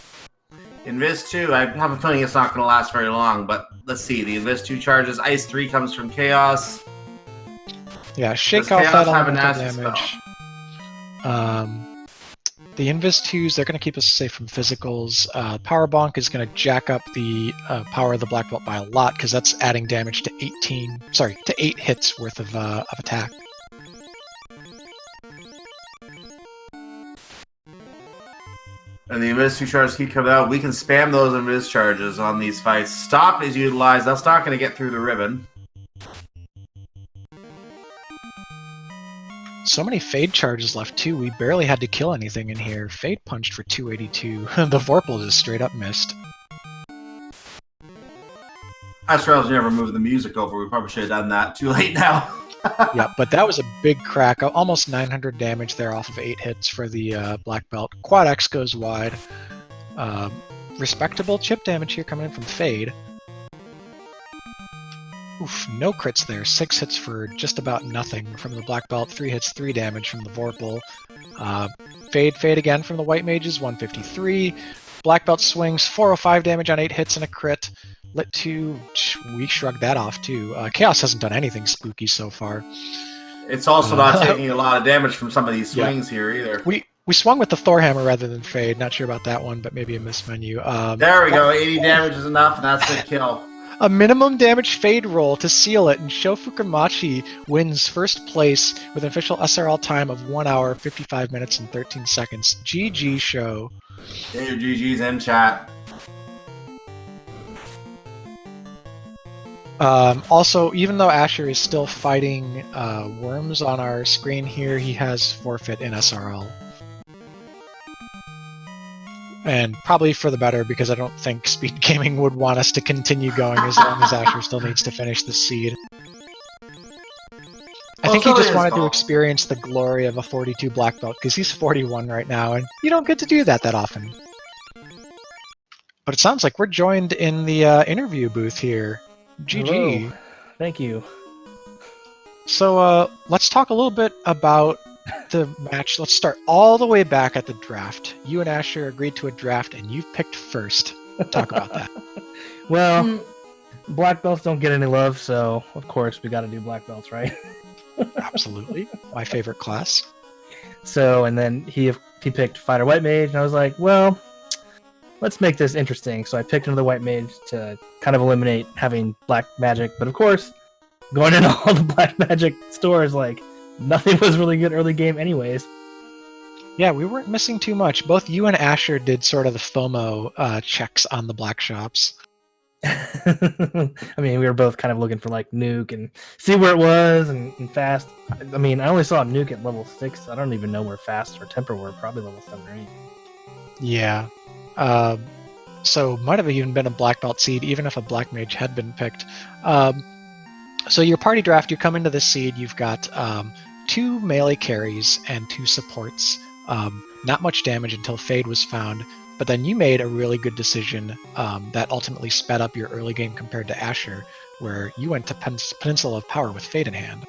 Invis 2, I have a feeling it's not going to last very long, but let's see. The Invis 2 charges, Ice 3 comes from Chaos. Yeah, shake off that elemental damage. The Invis 2s, they're going to keep us safe from physicals. Power Bonk is going to jack up the power of the Black Belt by a lot, because that's adding damage to 8 hits worth of attack. And the Invis 2 charges keep coming out. We can spam those Invis charges on these fights. Stop is utilized. That's not going to get through the ribbon. So many Fade charges left too, we barely had to kill anything in here. Fade punched for 282. The Vorpal just straight up missed. Astrals never moved the music over. We probably should have done that. Too late now. Yeah, but that was a big crack. Almost 900 damage there off of 8 hits for the Black Belt. Quad X goes wide. Respectable chip damage here coming in from Fade. Oof, no crits there. 6 hits for just about nothing from the Black Belt. 3 hits, 3 damage from the Vorpal. Fade again from the White Mages, 153. Black Belt swings, 405 damage on 8 hits and a crit. Lit 2, we shrugged that off too. Chaos hasn't done anything spooky so far. It's also not taking a lot of damage from some of these swings here either. We swung with the Thor Hammer rather than Fade. Not sure about that one, but maybe a mismenu. There we go. 80 damage is enough, and that's the kill. A minimum damage Fade roll to seal it, and ShoFukomachi wins first place with an official SRL time of 1 hour, 55 minutes, and 13 seconds. GG Sho. Get your GGs in chat. Also, even though Asher is still fighting worms on our screen here, he has forfeit in SRL. And probably for the better, because I don't think Speed Gaming would want us to continue going as long as Asher still needs to finish the seed. I think he just wanted to experience the glory of a 42 black belt, because he's 41 right now, and you don't get to do that often. But it sounds like we're joined in the interview booth here. GG. Hello. Thank you. So let's talk a little bit about the match. Let's start all the way back at the draft. You and Asher agreed to a draft, and you picked first. Talk about that. Well, Black belts don't get any love, so of course we got to do black belts, right? Absolutely. My favorite class. So, and then he picked fighter white mage, and I was like, well, let's make this interesting. So I picked another white mage to kind of eliminate having black magic. But of course, going into all the black magic stores, like nothing was really good early game, anyways. Yeah, we weren't missing too much. Both you and Asher did sort of the FOMO checks on the black shops. I mean, we were both kind of looking for like nuke and see where it was and fast. I mean, I only saw nuke at level 6. I don't even know where fast or temper were. Probably level 7 or 8. Yeah. So might have even been a black belt seed, even if a black mage had been picked. So your party draft, you come into this seed, you've got 2 melee carries and 2 supports. Not much damage until Fade was found, but then you made a really good decision that ultimately sped up your early game compared to Asher, where you went to Peninsula of Power with Fade in hand.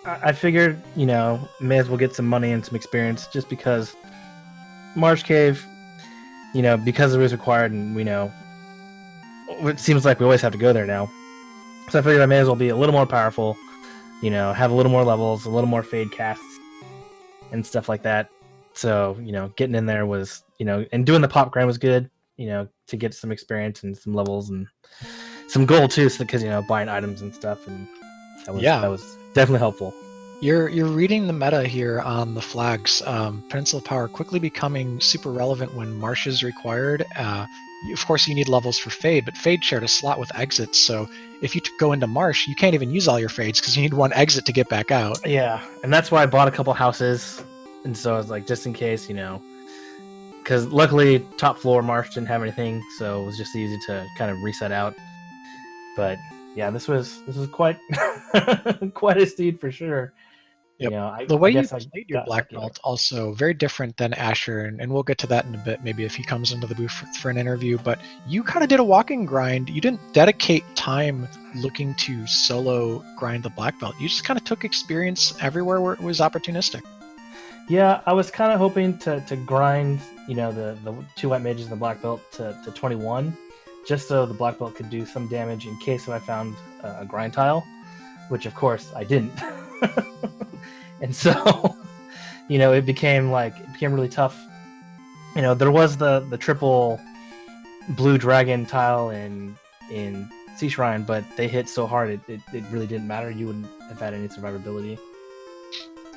I figured, may as well get some money and some experience just because Marsh Cave, because it was required and we know it seems like we always have to go there now. So I figured I may as well be a little more powerful, have a little more levels, a little more Fade casts and stuff like that. So, getting in there was, and doing the pop grind was good, to get some experience and some levels and some gold too, because, buying items and stuff. And that was definitely helpful. You're reading the meta here on the flags. Peninsula of Power quickly becoming super relevant when Marsh is required. Of course, you need levels for Fade, but Fade shared a slot with exits. So if you go into Marsh, you can't even use all your Fades because you need 1 exit to get back out. Yeah, and that's why I bought a couple houses. And so I was like, just in case, because luckily top floor Marsh didn't have anything, so it was just easy to kind of reset out. But yeah, this was quite quite a steed for sure. Yep. The way you played your black belt also very different than Asher, and we'll get to that in a bit, maybe if he comes into the booth for an interview. But you kind of did a walking grind. You didn't dedicate time looking to solo grind the black belt. You just kind of took experience everywhere where it was opportunistic. Yeah, I was kind of hoping to grind, the 2 white mages and the black belt to 21, just so the black belt could do some damage in case if I found a grind tile, which of course I didn't. And so, it became really tough. There was the triple blue dragon tile in Sea Shrine, but they hit so hard it really didn't matter. You wouldn't have had any survivability.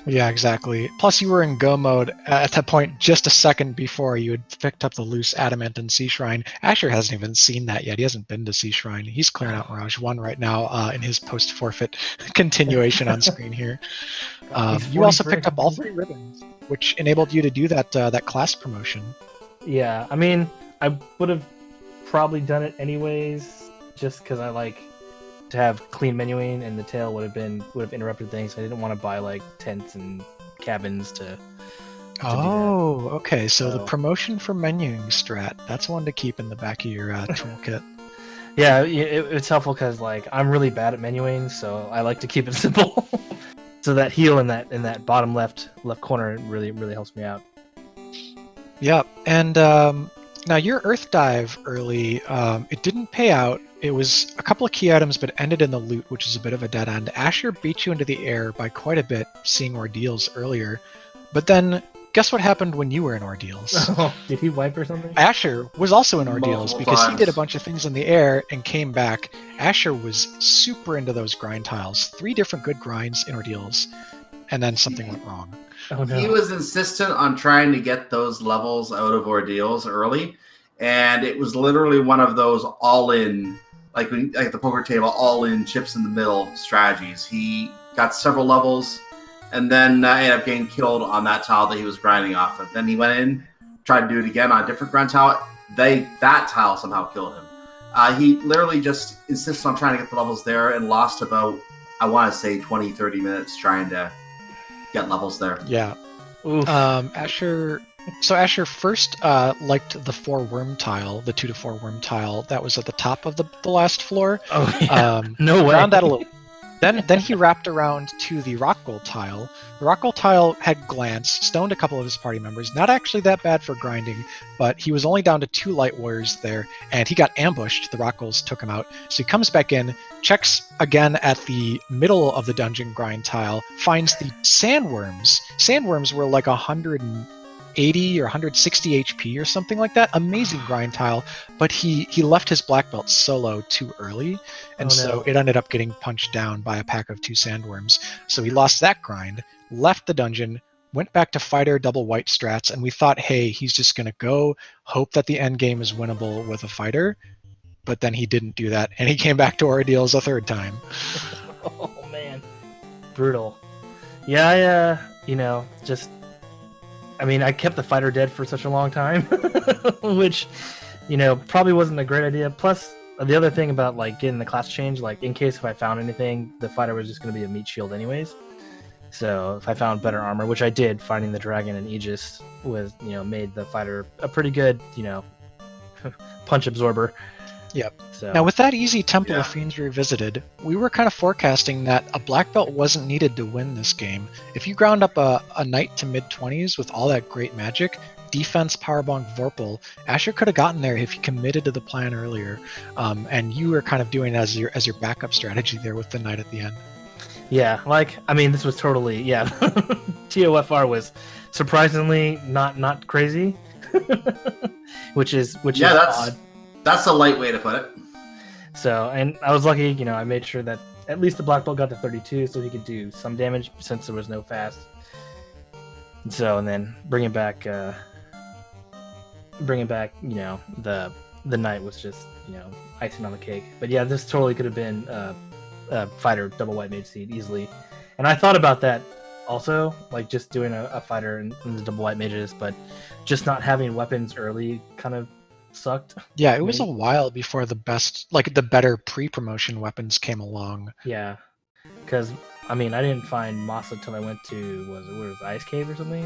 Yeah, exactly. Plus, you were in go mode at that point just a second before you had picked up the loose adamant in Sea Shrine. Asher hasn't even seen that yet. He hasn't been to Sea Shrine. He's clearing out Mirage 1 right now in his post-forfeit continuation on screen here. You also picked up all 3 ribbons, which enabled you to do that class promotion. Yeah, I mean, I would have probably done it anyways, just because I like to have clean menuing, and the tail would have interrupted things. I didn't want to buy tents and cabins to Oh, okay. So the promotion for menuing strat, that's one to keep in the back of your toolkit. Yeah, it's helpful because I'm really bad at menuing, so I like to keep it simple. So that heal in that bottom left corner really helps me out. Yeah, and now your Earth Dive early, it didn't pay out. It was a couple of key items, but ended in the loot, which is a bit of a dead end. Asher beat you into the air by quite a bit, seeing Ordeals earlier. But then, guess what happened when you were in Ordeals? Oh, did he wipe or something? Asher was also in Ordeals because he times. did a bunch of things in the air and came back. Asher was super into those grind tiles. 3 different good grinds in Ordeals, and then something went wrong. Oh, no. He was insistent on trying to get those levels out of Ordeals early, and it was literally one of those all-in, like the poker table, all-in chips in the middle strategies. He got several levels, and then ended up getting killed on that tile that he was grinding off of. Then he went in, tried to do it again on a different grind tile. That tile somehow killed him. He literally just insisted on trying to get the levels there and lost about, I want to say, 20, 30 minutes trying to get levels there. Yeah. Asher first liked the 4 worm tile, the 2 to 4 worm tile that was at the top of the last floor. Oh, yeah. No way. Found that Then he wrapped around to the rock gold tile. The rock gold tile had glance, stoned a couple of his party members. Not actually that bad for grinding, but he was only down to 2 light warriors there, and he got ambushed. The rock golds took him out. So he comes back in, checks again at the middle of the dungeon grind tile, finds the sandworms. Sandworms were like 180 or 160 HP or something like that. Amazing grind tile, but he left his black belt solo too early, and so it ended up getting punched down by a pack of 2 sandworms. So he lost that grind, left the dungeon, went back to fighter double white strats, and we thought, hey, he's just going to go hope that the end game is winnable with a fighter, but then he didn't do that, and he came back to Ordeals a 3rd time. Oh man, brutal. Yeah, I kept the fighter dead for such a long time, which, probably wasn't a great idea. Plus, the other thing about like getting the class change, like in case if I found anything, the fighter was just going to be a meat shield anyways. So if I found better armor, which I did, finding the dragon and Aegis was, made the fighter a pretty good, punch absorber. Yep. So, now, with that easy Temple of Fiends revisited, we were kind of forecasting that a black belt wasn't needed to win this game. If you ground up a knight to mid-20s with all that great magic, defense, powerbomb, Vorpal, Asher could have gotten there if he committed to the plan earlier. And you were kind of doing it as your backup strategy there with the knight at the end. Yeah, this was totally, TOFR was surprisingly not crazy, which is odd. That's a light way to put it. So, and I was lucky, I made sure that at least the black belt got to 32 so he could do some damage since there was no fast. And so, and then bringing back, the knight was just, icing on the cake. But yeah, this totally could have been fighter double white mage seed easily. And I thought about that also, like just doing a fighter in the double white mages, but just not having weapons early kind of sucked. Yeah, it was a while before the better pre-promotion weapons came along. Yeah, because I didn't find Masa till I went to was Ice Cave or something.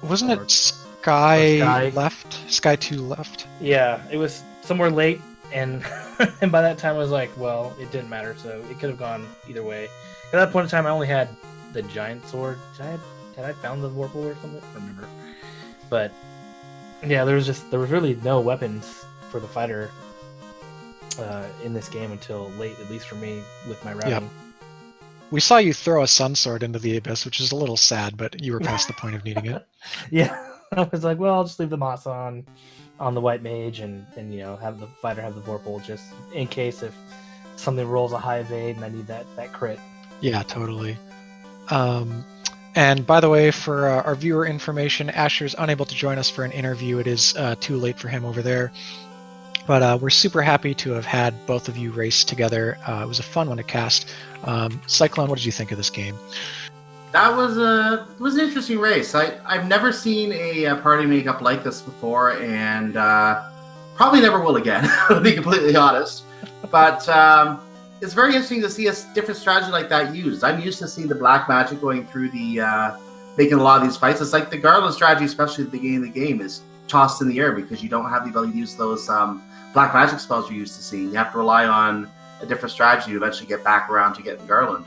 Wasn't it Sky left? Sky 2 left. Yeah, it was somewhere late, and and by that time I was like, well, it didn't matter, so it could have gone either way. At that point in time, I only had the giant sword. Had I found the Vorpal or something? I don't remember, but. Yeah, there was really no weapons for the fighter in this game until late, at least for me, with my routing. Yep. We saw you throw a sun sword into the abyss, which is a little sad, but you were past the point of needing it. Yeah, I was like, well, I'll just leave the moss on the white mage and have the fighter have the Vorpal just in case if something rolls a high evade and I need that crit. Yeah, totally. And by the way, for our viewer information, Asher's unable to join us for an interview. It is too late for him over there. But we're super happy to have had both of you race together. It was a fun one to cast. Cyclone, what did you think of this game? That was an interesting race. I've never seen a party makeup like this before, and probably never will again, to be completely honest. But it's very interesting to see a different strategy like that used. I'm used to seeing the black magic going through making a lot of these fights. It's like the Garland strategy, especially at the beginning of the game, is tossed in the air because you don't have the ability to use those black magic spells you're used to seeing. You have to rely on a different strategy to eventually get back around to getting Garland.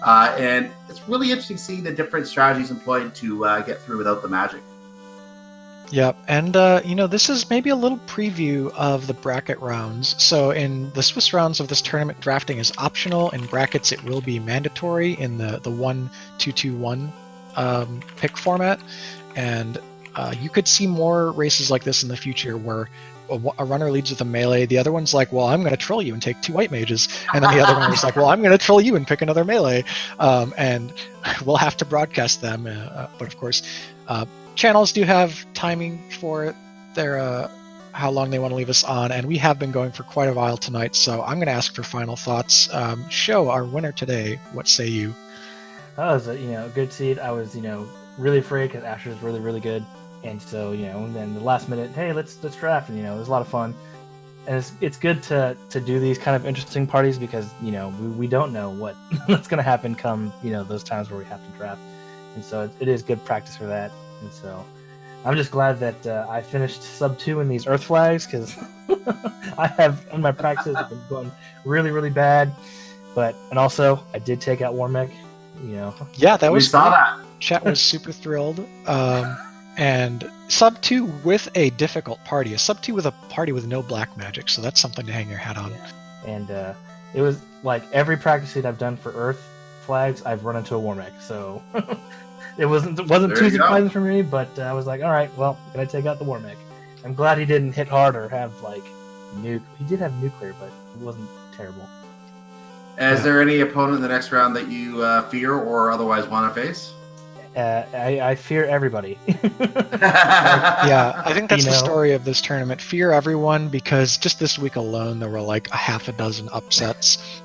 And it's really interesting seeing the different strategies employed to get through without the magic. Yep, and this is maybe a little preview of the bracket rounds. So in the Swiss rounds of this tournament, drafting is optional. In brackets, it will be mandatory in the 1-2-2-1 pick format. And you could see more races like this in the future where a runner leads with a melee. The other one's like, well, I'm going to troll you and take 2 white mages. And then the other one is like, well, I'm going to troll you and pick another melee. And we'll have to broadcast them. But of course, channels do have timing for their how long they want to leave us on, and we have been going for quite a while tonight, so I'm going to ask for final thoughts. Show our winner today, what say you? That was a good seed. I was really afraid because Asher's really, really good, and so and then the last minute, hey, let's draft, and it was a lot of fun. And it's good to do these kind of interesting parties because we don't know what's going to happen come those times where we have to draft, and so it is good practice for that. And so I'm just glad that I finished sub 2 in these Earth flags because I have in my practice have been going really, really bad. And also I did take out Warmech. Yeah, that We was saw great. that. Chat was super thrilled. And sub 2 with a difficult party. A sub 2 with a party with no black magic, so that's something to hang your hat on. And it was like every practice seed I've done for Earth flags, I've run into a Warmech. So it wasn't There too you go. surprising for me, but I was like, all right, well, gonna take out the Warmech. I'm glad he didn't hit hard or have like nuke. He did have nuclear, but it wasn't terrible. Is there any opponent in the next round that you fear or otherwise want to face? I fear everybody. Yeah, I think that's You the know? story of this tournament. Fear everyone, because just this week alone there were like a half a dozen upsets.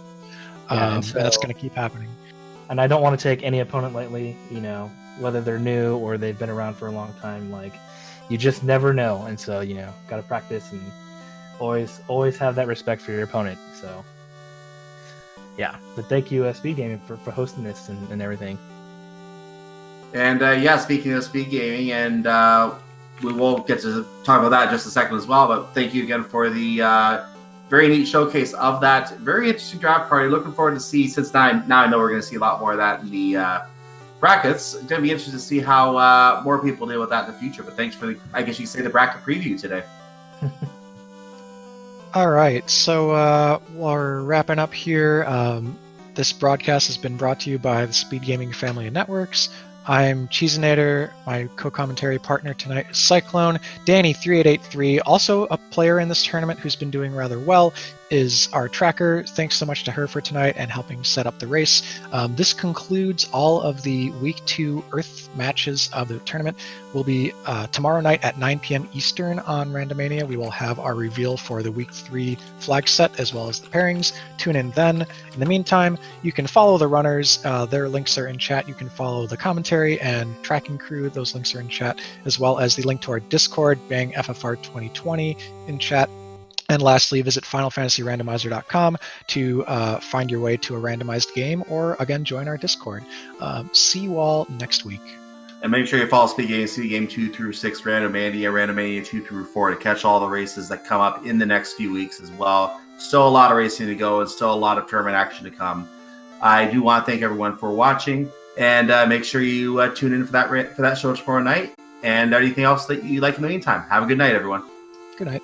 Yeah, And that's going to keep happening. And I don't want to take any opponent lightly, whether they're new or they've been around for a long time. Like, you just never know. And so, got to practice and always have that respect for your opponent. So, yeah. But thank you, Speed Gaming, for hosting this and everything. And speaking of speed gaming, and we will get to talk about that in just a second as well. But thank you again for the very neat showcase of that very interesting draft party. Looking forward to see, since now I know we're going to see a lot more of that in the brackets. It's going to be interesting to see how more people deal with that in the future. But thanks for I guess you could say, the bracket preview today. All right, so we're wrapping up here. This broadcast has been brought to you by the Speed Gaming family of networks. I'm Cheesinator. My co-commentary partner tonight is Cyclone. Danny3883, also a player in this tournament who's been doing rather well, is our tracker. Thanks so much to her for tonight and helping set up the race. This concludes all of the Week 2 Earth matches of the tournament. Will be tomorrow night at 9 p.m. Eastern on Randomania. We will have our reveal for the Week 3 flag set as well as the pairings. Tune in then. In the meantime, you can follow the runners. Their links are in chat. You can follow the commentary and tracking crew. Those links are in chat, as well as the link to our Discord, Bang FFR 2020, in chat. And lastly, visit FinalFantasyRandomizer.com to find your way to a randomized game, or again, join our Discord. See you all next week. And make sure you follow Speed Game, Speed Game 2 through 6, Randomania, Randomania 2 through 4 to catch all the races that come up in the next few weeks as well. Still a lot of racing to go and still a lot of tournament action to come. I do want to thank everyone for watching, and make sure you tune in for that show tomorrow night. And anything else that you like in the meantime. Have a good night, everyone. Good night.